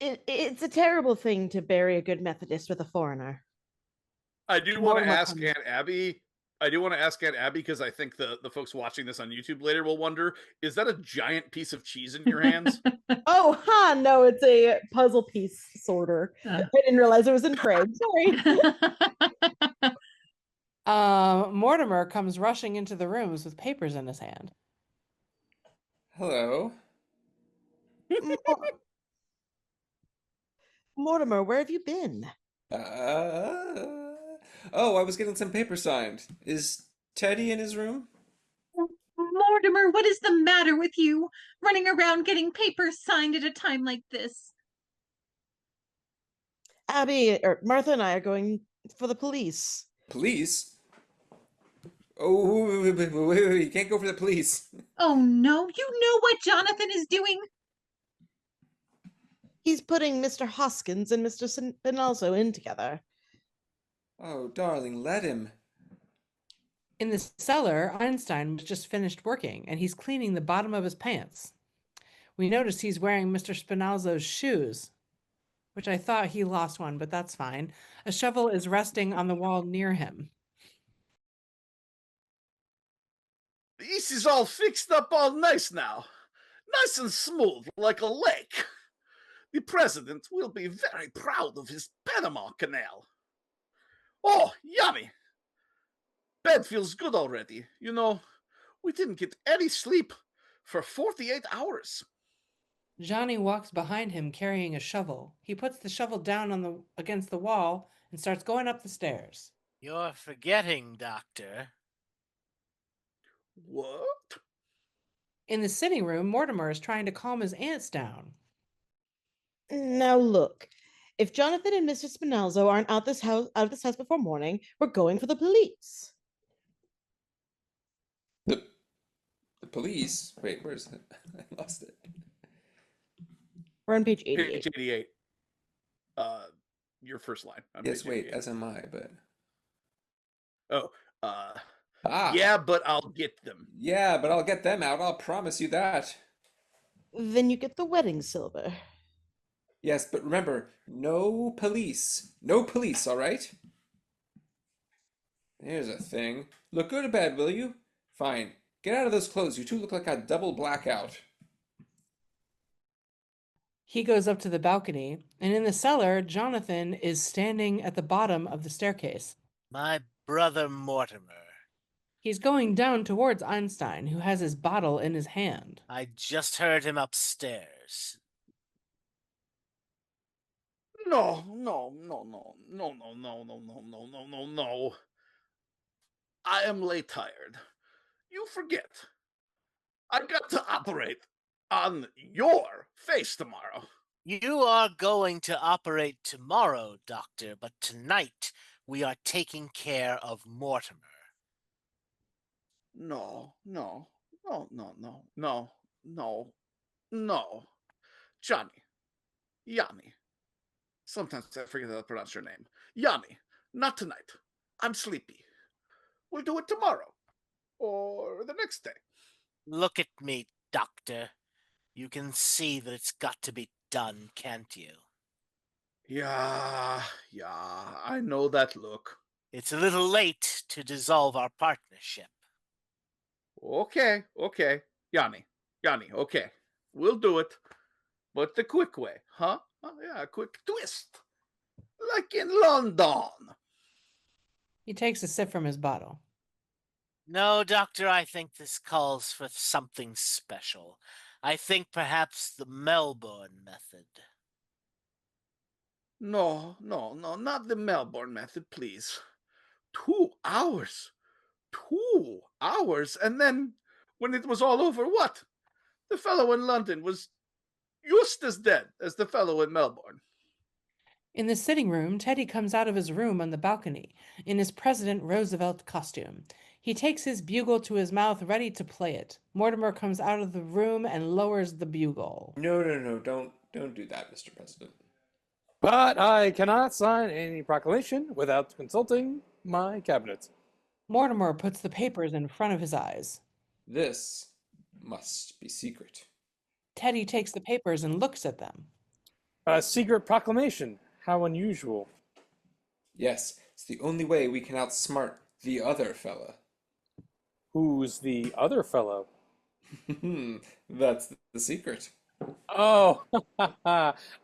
It's a terrible thing to bury a good Methodist with a foreigner. I do want to Mortimer ask comes- Aunt Abby, I do want to ask Aunt Abby, because I think the folks watching this on YouTube later will wonder, is that a giant piece of cheese in your hands? Oh, no, it's a puzzle piece sorter. Uh. I didn't realize it was in frame. Sorry. Mortimer comes rushing into the rooms with papers in his hand. Hello. Mortimer, where have you been? Oh, I was getting some paper signed. Is Teddy in his room? Mortimer, what is the matter with you? Running around getting papers signed at a time like this. Abby, or Martha and I are going for the police. Police? Oh, wait, you can't go for the police. Oh no, you know what Jonathan is doing? He's putting Mr. Hoskins and Mr. Spinalzo in together. Oh, darling, let him. In the cellar, Einstein was just finished working, and he's cleaning the bottom of his pants. We notice he's wearing Mr. Spinalzo's shoes, which I thought he lost one, but that's fine. A shovel is resting on the wall near him. This is all fixed up all nice now. Nice and smooth, like a lake. The president will be very proud of his Panama Canal. Oh, yummy. Bed feels good already. You know, we didn't get any sleep for 48 hours. Johnny walks behind him carrying a shovel. He puts the shovel down against the wall and starts going up the stairs. You're forgetting, Doctor. What? In the sitting room, Mortimer is trying to calm his aunts down. Now look, if Jonathan and Mr. Spinalzo aren't out of this house before morning, we're going for the police. The police? Wait, where's it? I lost it. We're on page 88. Page 88. Your first line. Yes, wait, as am I, but... Oh, yeah, but I'll get them. Yeah, but I'll get them out, I'll promise you that. Then you get the wedding silver. Yes, but remember, no police. No police, all right? Here's a thing. Look, go to bed, will you? Fine. Get out of those clothes. You two look like a double blackout. He goes up to the balcony, and in the cellar, Jonathan is standing at the bottom of the staircase. My brother Mortimer. He's going down towards Einstein, who has his bottle in his hand. I just heard him upstairs. No. I am late tired. You forget. I got to operate on your face tomorrow. You are going to operate tomorrow, Doctor, but tonight we are taking care of Mortimer. No. Johnny. Yanni. Sometimes I forget how to pronounce your name. Yanni, not tonight. I'm sleepy. We'll do it tomorrow. Or the next day. Look at me, Doctor. You can see that it's got to be done, can't you? Yeah, I know that look. It's a little late to dissolve our partnership. Okay. Yanni, okay. We'll do it. But the quick way, huh? Oh, yeah, a quick twist. Like in London. He takes a sip from his bottle. No, Doctor, I think this calls for something special. I think perhaps the Melbourne method. No, not the Melbourne method, please. 2 hours. 2 hours. And then, when it was all over, what? The fellow in London was just as dead as the fellow in Melbourne. In the sitting room, Teddy comes out of his room on the balcony in his President Roosevelt costume. He takes his bugle to his mouth, ready to play it. Mortimer comes out of the room and lowers the bugle. No, don't do that, Mr. President. But I cannot sign any proclamation without consulting my cabinet. Mortimer puts the papers in front of his eyes. This must be secret. Teddy takes the papers and looks at them. A secret proclamation. How unusual. Yes, it's the only way we can outsmart The other fella. Who's the other fellow? That's the secret. Oh,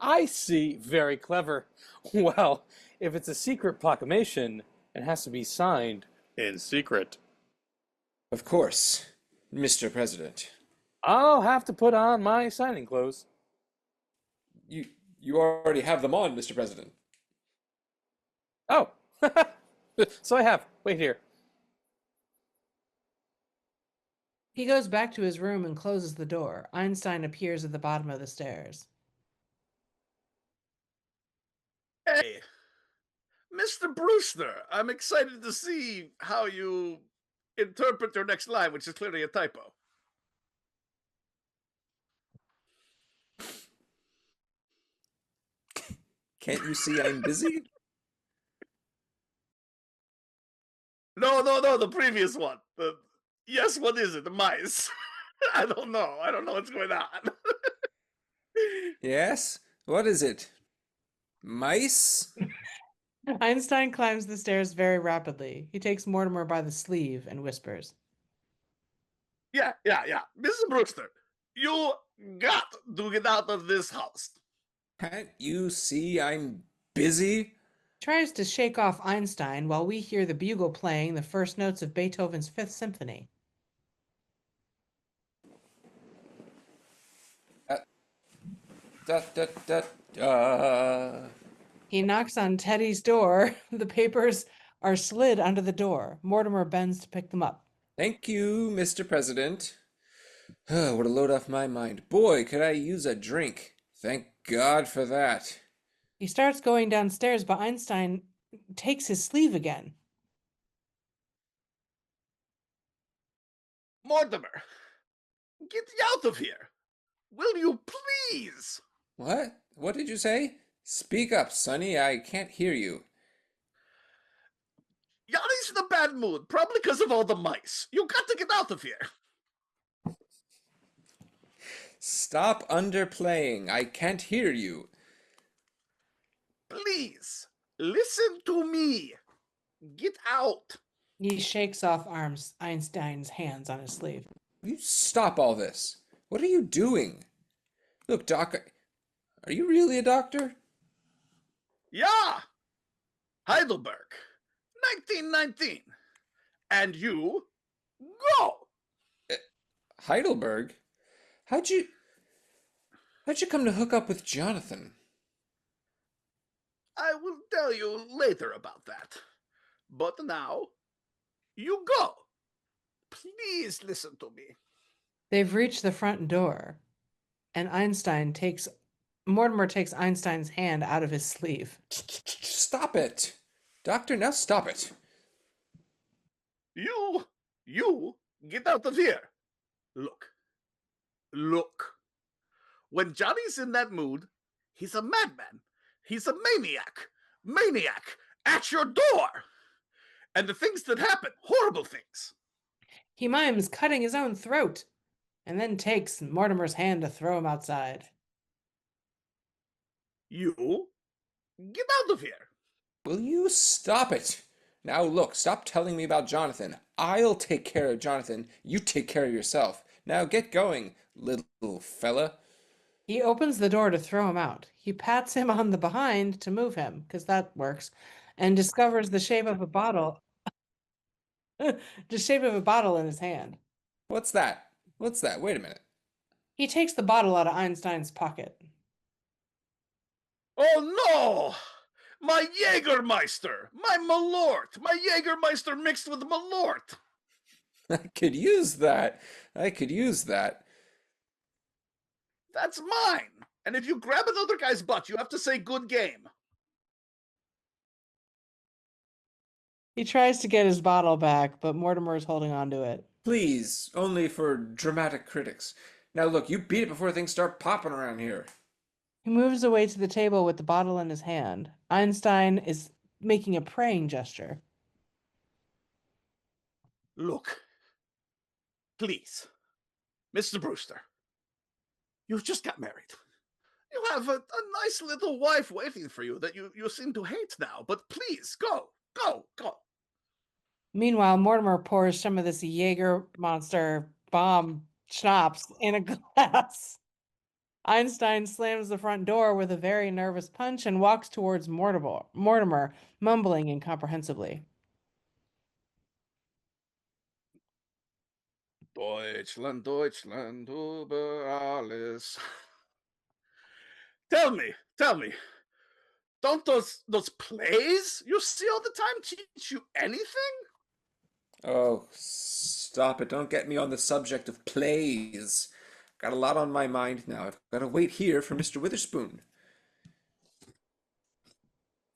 I see. Very clever. Well, if it's a secret proclamation, it has to be signed in secret. Of course, Mr. President. I'll have to put on my signing clothes. You you already have them on, Mr. President. Oh, so I have. Wait here. He goes back to his room and closes the door. Einstein appears at the bottom of the stairs. Hey, Mr. Brewster, I'm excited to see how you interpret your next line, which is clearly a typo. Can't you see I'm busy? No, the previous one. Yes, what is it? The mice. I don't know. I don't know what's going on. Yes? What is it? Mice? Einstein climbs the stairs very rapidly. He takes Mortimer by the sleeve and whispers. Yeah. Mr. Brewster, you got to get out of this house. Can't you see I'm busy? Tries to shake off Einstein while we hear the bugle playing the first notes of Beethoven's Fifth Symphony. Da, da, da, da. He knocks on Teddy's door. The papers are slid under the door. Mortimer bends to pick them up. Thank you, Mr. President. What a load off my mind. Boy, could I use a drink. Thank God for that. He starts going downstairs, but Einstein takes his sleeve again. Mortimer, get out of here. Will you please? What? What did you say? Speak up, Sonny. I can't hear you. Yanni's in a bad mood, probably because of all the mice. You got to get out of here. Stop underplaying. I can't hear you. Please, listen to me. Get out. He shakes off Einstein's hands on his sleeve. You stop all this. What are you doing? Look, Doc, are you really a doctor? Yeah. Heidelberg, 1919. And you go. Heidelberg? How'd you come to hook up with Jonathan? I will tell you later about that. But now, you go. Please listen to me. They've reached the front door, and Mortimer takes Einstein's hand out of his sleeve. Stop it. Doctor, now stop it. You get out of here. Look. When Johnny's in that mood, he's a madman. He's a maniac. Maniac at your door. And the things that happen, horrible things. He mimes cutting his own throat, and then takes Mortimer's hand to throw him outside. You get out of here. Will you stop it? Now look, stop telling me about Jonathan. I'll take care of Jonathan. You take care of yourself. Now get going, little fella. He opens the door to throw him out. He pats him on the behind to move him, because that works, and discovers the shape of a bottle. The shape of a bottle in his hand. What's that? Wait a minute. He takes the bottle out of Einstein's pocket. Oh no! My Jägermeister! My Malort! My Jägermeister mixed with Malort! I could use that. That's mine! And if you grab another guy's butt, you have to say good game. He tries to get his bottle back, but Mortimer is holding on to it. Please, only for dramatic critics. Now look, you beat it before things start popping around here. He moves away to the table with the bottle in his hand. Einstein is making a praying gesture. Look. Please. Mr. Brewster. You've just got married. You have a nice little wife waiting for you that you seem to hate now, but please, go. Meanwhile, Mortimer pours some of this Jaeger monster bomb schnapps in a glass. Einstein slams the front door with a very nervous punch and walks towards Mortimer, mumbling incomprehensibly. Deutschland, Deutschland, über alles. Tell me, don't those plays you see all the time teach you anything? Oh, stop it. Don't get me on the subject of plays. Got a lot on my mind now. I've got to wait here for Mr. Witherspoon.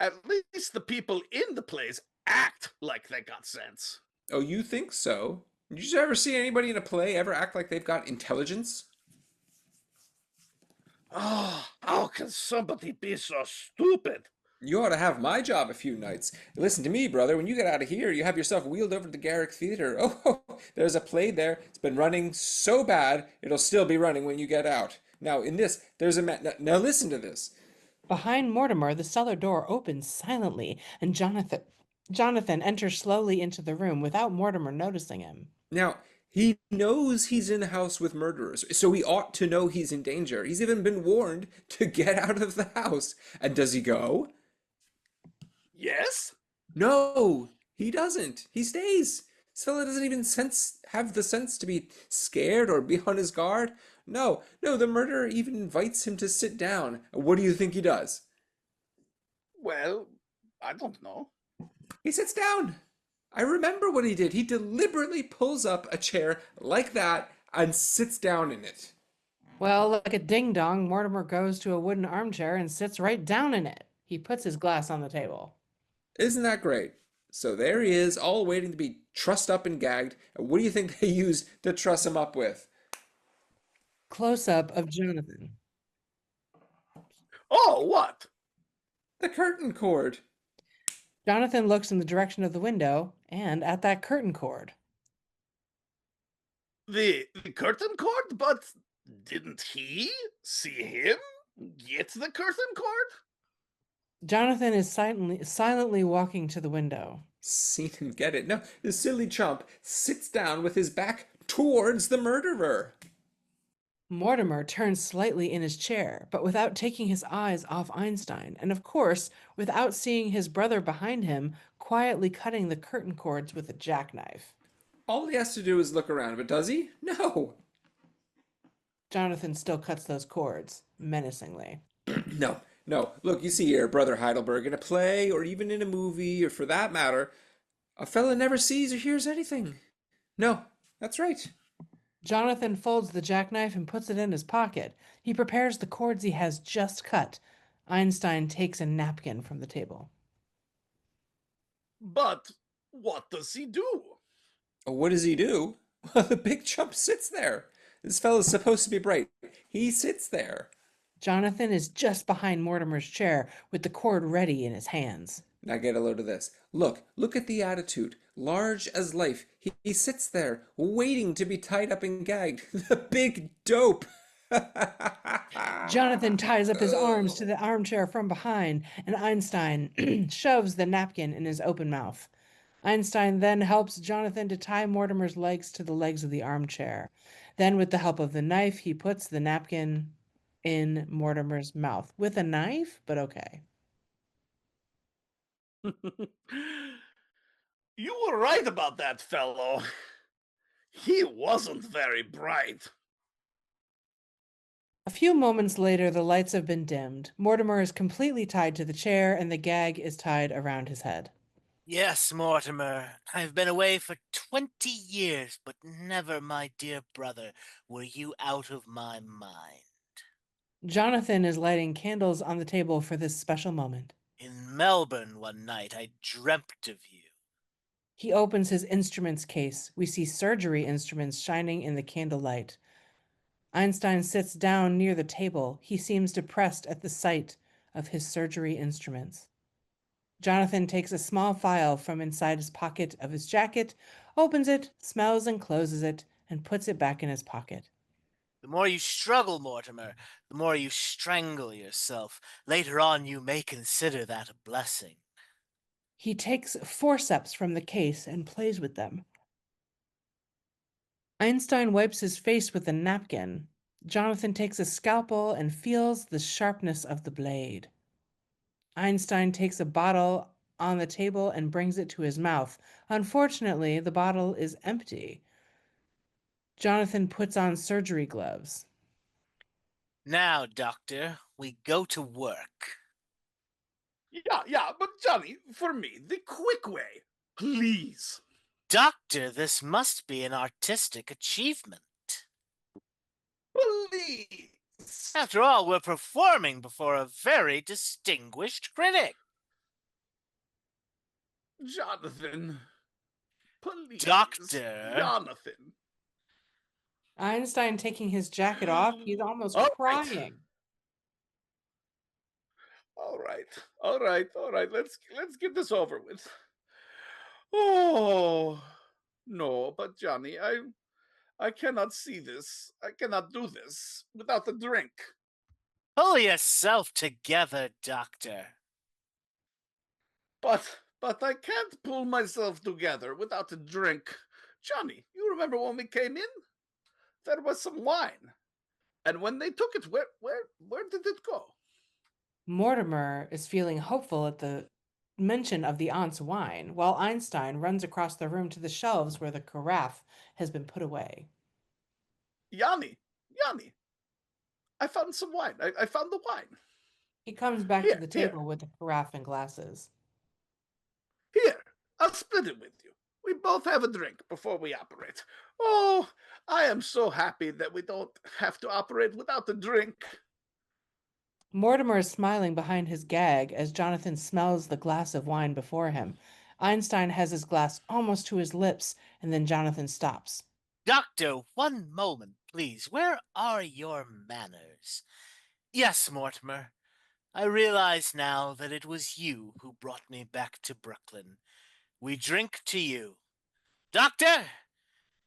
At least the people in the plays act like they got sense. Oh, you think so? Did you ever see anybody in a play ever act like they've got intelligence? Oh, how can somebody be so stupid? You ought to have my job a few nights. Listen to me, brother. When you get out of here, you have yourself wheeled over to the Garrick Theater. Oh, there's a play there. It's been running so bad, it'll still be running when you get out. Now, in this, there's a man. Now, listen to this. Behind Mortimer, the cellar door opens silently, and Jonathan enters slowly into the room without Mortimer noticing him. Now, he knows he's in the house with murderers, so he ought to know he's in danger. He's even been warned to get out of the house. And does he go? Yes? No, he doesn't. He stays. This fella doesn't even have the sense to be scared or be on his guard. No, the murderer even invites him to sit down. What do you think he does? Well, I don't know. He sits down. I remember what he did. He deliberately pulls up a chair like that and sits down in it. Well, like a ding-dong, Mortimer goes to a wooden armchair and sits right down in it. He puts his glass on the table. Isn't that great? So there he is, all waiting to be trussed up and gagged. And what do you think they use to truss him up with? Close-up of Jonathan. Oh, what? The curtain cord. Jonathan looks in the direction of the window and at that curtain cord. The curtain cord? But didn't he see him get the curtain cord? Jonathan is silently walking to the window. Seen him get it. No, the silly chump sits down with his back towards the murderer. Mortimer turns slightly in his chair, but without taking his eyes off Einstein, and of course, without seeing his brother behind him, quietly cutting the curtain cords with a jackknife. All he has to do is look around, but does he? No. Jonathan still cuts those cords, menacingly. No. Look, you see here, Brother Heidelberg, in a play, or even in a movie, or for that matter, a fella never sees or hears anything. No, that's right. Jonathan folds the jackknife and puts it in his pocket. He prepares the cords he has just cut. Einstein takes a napkin from the table. But what does he do? What does he do? Well, the big chump sits there. This fella's supposed to be bright. He sits there. Jonathan is just behind Mortimer's chair with the cord ready in his hands. Now get a load of this. Look at the attitude. Large as life. He sits there, waiting to be tied up and gagged. The big dope. Jonathan ties up his arms to the armchair from behind, and Einstein shoves the napkin in his open mouth. Einstein then helps Jonathan to tie Mortimer's legs to the legs of the armchair. Then, with the help of the knife, he puts the napkin in Mortimer's mouth. With a knife, but okay. You were right about that fellow. He wasn't very bright. A few moments later, the lights have been dimmed. Mortimer is completely tied to the chair, and the gag is tied around his head. Yes, Mortimer, I've been away for 20 years, but never, my dear brother, were you out of my mind. Jonathan is lighting candles on the table for this special moment. In Melbourne one night, I dreamt of you. He opens his instruments case. We see surgery instruments shining in the candlelight. Einstein sits down near the table. He seems depressed at the sight of his surgery instruments. Jonathan takes a small file from inside his pocket of his jacket, opens it, smells and closes it, and puts it back in his pocket. The more you struggle, Mortimer, the more you strangle yourself. Later on, you may consider that a blessing. He takes forceps from the case and plays with them. Einstein wipes his face with a napkin. Jonathan takes a scalpel and feels the sharpness of the blade. Einstein takes a bottle on the table and brings it to his mouth. Unfortunately, the bottle is empty. Jonathan puts on surgery gloves. Now, Doctor, we go to work. Yeah, but Johnny, for me, the quick way. Please. Doctor, this must be an artistic achievement. Please. After all, we're performing before a very distinguished critic. Jonathan. Please. Doctor. Jonathan. Einstein taking his jacket off, he's almost All right. crying. All right. Let's get this over with. Oh no, but Johnny, I cannot see this. I cannot do this without a drink. Pull yourself together, Doctor. But I can't pull myself together without a drink. Johnny, you remember when we came in? There was some wine. And when they took it, where did it go? Mortimer is feeling hopeful at the mention of the aunt's wine, while Einstein runs across the room to the shelves where the carafe has been put away. Yanni, I found some wine. I found the wine. He comes back to Here, the here. table with the carafe and glasses. Here, I'll split it with you. We both have a drink before we operate. Oh, I am so happy that we don't have to operate without a drink. Mortimer is smiling behind his gag as Jonathan smells the glass of wine before him. Einstein has his glass almost to his lips, and then Jonathan stops. Doctor, one moment, please. Where are your manners? Yes, Mortimer. I realize now that it was you who brought me back to Brooklyn. We drink to you. Doctor,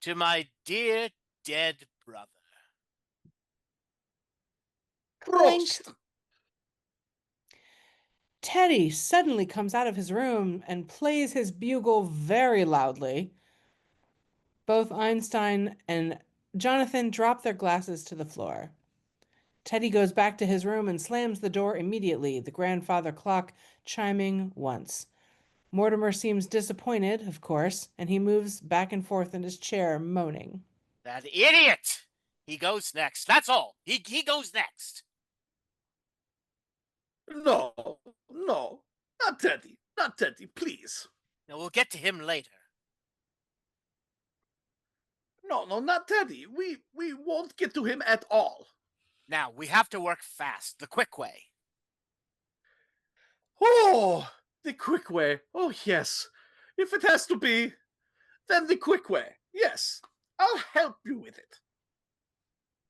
to my dear dead brother. Clink! Prost! Teddy suddenly comes out of his room and plays his bugle very loudly. Both Einstein and Jonathan drop their glasses to the floor. Teddy goes back to his room and slams the door immediately, the grandfather clock chiming once. Mortimer seems disappointed, of course, and he moves back and forth in his chair, moaning. That idiot! He goes next. That's all. He goes next. No, not Teddy, please. Now we'll get to him later. No, not Teddy. We won't get to him at all. Now we have to work fast, the quick way. Oh, the quick way. Oh, yes. If it has to be, then the quick way. Yes, I'll help you with it.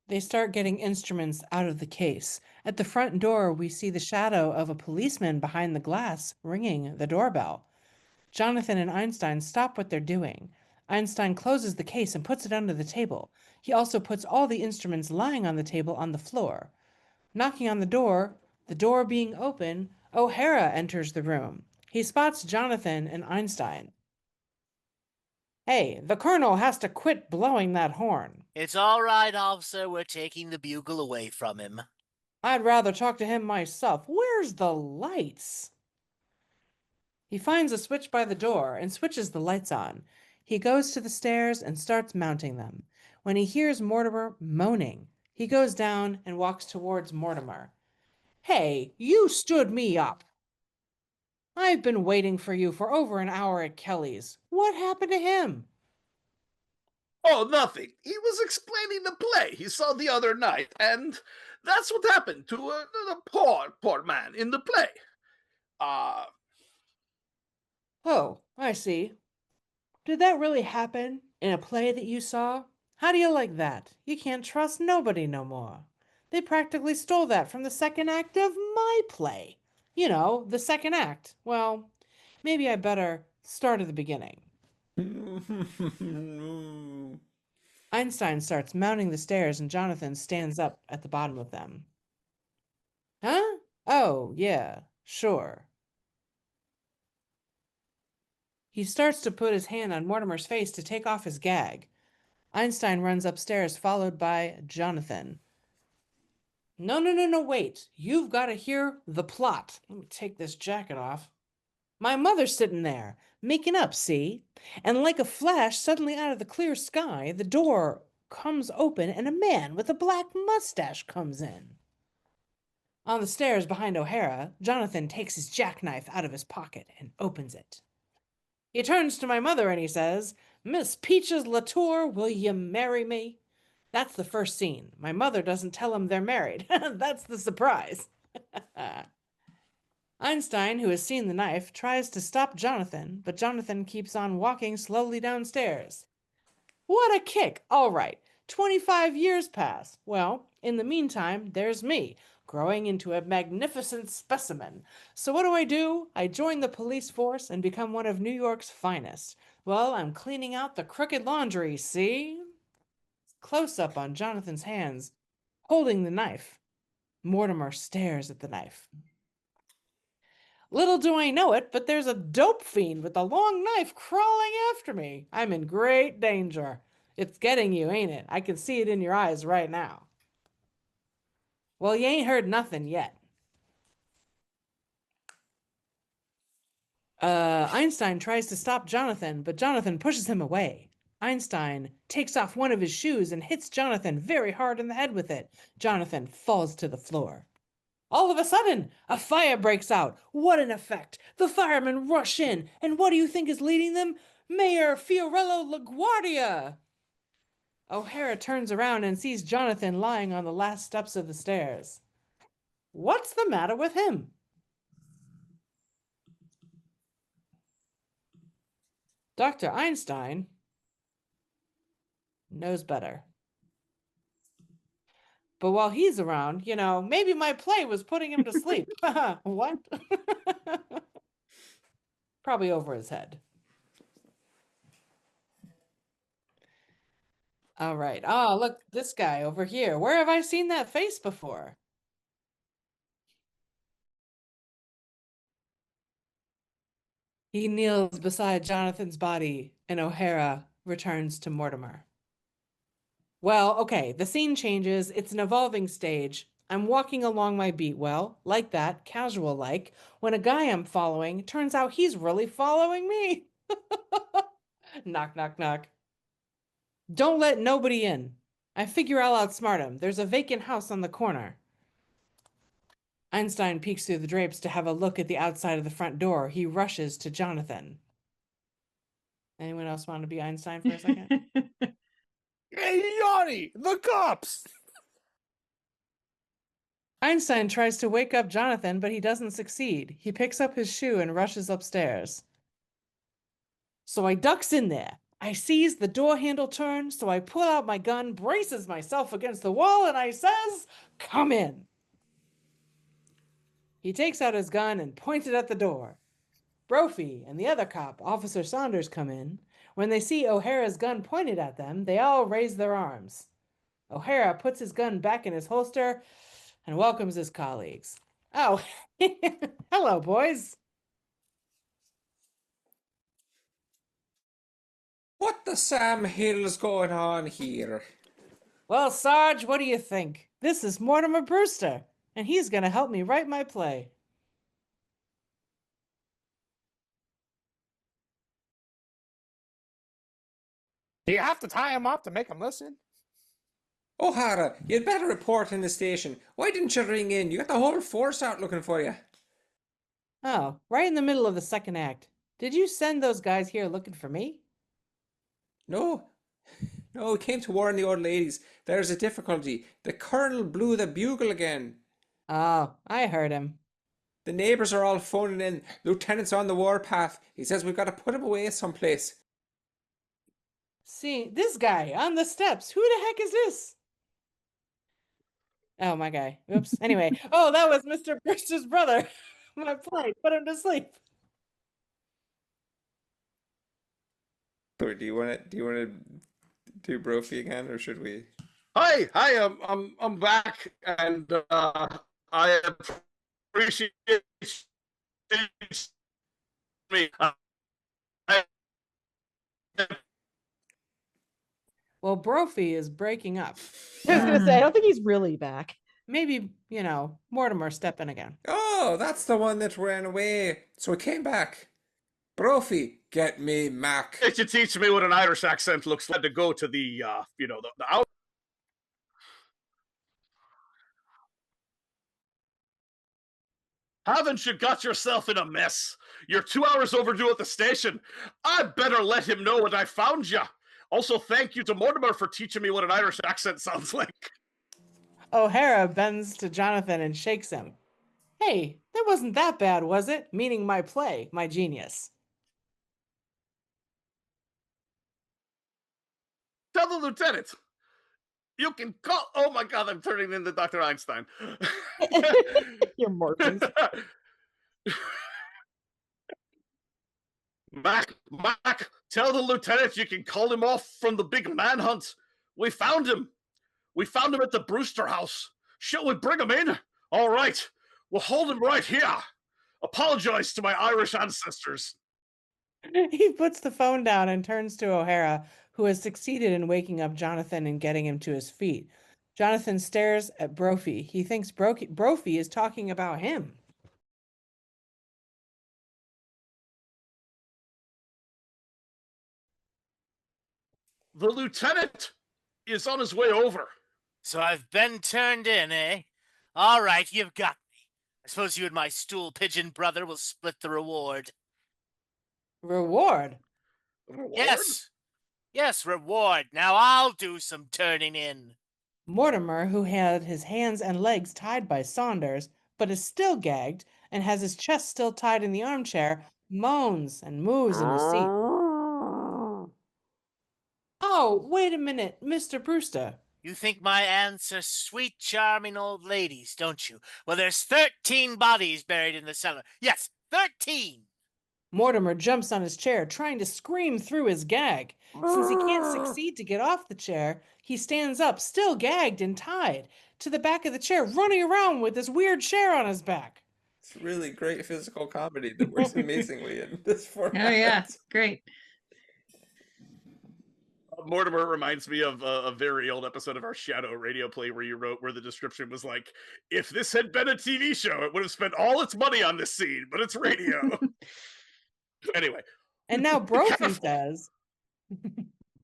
They start getting instruments out of the case. At the front door, we see the shadow of a policeman behind the glass ringing the doorbell. Jonathan and Einstein stop what they're doing. Einstein closes the case and puts it under the table. He also puts all the instruments lying on the table on the floor. Knocking on the door being open, O'Hara enters the room. He spots Jonathan and Einstein. Hey, the colonel has to quit blowing that horn. It's all right, officer. We're taking the bugle away from him. I'd rather talk to him myself. Where's the lights? He finds a switch by the door and switches the lights on. He goes to the stairs and starts mounting them. When he hears Mortimer moaning, he goes down and walks towards Mortimer. Hey, you stood me up. I've been waiting for you for over an hour at Kelly's. What happened to him? Oh, nothing. He was explaining the play he saw the other night, and that's what happened to the poor man in the play. Oh, I see. Did that really happen in a play that you saw? How do you like that? You can't trust nobody no more. They practically stole that from the second act of my play. You know, the second act. Well, maybe I better start at the beginning. Einstein starts mounting the stairs and Jonathan stands up at the bottom of them. Huh? Oh, yeah, sure. He starts to put his hand on Mortimer's face to take off his gag. Einstein runs upstairs, followed by Jonathan. No, wait. You've got to hear the plot. Let me take this jacket off. My mother's sitting there, making up, see? And like a flash, suddenly out of the clear sky, the door comes open and a man with a black mustache comes in. On the stairs behind O'Hara, Jonathan takes his jackknife out of his pocket and opens it. He turns to my mother and he says, Miss Peaches Latour, will you marry me? That's the first scene. My mother doesn't tell him they're married. That's the surprise. Einstein, who has seen the knife, tries to stop Jonathan, but Jonathan keeps on walking slowly downstairs. What a kick! All right, 25 years pass. Well, in the meantime, there's me, growing into a magnificent specimen. So what do? I join the police force and become one of New York's finest. Well, I'm cleaning out the crooked laundry, see? Close up on Jonathan's hands, holding the knife. Mortimer stares at the knife. Little do I know it, but there's a dope fiend with a long knife crawling after me. I'm in great danger. It's getting you, ain't it? I can see it in your eyes right now. Well, you ain't heard nothing yet. Einstein tries to stop Jonathan, but Jonathan pushes him away. Einstein takes off one of his shoes and hits Jonathan very hard in the head with it. Jonathan falls to the floor. All of a sudden, a fire breaks out. What an effect! The firemen rush in, and what do you think is leading them? Mayor Fiorello LaGuardia! O'Hara turns around and sees Jonathan lying on the last steps of the stairs. What's the matter with him? Dr. Einstein knows better. But while he's around, maybe my play was putting him to sleep. What? Probably over his head. All right. Oh, look, this guy over here. Where have I seen that face before? He kneels beside Jonathan's body, and O'Hara returns to Mortimer. Well, okay, the scene changes. It's an evolving stage. I'm walking along my beat, well, like that, casual like, when a guy I'm following turns out he's really following me. Knock, knock, knock. Don't let nobody in. I figure I'll outsmart him. There's a vacant house on the corner. Einstein peeks through the drapes to have a look at the outside of the front door. He rushes to Jonathan. Anyone else want to be Einstein for a second? Hey, Yanni, the cops! Einstein tries to wake up Jonathan, but he doesn't succeed. He picks up his shoe and rushes upstairs. So I ducks in there. I sees the door handle turn, so I pull out my gun, braces myself against the wall, and I says, "Come in." He takes out his gun and points it at the door. Brophy and the other cop, Officer Saunders, come in. When they see O'Hara's gun pointed at them, they all raise their arms. O'Hara puts his gun back in his holster and welcomes his colleagues. Oh, hello, boys. What the Sam Hill's going on here? Well, Sarge, what do you think? This is Mortimer Brewster, and he's going to help me write my play. Do you have to tie him up to make him listen? O'Hara, you'd better report in the station. Why didn't you ring in? You got the whole force out looking for you. Oh, right in the middle of the second act. Did you send those guys here looking for me? No, we came to warn the old ladies. There's a difficulty. The colonel blew the bugle again. Oh, I heard him. The neighbours are all phoning in. Lieutenant's on the warpath. He says we've got to put him away someplace. See, this guy on the steps. Who the heck is this? Oh, my guy. Oops. Anyway. Oh, that was Mr. Brewster's brother. My play. Put him to sleep. So do you want to do Brophy again, or should we? Hi, I'm back, and I appreciate me. I Well, Brophy is breaking up. I was going to say, I don't think he's really back. Maybe, Mortimer step in again. Oh, that's the one that ran away. So he came back. Brophy, get me Mac. Did you teach me what an Irish accent looks like to go to the out? Haven't you got yourself in a mess? You're 2 hours overdue at the station. I'd better let him know that I found you. Also, thank you to Mortimer for teaching me what an Irish accent sounds like. O'Hara bends to Jonathan and shakes him. Hey, that wasn't that bad, was it? Meaning my play, my genius. Tell the lieutenant. You can call. Oh my God, I'm turning into Dr. Einstein. You're morphing. Mac, tell the lieutenant you can call him off from the big manhunt. We found him. We found him at the Brewster house. Shall we bring him in? All right. We'll hold him right here. Apologize to my Irish ancestors. He puts the phone down and turns to O'Hara, who has succeeded in waking up Jonathan and getting him to his feet. Jonathan stares at Brophy. He thinks Brophy is talking about him. The lieutenant is on his way over. So I've been turned in, eh? All right, you've got me. I suppose you and my stool pigeon brother will split the reward. Reward? Reward? Yes, reward. Now I'll do some turning in. Mortimer, who had his hands and legs tied by Saunders, but is still gagged and has his chest still tied in the armchair, moans and moves in his seat. Oh, wait a minute, Mr. Brewster. You think my aunts are sweet, charming old ladies, don't you? Well, there's 13 bodies buried in the cellar. Yes, 13! Mortimer jumps on his chair, trying to scream through his gag. Since he can't succeed to get off the chair, he stands up, still gagged and tied, to the back of the chair, running around with this weird chair on his back. It's really great physical comedy that works amazingly in this format. Oh yeah, great. Mortimer reminds me of a very old episode of our Shadow radio play where you wrote where the description was like, if this had been a TV show, it would have spent all its money on this scene, but it's radio. Anyway. And now Brophy says,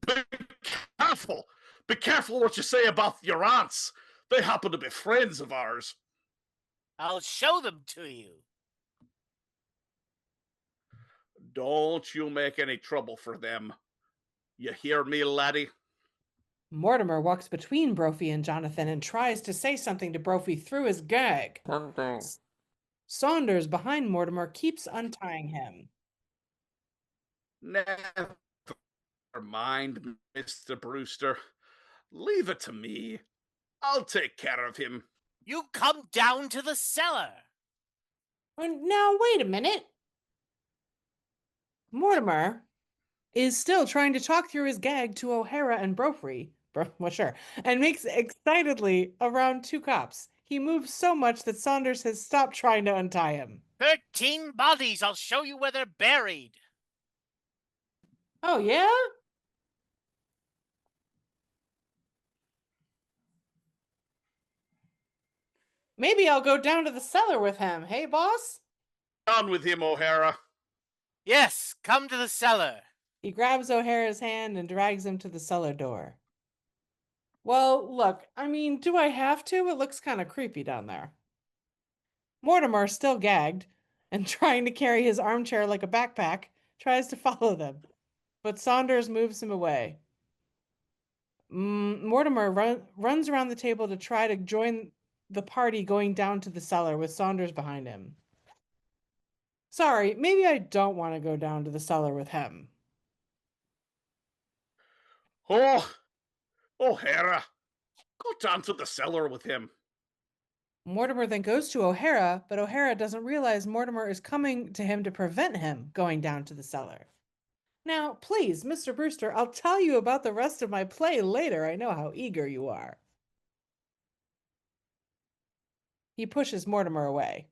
Be careful. Be careful what you say about your aunts. They happen to be friends of ours. I'll show them to you. Don't you make any trouble for them. You hear me, laddie? Mortimer walks between Brophy and Jonathan and tries to say something to Brophy through his gag. Something. Saunders, behind Mortimer, keeps untying him. Never mind, Mr. Brewster. Leave it to me. I'll take care of him. You come down to the cellar. Now, wait a minute. Mortimer is still trying to talk through his gag to O'Hara and Brophy, well, sure, and makes excitedly around two cops. He moves so much that Saunders has stopped trying to untie him. 13 bodies. I'll show you where they're buried. Oh, yeah? Maybe I'll go down to the cellar with him. Hey, boss? On with him, O'Hara. Yes, come to the cellar. He grabs O'Hara's hand and drags him to the cellar door. Well, look, I mean, do I have to? It looks kind of creepy down there. Mortimer, still gagged and trying to carry his armchair like a backpack, tries to follow them, but Saunders moves him away. Mortimer runs around the table to try to join the party going down to the cellar with Saunders behind him. Sorry, maybe I don't want to go down to the cellar with him. Oh, O'Hara, go down to the cellar with him. Mortimer then goes to O'Hara, but O'Hara doesn't realize Mortimer is coming to him to prevent him going down to the cellar. Now, please, Mr. Brewster, I'll tell you about the rest of my play later. I know how eager you are. He pushes Mortimer away.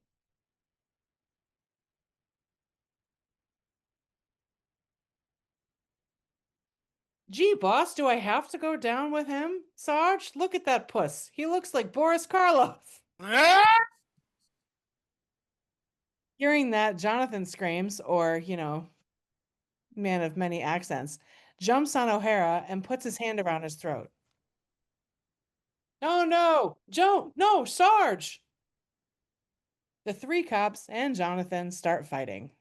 Gee, boss, do I have to go down with him? Sarge, look at that puss. He looks like Boris Karloff. Hearing that, Jonathan screams, or, man of many accents, jumps on O'Hara and puts his hand around his throat. Oh no, Joe, no, Sarge! The three cops and Jonathan start fighting.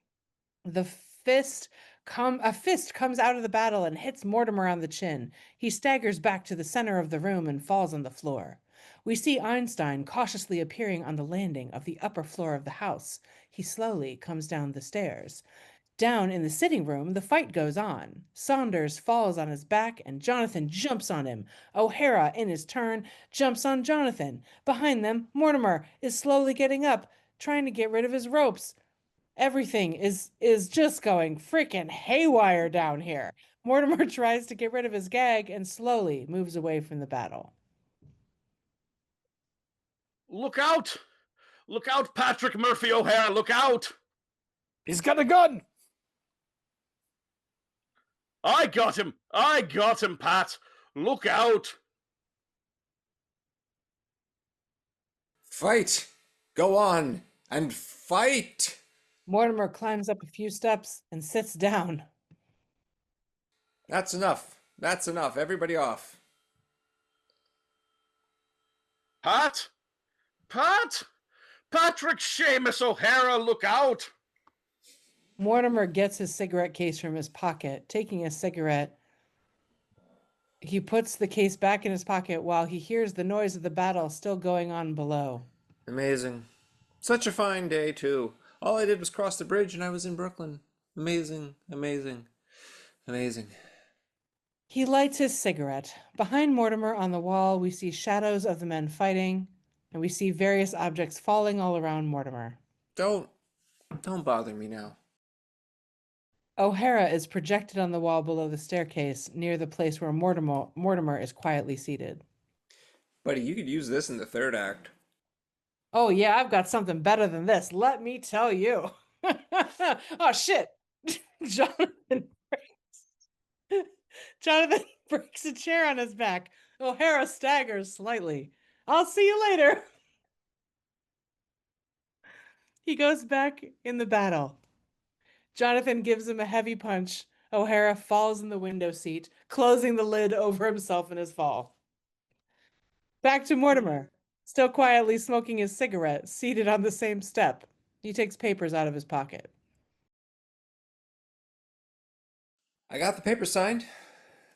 A fist comes out of the battle and hits Mortimer on the chin. He staggers back to the center of the room and falls on the floor. We see Einstein cautiously appearing on the landing of the upper floor of the house. He slowly comes down the stairs. Down in the sitting room, the fight goes on. Saunders falls on his back and Jonathan jumps on him. O'Hara, in his turn, jumps on Jonathan. Behind them, Mortimer is slowly getting up, trying to get rid of his ropes. Everything is just going freaking haywire down here. Mortimer tries to get rid of his gag and slowly moves away from the battle. Look out! Look out, Patrick Murphy O'Hara, look out! He's got a gun! I got him, Pat. Look out! Fight! Go on and fight! Mortimer climbs up a few steps and sits down. That's enough. That's enough. Everybody off. Pat? Patrick Seamus O'Hara, look out! Mortimer gets his cigarette case from his pocket. Taking a cigarette, he puts the case back in his pocket while he hears the noise of the battle still going on below. Amazing. Such a fine day, too. All I did was cross the bridge and I was in Brooklyn. Amazing, amazing, amazing. He lights his cigarette. Behind Mortimer on the wall, we see shadows of the men fighting, and we see various objects falling all around Mortimer. Don't bother me now. O'Hara is projected on the wall below the staircase near the place where Mortimer is quietly seated. Buddy, you could use this in the third act. Oh yeah, I've got something better than this. Let me tell you. Oh shit. Jonathan breaks a chair on his back. O'Hara staggers slightly. I'll see you later. He goes back in the battle. Jonathan gives him a heavy punch. O'Hara falls in the window seat, closing the lid over himself in his fall. Back to Mortimer, still quietly smoking his cigarette, seated on the same step. He takes papers out of his pocket. I got the papers signed.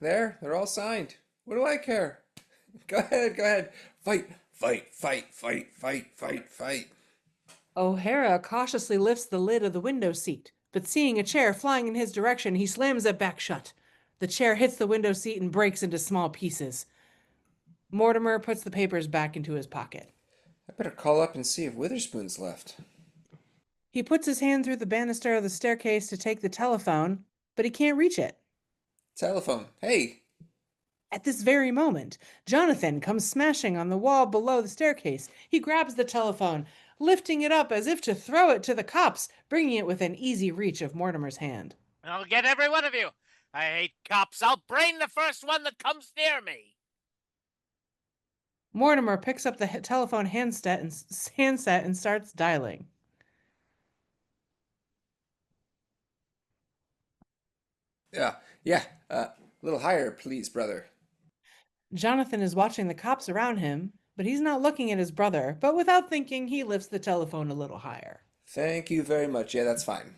There, they're all signed. What do I care? Go ahead. Fight. O'Hara cautiously lifts the lid of the window seat, but seeing a chair flying in his direction, he slams it back shut. The chair hits the window seat and breaks into small pieces. Mortimer puts the papers back into his pocket. I better call up and see if Witherspoon's left. He puts his hand through the banister of the staircase to take the telephone, but he can't reach it. Telephone. Hey. At this very moment, Jonathan comes smashing on the wall below the staircase. He grabs the telephone, lifting it up as if to throw it to the cops, bringing it within easy reach of Mortimer's hand. I'll get every one of you. I hate cops. I'll brain the first one that comes near me. Mortimer picks up the telephone handset and starts dialing. Yeah. A little higher, please, brother. Jonathan is watching the cops around him, but he's not looking at his brother. But without thinking, he lifts the telephone a little higher. Thank you very much. Yeah, that's fine.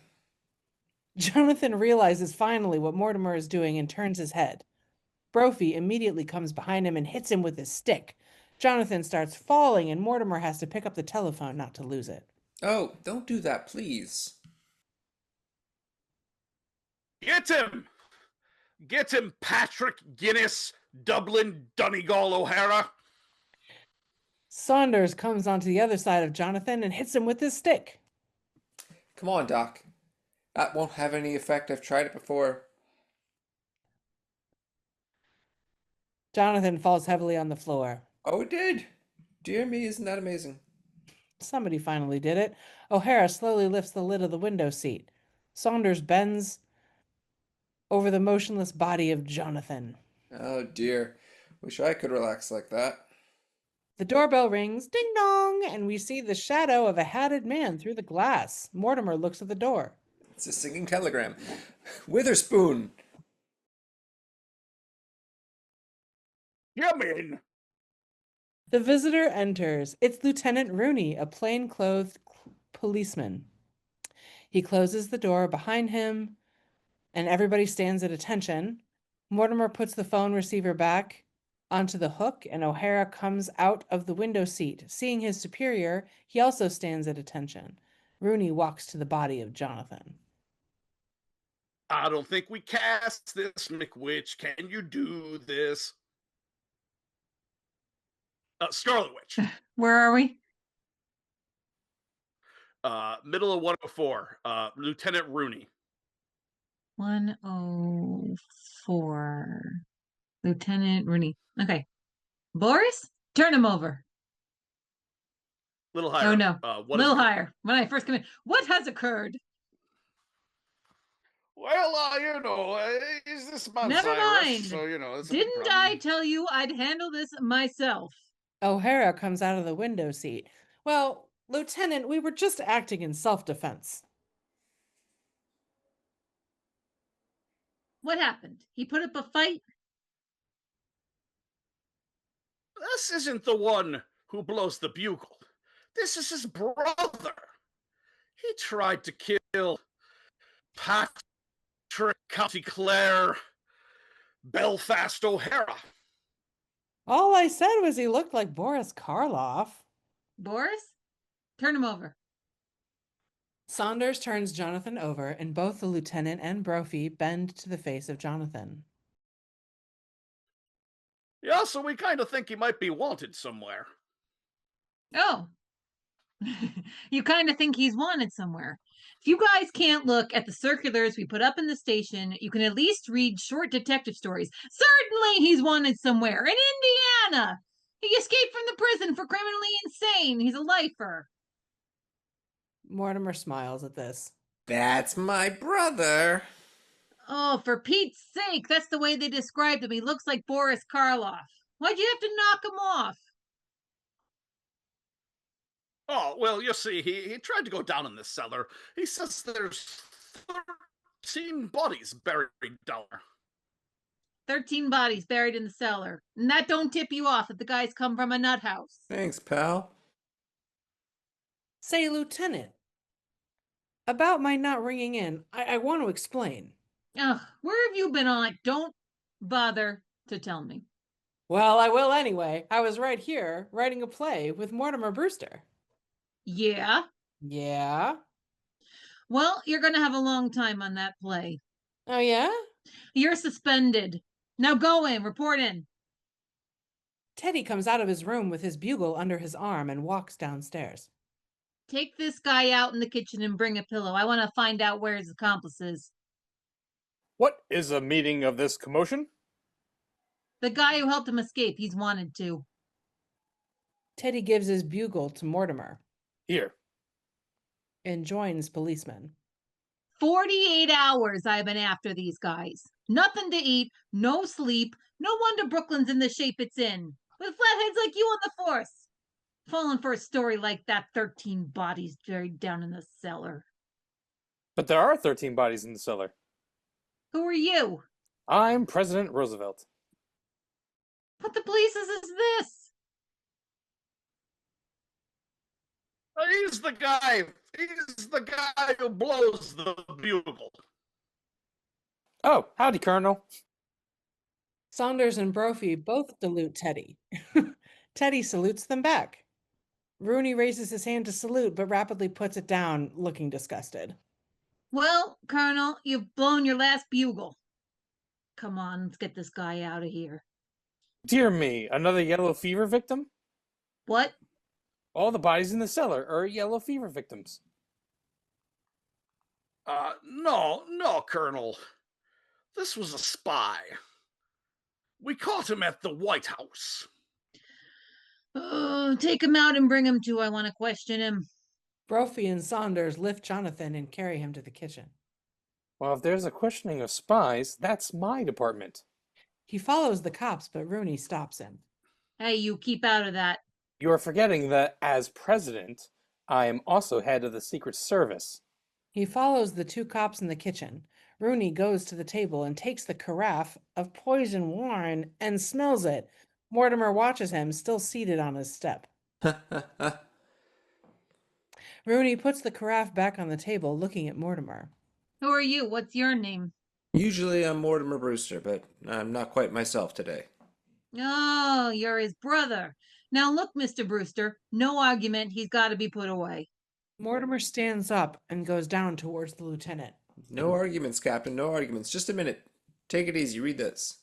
Jonathan realizes finally what Mortimer is doing and turns his head. Brophy immediately comes behind him and hits him with his stick. Jonathan starts falling, and Mortimer has to pick up the telephone not to lose it. Oh, don't do that, please. Get him! Get him, Patrick Guinness, Dublin, Donegal, O'Hara. Saunders comes onto the other side of Jonathan and hits him with his stick. Come on, Doc. That won't have any effect. I've tried it before. Jonathan falls heavily on the floor. Oh, it did. Dear me, isn't that amazing? Somebody finally did it. O'Hara slowly lifts the lid of the window seat. Saunders bends over the motionless body of Jonathan. Oh dear. Wish I could relax like that. The doorbell rings, ding dong, and we see the shadow of a hatted man through the glass. Mortimer looks at the door. It's a singing telegram. Witherspoon! Come in. The visitor enters. It's Lieutenant Rooney, a plain-clothed policeman. He closes the door behind him, and everybody stands at attention. Mortimer puts the phone receiver back onto the hook, and O'Hara comes out of the window seat. Seeing his superior, he also stands at attention. Rooney walks to the body of Jonathan. I don't think we cast this, McWitch. Can you do this? Scarlet Witch. Where are we? Middle of 104. Lieutenant Rooney. 104. Lieutenant Rooney. Okay. Boris, turn him over. Little higher. Oh no. Little higher. When I first come in, what has occurred? Well, is this month's Never Irish, mind. so, it's a big Didn't problem. I tell you I'd handle this myself? O'Hara comes out of the window seat. Well, Lieutenant, we were just acting in self-defense. What happened? He put up a fight? This isn't the one who blows the bugle. This is his brother. He tried to kill Patrick County Clare Belfast O'Hara. All I said was he looked like Boris Karloff. Boris, turn him over. Saunders turns Jonathan over, and both the lieutenant and Brophy bend to the face of Jonathan. Yeah, so we kind of think he might be wanted somewhere. Oh. You kind of think he's wanted somewhere. If you guys can't look at the circulars we put up in the station, you can at least read short detective stories. Certainly he's wanted somewhere. In Indiana! He escaped from the prison for criminally insane. He's a lifer. Mortimer smiles at this. That's my brother. Oh, for Pete's sake, that's the way they described him. He looks like Boris Karloff. Why'd you have to knock him off? Oh, well, you see, he tried to go down in the cellar. He says there's 13 bodies buried down there. 13 bodies buried in the cellar. And that don't tip you off that the guys come from a nut house. Thanks, pal. Say, Lieutenant, about my not ringing in, I want to explain. Ugh, where have you been all night? Don't bother to tell me. Well, I will anyway. I was right here writing a play with Mortimer Brewster. Yeah? Yeah? Well, you're going to have a long time on that play. Oh, yeah? You're suspended. Now go in, report in. Teddy comes out of his room with his bugle under his arm and walks downstairs. Take this guy out in the kitchen and bring a pillow. I want to find out where his accomplice is. What is a meeting of this commotion? The guy who helped him escape, he's wanted to. Teddy gives his bugle to Mortimer. Here. And joins policemen. 48 hours I've been after these guys. Nothing to eat, no sleep. No wonder Brooklyn's in the shape it's in. With flatheads like you on the force. Falling for a story like that, 13 bodies buried down in the cellar. But there are 13 bodies in the cellar. Who are you? I'm President Roosevelt. What the blazes is this? He's the guy. He's the guy who blows the bugle. Oh, howdy, Colonel. Saunders and Brophy both salute Teddy. Teddy salutes them back. Rooney raises his hand to salute, but rapidly puts it down, looking disgusted. Well, Colonel, you've blown your last bugle. Come on, let's get this guy out of here. Dear me, another yellow fever victim? What? All the bodies in the cellar are yellow fever victims. No, Colonel. This was a spy. We caught him at the White House. Oh, take him out and bring him to. I want to question him. Brophy and Saunders lift Jonathan and carry him to the kitchen. Well, if there's a questioning of spies, that's my department. He follows the cops, but Rooney stops him. Hey, you keep out of that. You're forgetting that, as president, I am also head of the Secret Service. He follows the two cops in the kitchen. Rooney goes to the table and takes the carafe of poison wine and smells it. Mortimer watches him, still seated on his step. Rooney puts the carafe back on the table, looking at Mortimer. Who are you? What's your name? Usually I'm Mortimer Brewster, but I'm not quite myself today. Oh, you're his brother. Now look, Mr. Brewster, no argument. He's got to be put away. Mortimer stands up and goes down towards the lieutenant. No arguments, Captain, no arguments. Just a minute. Take it easy, read this.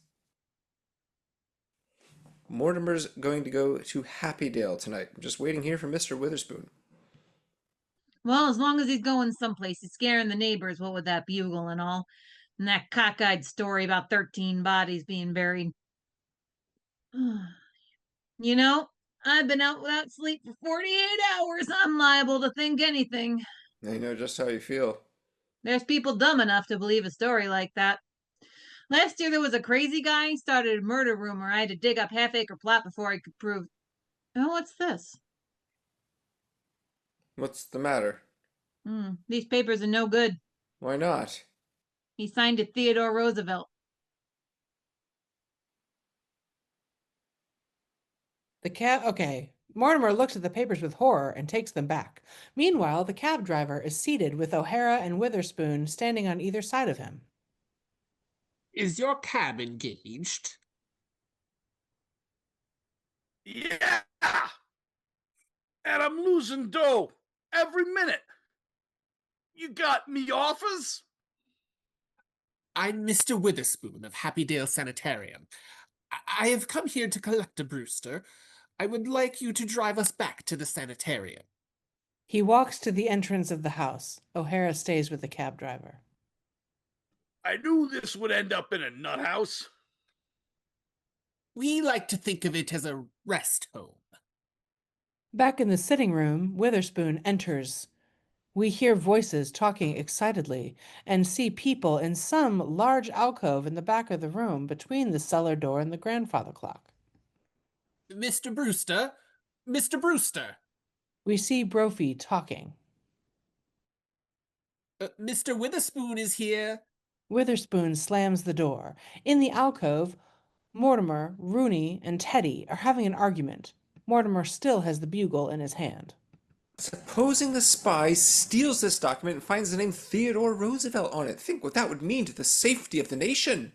Mortimer's going to go to Happydale tonight. I'm just waiting here for Mr. Witherspoon. Well, as long as he's going someplace, he's scaring the neighbors, what with that bugle and all. And that cockeyed story about 13 bodies being buried. You know, I've been out without sleep for 48 hours. I'm liable to think anything. I know just how you feel. There's people dumb enough to believe a story like that. Last year there was a crazy guy who started a murder rumor. I had to dig up half-acre plot before I could prove. Oh, what's this? What's the matter? These papers are no good. Why not? He signed it Theodore Roosevelt. Okay. Mortimer looks at the papers with horror and takes them back. Meanwhile, the cab driver is seated with O'Hara and Witherspoon standing on either side of him. Is your cab engaged? Yeah! And I'm losing dough every minute. You got me offers? I'm Mr. Witherspoon of Happydale Sanitarium. I have come here to collect a Brewster. I would like you to drive us back to the sanitarium. He walks to the entrance of the house. O'Hara stays with the cab driver. I knew this would end up in a nut house. We like to think of it as a rest home. Back in the sitting room, Witherspoon enters. We hear voices talking excitedly and see people in some large alcove in the back of the room between the cellar door and the grandfather clock. Mr. Brewster? Mr. Brewster! We see Brophy talking. Mr. Witherspoon is here. Witherspoon slams the door. In the alcove, Mortimer, Rooney, and Teddy are having an argument. Mortimer still has the bugle in his hand. Supposing the spy steals this document and finds the name Theodore Roosevelt on it. Think what that would mean to the safety of the nation.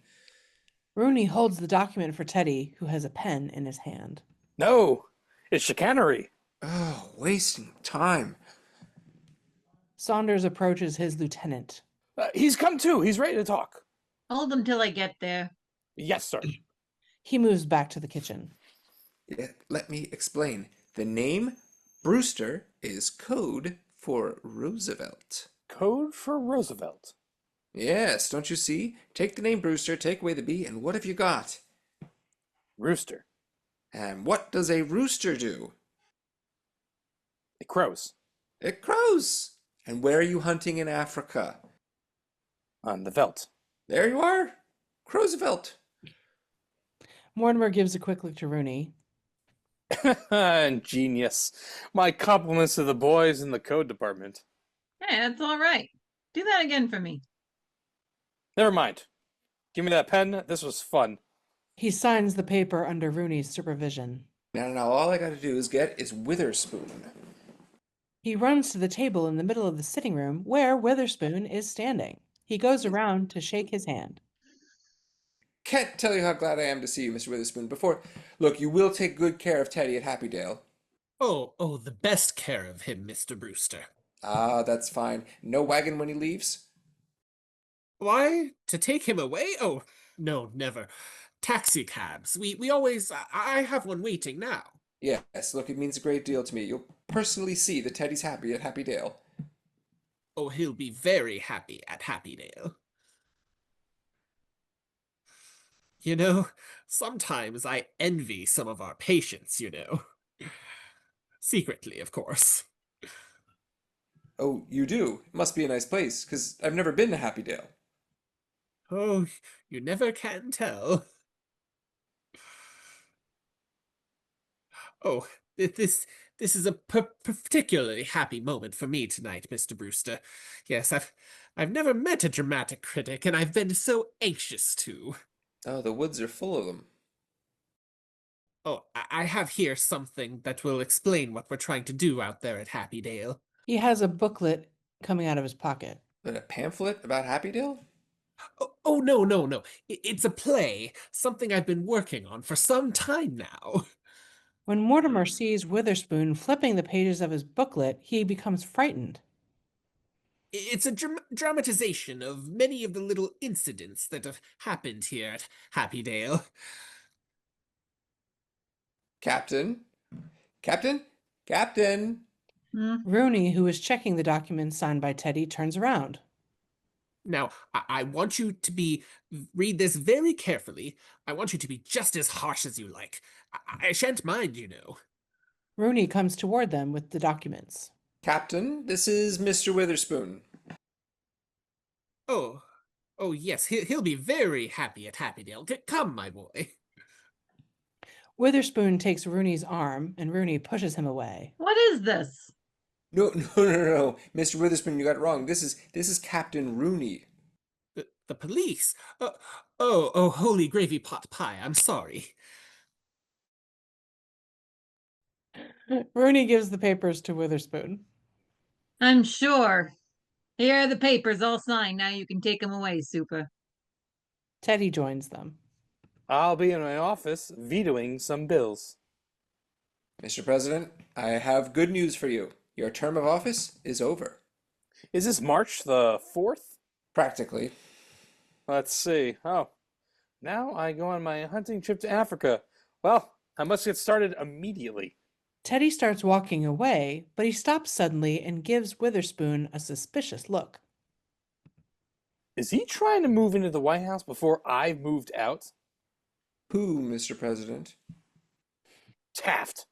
Rooney holds the document for Teddy, who has a pen in his hand. No, it's chicanery. Oh, wasting time. Saunders approaches his lieutenant. He's come too. He's ready to talk. Hold him till I get there. Yes, sir. He moves back to the kitchen. Yeah, let me explain. The name Brewster is code for Roosevelt. Code for Roosevelt. Yes, don't you see? Take the name Brewster, take away the B, and what have you got? Rooster. And what does a rooster do? It crows. It crows. And where are you hunting in Africa? On the veldt. There you are. Roosevelt. Mortimer gives a quick look to Rooney. Genius. My compliments to the boys in the code department. Hey, that's all right. Do that again for me. Never mind. Give me that pen. This was fun. He signs the paper under Rooney's supervision. Now, all I gotta do is Witherspoon. He runs to the table in the middle of the sitting room where Witherspoon is standing. He goes around to shake his hand. Can't tell you how glad I am to see you, Mr. Witherspoon. Look, you will take good care of Teddy at Happydale. Oh, the best care of him, Mr. Brewster. Ah, that's fine. No wagon when he leaves? Why? To take him away? Oh, no, never. Taxi cabs. We always... I have one waiting now. Yes, look, it means a great deal to me. You'll personally see that Teddy's happy at Happydale. Oh, he'll be very happy at Happydale. You know, sometimes I envy some of our patients, you know. Secretly, of course. Oh, you do? It must be a nice place, because I've never been to Happydale. Oh, you never can tell. Oh, this is a particularly happy moment for me tonight, Mr. Brewster. Yes, I've never met a dramatic critic, and I've been so anxious to. Oh, the woods are full of them. Oh, I have here something that will explain what we're trying to do out there at Happydale. He has a booklet coming out of his pocket. But a pamphlet about Happydale? Oh, no, no, no. It's a play, something I've been working on for some time now. When Mortimer sees Witherspoon flipping the pages of his booklet, he becomes frightened. It's a dramatization of many of the little incidents that have happened here at Happydale. Captain? Captain? Captain? Rooney, who is checking the documents signed by Teddy, turns around. Now, I want you to read this very carefully. I want you to be just as harsh as you like. I shan't mind, you know. Rooney comes toward them with the documents. Captain, this is Mr. Witherspoon. Oh, oh yes, he'll be very happy at Happydale. Come, my boy. Witherspoon takes Rooney's arm, and Rooney pushes him away. What is this? No, no, no, no, Mr. Witherspoon, you got it wrong. This is Captain Rooney. The police? Oh, holy gravy pot pie. I'm sorry. Rooney gives the papers to Witherspoon. I'm sure. Here are the papers all signed. Now you can take them away, Super. Teddy joins them. I'll be in my office vetoing some bills. Mr. President, I have good news for you. Your term of office is over. Is this March the 4th? Practically. Let's see. Oh, now I go on my hunting trip to Africa. Well, I must get started immediately. Teddy starts walking away, but he stops suddenly and gives Witherspoon a suspicious look. Is he trying to move into the White House before I've moved out? Who, Mr. President? Taft.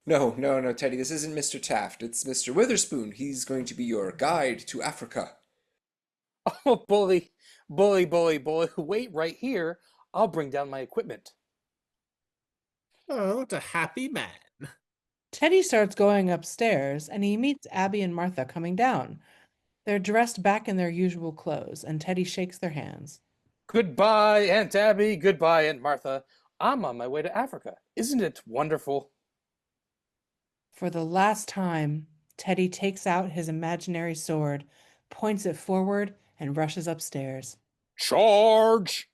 No, no, no, Teddy, this isn't Mr. Taft. It's Mr. Witherspoon. He's going to be your guide to Africa. Oh, bully. Wait right here. I'll bring down my equipment. Oh, what a happy man. Teddy starts going upstairs, and he meets Abby and Martha coming down. They're dressed back in their usual clothes, and Teddy shakes their hands. Goodbye, Aunt Abby. Goodbye, Aunt Martha. I'm on my way to Africa. Isn't it wonderful? For the last time, Teddy takes out his imaginary sword, points it forward, and rushes upstairs. Charge!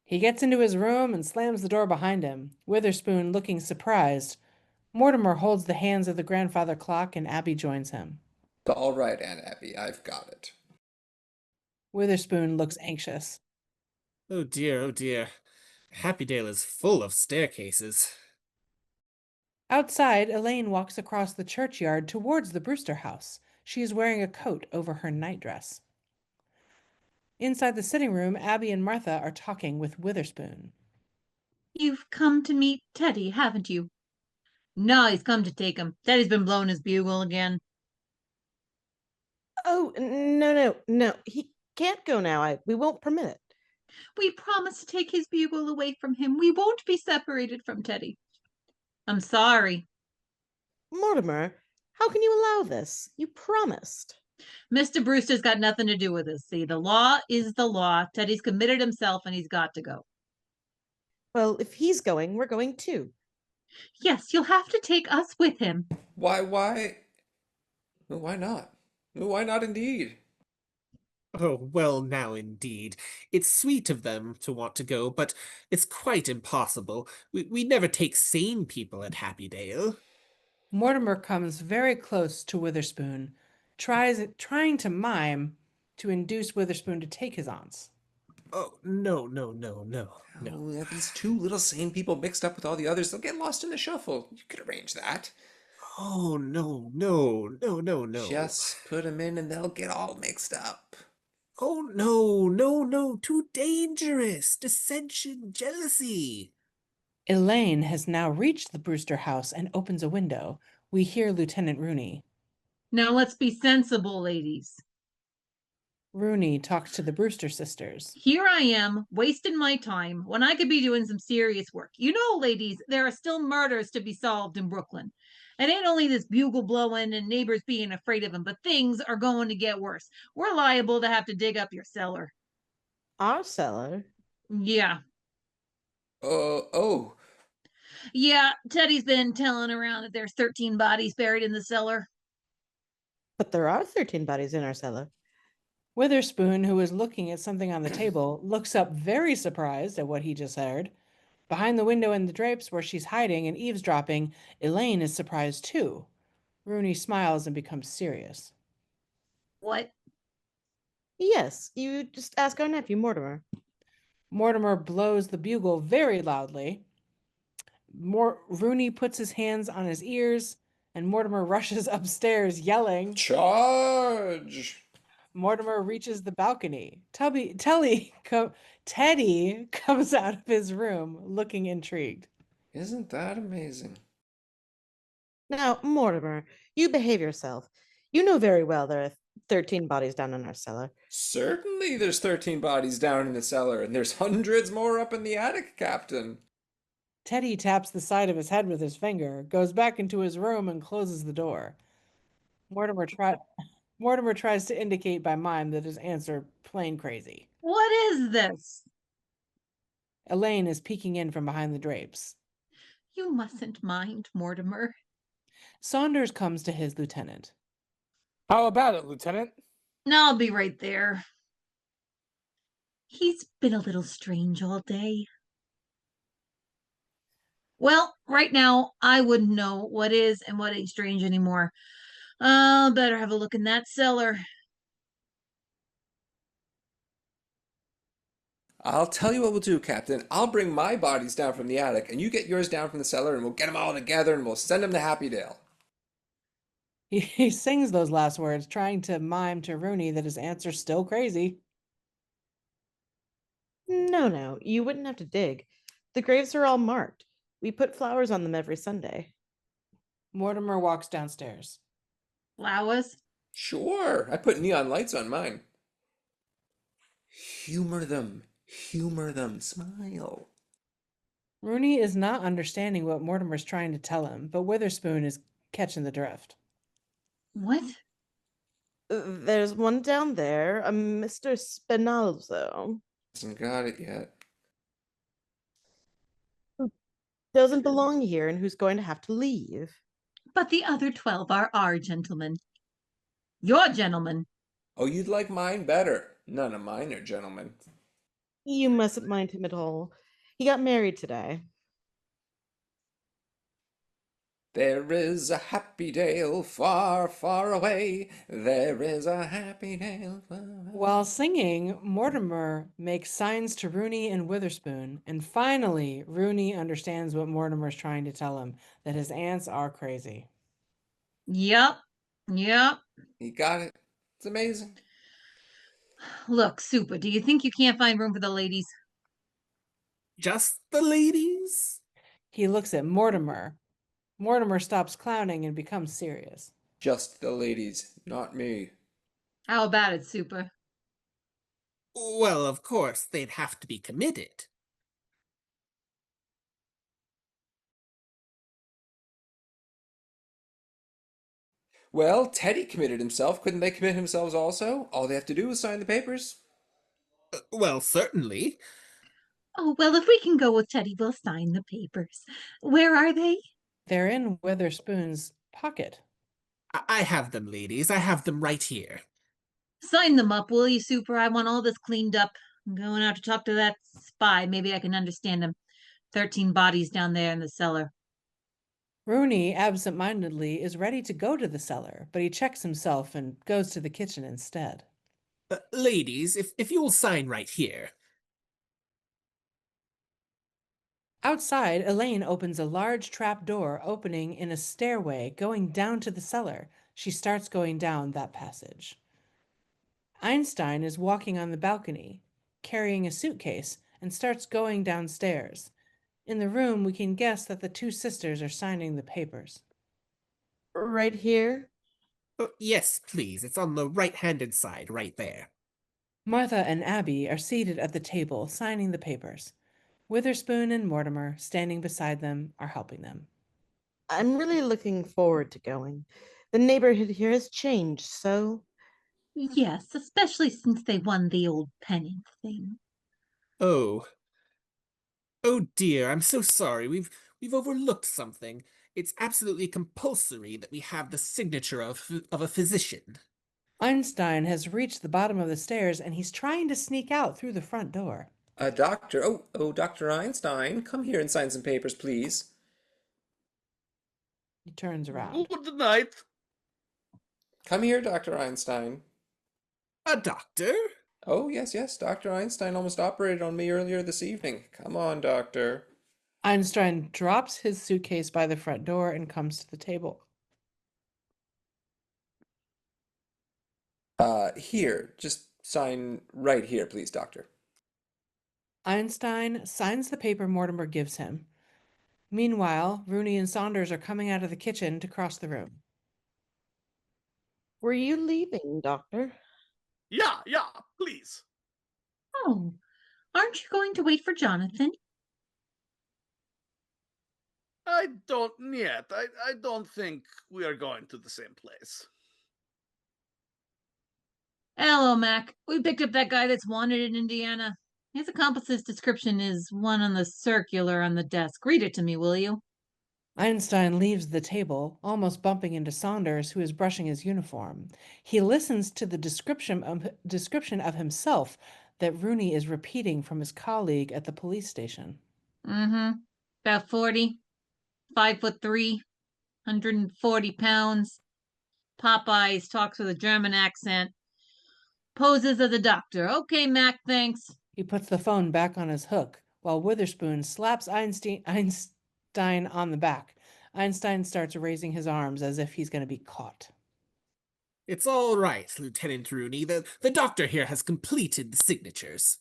He gets into his room and slams the door behind him, Witherspoon looking surprised. Mortimer holds the hands of the grandfather clock, and Abby joins him. All right, Aunt Abby, I've got it. Witherspoon looks anxious. Oh dear, oh dear. Happydale is full of staircases. Outside, Elaine walks across the churchyard towards the Brewster house. She is wearing a coat over her nightdress. Inside the sitting room, Abby and Martha are talking with Witherspoon. You've come to meet Teddy, haven't you? No, he's come to take him. Teddy's been blowing his bugle again. Oh, no. He can't go now. We won't permit it. We promised to take his bugle away from him. We won't be separated from Teddy. I'm sorry. Mortimer, how can you allow this? You promised. Mr. Brewster's got nothing to do with this. See, the law is the law. Teddy's committed himself and he's got to go. Well, if he's going, we're going too. Yes, you'll have to take us with him. Why? Why not? Why not indeed? Oh, well, now indeed. It's sweet of them to want to go, but it's quite impossible. We never take sane people at Happydale. Mortimer comes very close to Witherspoon, trying to mime to induce Witherspoon to take his aunts. Oh, no. Oh, these two little sane people mixed up with all the others, they'll get lost in the shuffle. You could arrange that. Oh, no. Just put them in and they'll get all mixed up. Oh, no. Too dangerous. Dissension, jealousy. Elaine has now reached the Brewster house and opens a window. We hear Lieutenant Rooney. Now let's be sensible, ladies. Rooney talks to the Brewster sisters. Here I am, wasting my time when I could be doing some serious work. You know, ladies, there are still murders to be solved in Brooklyn. It ain't only this bugle blowing and neighbors being afraid of them, but things are going to get worse. We're liable to have to dig up your cellar. Our cellar? Yeah. Oh. Yeah, Teddy's been telling around that there's 13 bodies buried in the cellar. But there are 13 bodies in our cellar. Witherspoon, who is looking at something on the table, looks up very surprised at what he just heard. Behind the window in the drapes where she's hiding and eavesdropping, Elaine is surprised too. Rooney smiles and becomes serious. What? Yes, you just ask our nephew, Mortimer. Mortimer blows the bugle very loudly. Rooney puts his hands on his ears, and Mortimer rushes upstairs yelling, "Charge!" Mortimer reaches the balcony. Teddy comes out of his room looking intrigued. Isn't that amazing? Now, Mortimer, you behave yourself. You know very well there are 13 bodies down in our cellar. Certainly there's 13 bodies down in the cellar, and there's hundreds more up in the attic, Captain. Teddy taps the side of his head with his finger, goes back into his room, and closes the door. Mortimer tries to indicate by mime that his aunts are plain crazy. What is this? Elaine is peeking in from behind the drapes. You mustn't mind, Mortimer. Saunders comes to his lieutenant. How about it, Lieutenant? I'll be right there. He's been a little strange all day. Well, right now, I wouldn't know what is and what ain't strange anymore. I'll better have a look in that cellar. I'll tell you what we'll do, Captain. I'll bring my bodies down from the attic, and you get yours down from the cellar, and we'll get them all together, and we'll send them to Happydale. He sings those last words, trying to mime to Rooney that his aunts are still crazy. No, you wouldn't have to dig. The graves are all marked. We put flowers on them every Sunday. Mortimer walks downstairs. Flowers? Sure, I put neon lights on mine. Humor them, smile. Rooney is not understanding what Mortimer's trying to tell him, but Witherspoon is catching the drift. What? There's one down there, a Mr. Spinalzo. Hasn't got it yet. Doesn't belong here and who's going to have to leave. But the other 12 are our gentlemen. Your gentlemen. Oh, you'd like mine better. None of mine are gentlemen. You mustn't mind him at all. He got married today. There is a happy dale far, far away. There is a happy dale far away. While singing, Mortimer makes signs to Rooney and Witherspoon, and finally, Rooney understands what Mortimer's trying to tell him, that his aunts are crazy. Yep. He got it. It's amazing. Look, Super, do you think you can't find room for the ladies? Just the ladies? He looks at Mortimer. Mortimer stops clowning and becomes serious. Just the ladies, not me. How about it, Super? Well, of course, they'd have to be committed. Well, Teddy committed himself. Couldn't they commit themselves also? All they have to do is sign the papers. Well, certainly. Oh, well, if we can go with Teddy, we'll sign the papers. Where are they? They're in Witherspoon's pocket. I have them, ladies. I have them right here. Sign them up, will you, Super? I want all this cleaned up. I'm going out to talk to that spy. Maybe I can understand him. 13 bodies down there in the cellar. Rooney, absent-mindedly, is ready to go to the cellar, but he checks himself and goes to the kitchen instead. Ladies, if you'll sign right here. Outside, Elaine opens a large trap door opening in a stairway going down to the cellar. She starts going down that passage. Einstein is walking on the balcony, carrying a suitcase, and starts going downstairs. In the room, we can guess that the two sisters are signing the papers. Right here? Yes, please. It's on the right-handed side, right there. Martha and Abby are seated at the table, signing the papers. Witherspoon and Mortimer, standing beside them, are helping them. I'm really looking forward to going. The neighborhood here has changed, so Yes, especially since they won the old pennant thing. Oh. Oh dear, I'm so sorry. We've overlooked something. It's absolutely compulsory that we have the signature of a physician. Einstein has reached the bottom of the stairs and he's trying to sneak out through the front door. Doctor. Oh, Dr. Einstein, come here and sign some papers, please. He turns around. Good night. Come here, Dr. Einstein. A doctor? Oh, yes, Dr. Einstein almost operated on me earlier this evening. Come on, Doctor. Einstein drops his suitcase by the front door and comes to the table. Here, just sign right here, please, Doctor. Einstein signs the paper Mortimer gives him. Meanwhile, Rooney and Saunders are coming out of the kitchen to cross the room. were you leaving, Doctor? Yeah, please. Oh, aren't you going to wait for Jonathan? I don't yet. I don't think we are going to the same place. Hello, Mac. We picked up that guy that's wanted in Indiana. His accomplice's description is one on the circular on the desk. Read it to me, will you? Einstein leaves the table, almost bumping into Saunders, who is brushing his uniform. He listens to the description of himself that Rooney is repeating from his colleague at the police station. Mm-hmm. About 40, 5'3", 140 pounds. Popeyes talks with a German accent. Poses as a doctor. Okay, Mac, thanks. He puts the phone back on his hook, while Witherspoon slaps Einstein on the back. Einstein starts raising his arms as if he's going to be caught. It's all right, Lieutenant Rooney. The doctor here has completed the signatures.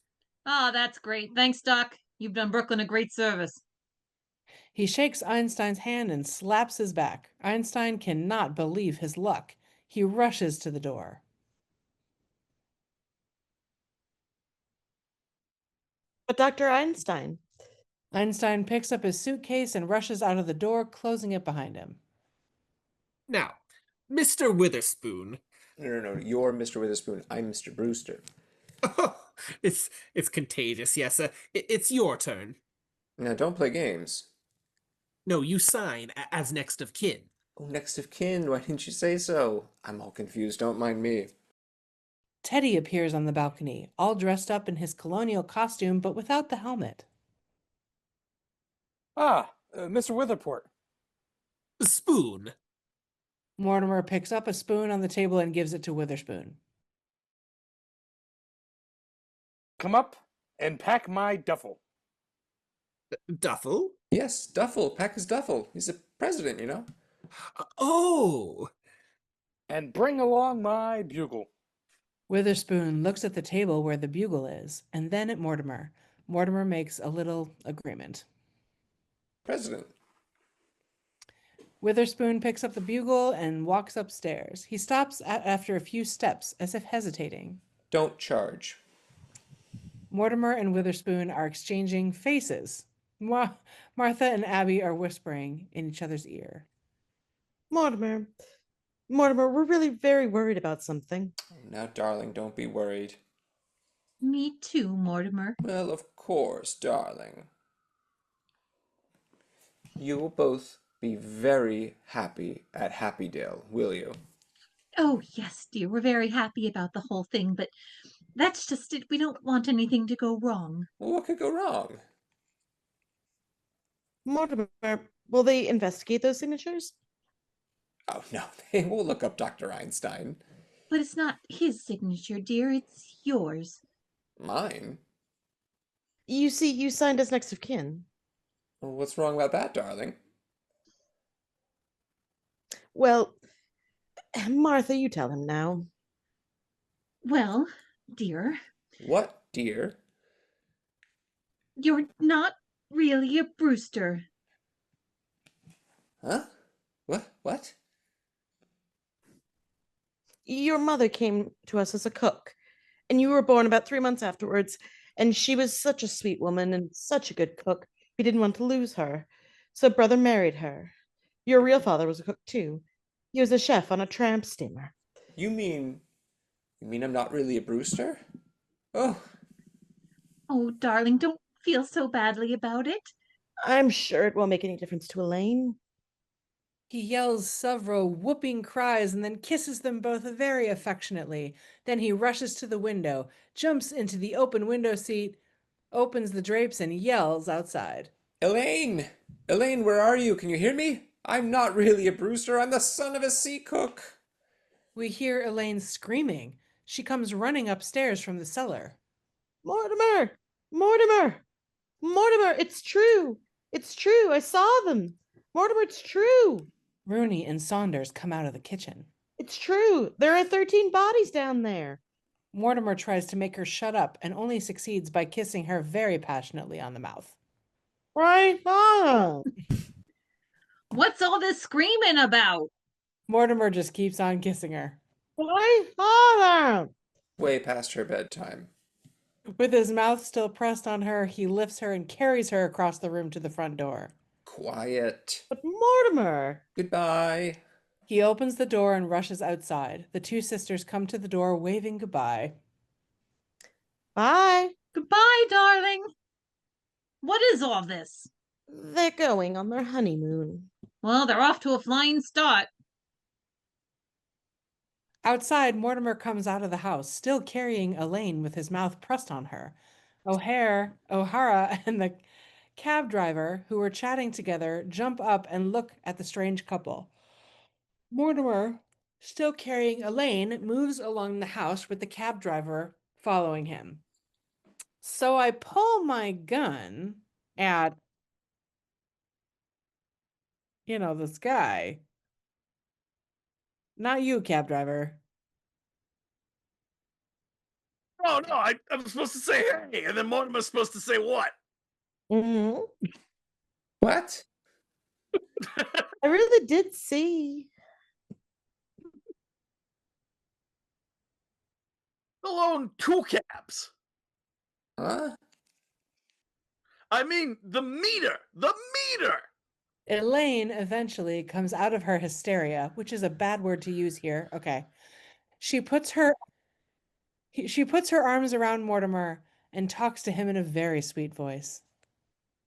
Oh, that's great. Thanks, Doc. You've done Brooklyn a great service. He shakes Einstein's hand and slaps his back. Einstein cannot believe his luck. He rushes to the door. But Dr. Einstein, Einstein picks up his suitcase and rushes out of the door, closing it behind him. Now, Mr. Witherspoon. No, you're Mr. Witherspoon. I'm Mr. Brewster. Oh, it's contagious, yes. It's your turn. Now, don't play games. No, you sign as next of kin. Oh, next of kin, why didn't you say so? I'm all confused, don't mind me. Teddy appears on the balcony, all dressed up in his colonial costume, but without the helmet. Mr. Witherport. Spoon. Mortimer picks up a spoon on the table and gives it to Witherspoon. Come up and pack my duffel. Duffel? Yes, duffel. Pack his duffel. He's a president, you know. Oh! And bring along my bugle. Witherspoon looks at the table where the bugle is, and then at Mortimer. Mortimer makes a little agreement. President. Witherspoon picks up the bugle and walks upstairs. He stops after a few steps, as if hesitating. Don't charge. Mortimer and Witherspoon are exchanging faces. Martha and Abby are whispering in each other's ear. Mortimer, we're really very worried about something. Now, darling, don't be worried. Me too, Mortimer. Well, of course, darling. You will both be very happy at Happydale, will you? Oh, yes, dear. We're very happy about the whole thing, but that's just it. We don't want anything to go wrong. Well, what could go wrong? Mortimer, will they investigate those signatures? Oh, no, they will look up Dr. Einstein. But it's not his signature, dear. It's yours. Mine? You see, you signed as next of kin. Well, what's wrong about that, darling? Well, Martha, you tell him now. Well, dear. What, dear? You're not really a Brewster. Huh? What? Your mother came to us as a cook, and you were born about 3 months afterwards. And she was such a sweet woman and such a good cook. He didn't want to lose her. So brother married her. Your real father was a cook too. He was a chef on a tramp steamer. You mean I'm not really a Brewster? Oh, Oh, darling, don't feel so badly about it. I'm sure it won't make any difference to Elaine. He yells several whooping cries and then kisses them both very affectionately. Then he rushes to the window, jumps into the open window seat, opens the drapes, and yells outside. Elaine! Elaine, where are you? Can you hear me? I'm not really a Brewster. I'm the son of a sea cook. We hear Elaine screaming. She comes running upstairs from the cellar. Mortimer! Mortimer! Mortimer, it's true. It's true. I saw them. Mortimer, it's true. Rooney and Saunders come out of the kitchen. It's true. There are 13 bodies down there. Mortimer tries to make her shut up and only succeeds by kissing her very passionately on the mouth. Right on. What's all this screaming about? Mortimer just keeps on kissing her. Right on. Way past her bedtime. With his mouth still pressed on her, he lifts her and carries her across the room to the front door. Quiet. But Mortimer. Goodbye. He opens the door and rushes outside. The two sisters come to the door waving goodbye. Bye. Goodbye, darling. What is all this? They're going on their honeymoon. Well, they're off to a flying start. Outside, Mortimer comes out of the house, still carrying Elaine with his mouth pressed on her. O'Hara, and the cab driver, who were chatting together, jump up and look at the strange couple. Mortimer, still carrying Elaine, moves along the house with the cab driver following him. So I pull my gun at, this guy. Not you, cab driver. Oh no, I'm supposed to say hey, and then Mortimer's supposed to say what? Mm-hmm. What? I really did see. Alone two cabs. Huh? I mean, the meter! The meter! Elaine eventually comes out of her hysteria, which is a bad word to use here. Okay. She puts her arms around Mortimer and talks to him in a very sweet voice.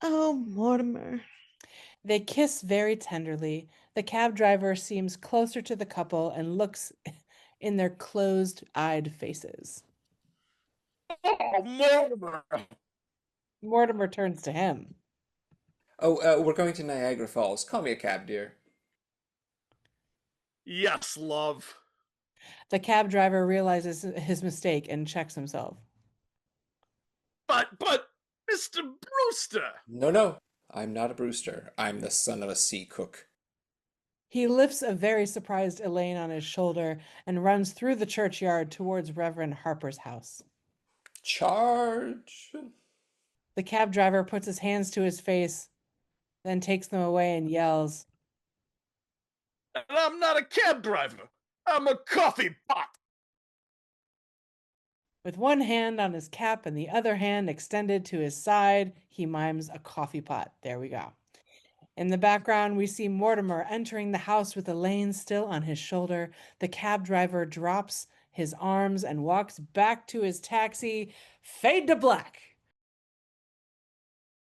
Oh, Mortimer. They kiss very tenderly. The cab driver seems closer to the couple and looks in their closed-eyed faces. Oh, Mortimer! Mortimer turns to him. Oh, we're going to Niagara Falls. Call me a cab, dear. Yes, love. The cab driver realizes his mistake and checks himself. But, Mr. Brewster! No. I'm not a Brewster. I'm the son of a sea cook. He lifts a very surprised Elaine on his shoulder and runs through the churchyard towards Reverend Harper's house. Charge! The cab driver puts his hands to his face, then takes them away and yells, And I'm not a cab driver. I'm a coffee pot. with one hand on his cap and the other hand extended to his side, he mimes a coffee pot. There we go. In the background, we see Mortimer entering the house with Elaine still on his shoulder. The cab driver drops his arms and walks back to his taxi. Fade to black.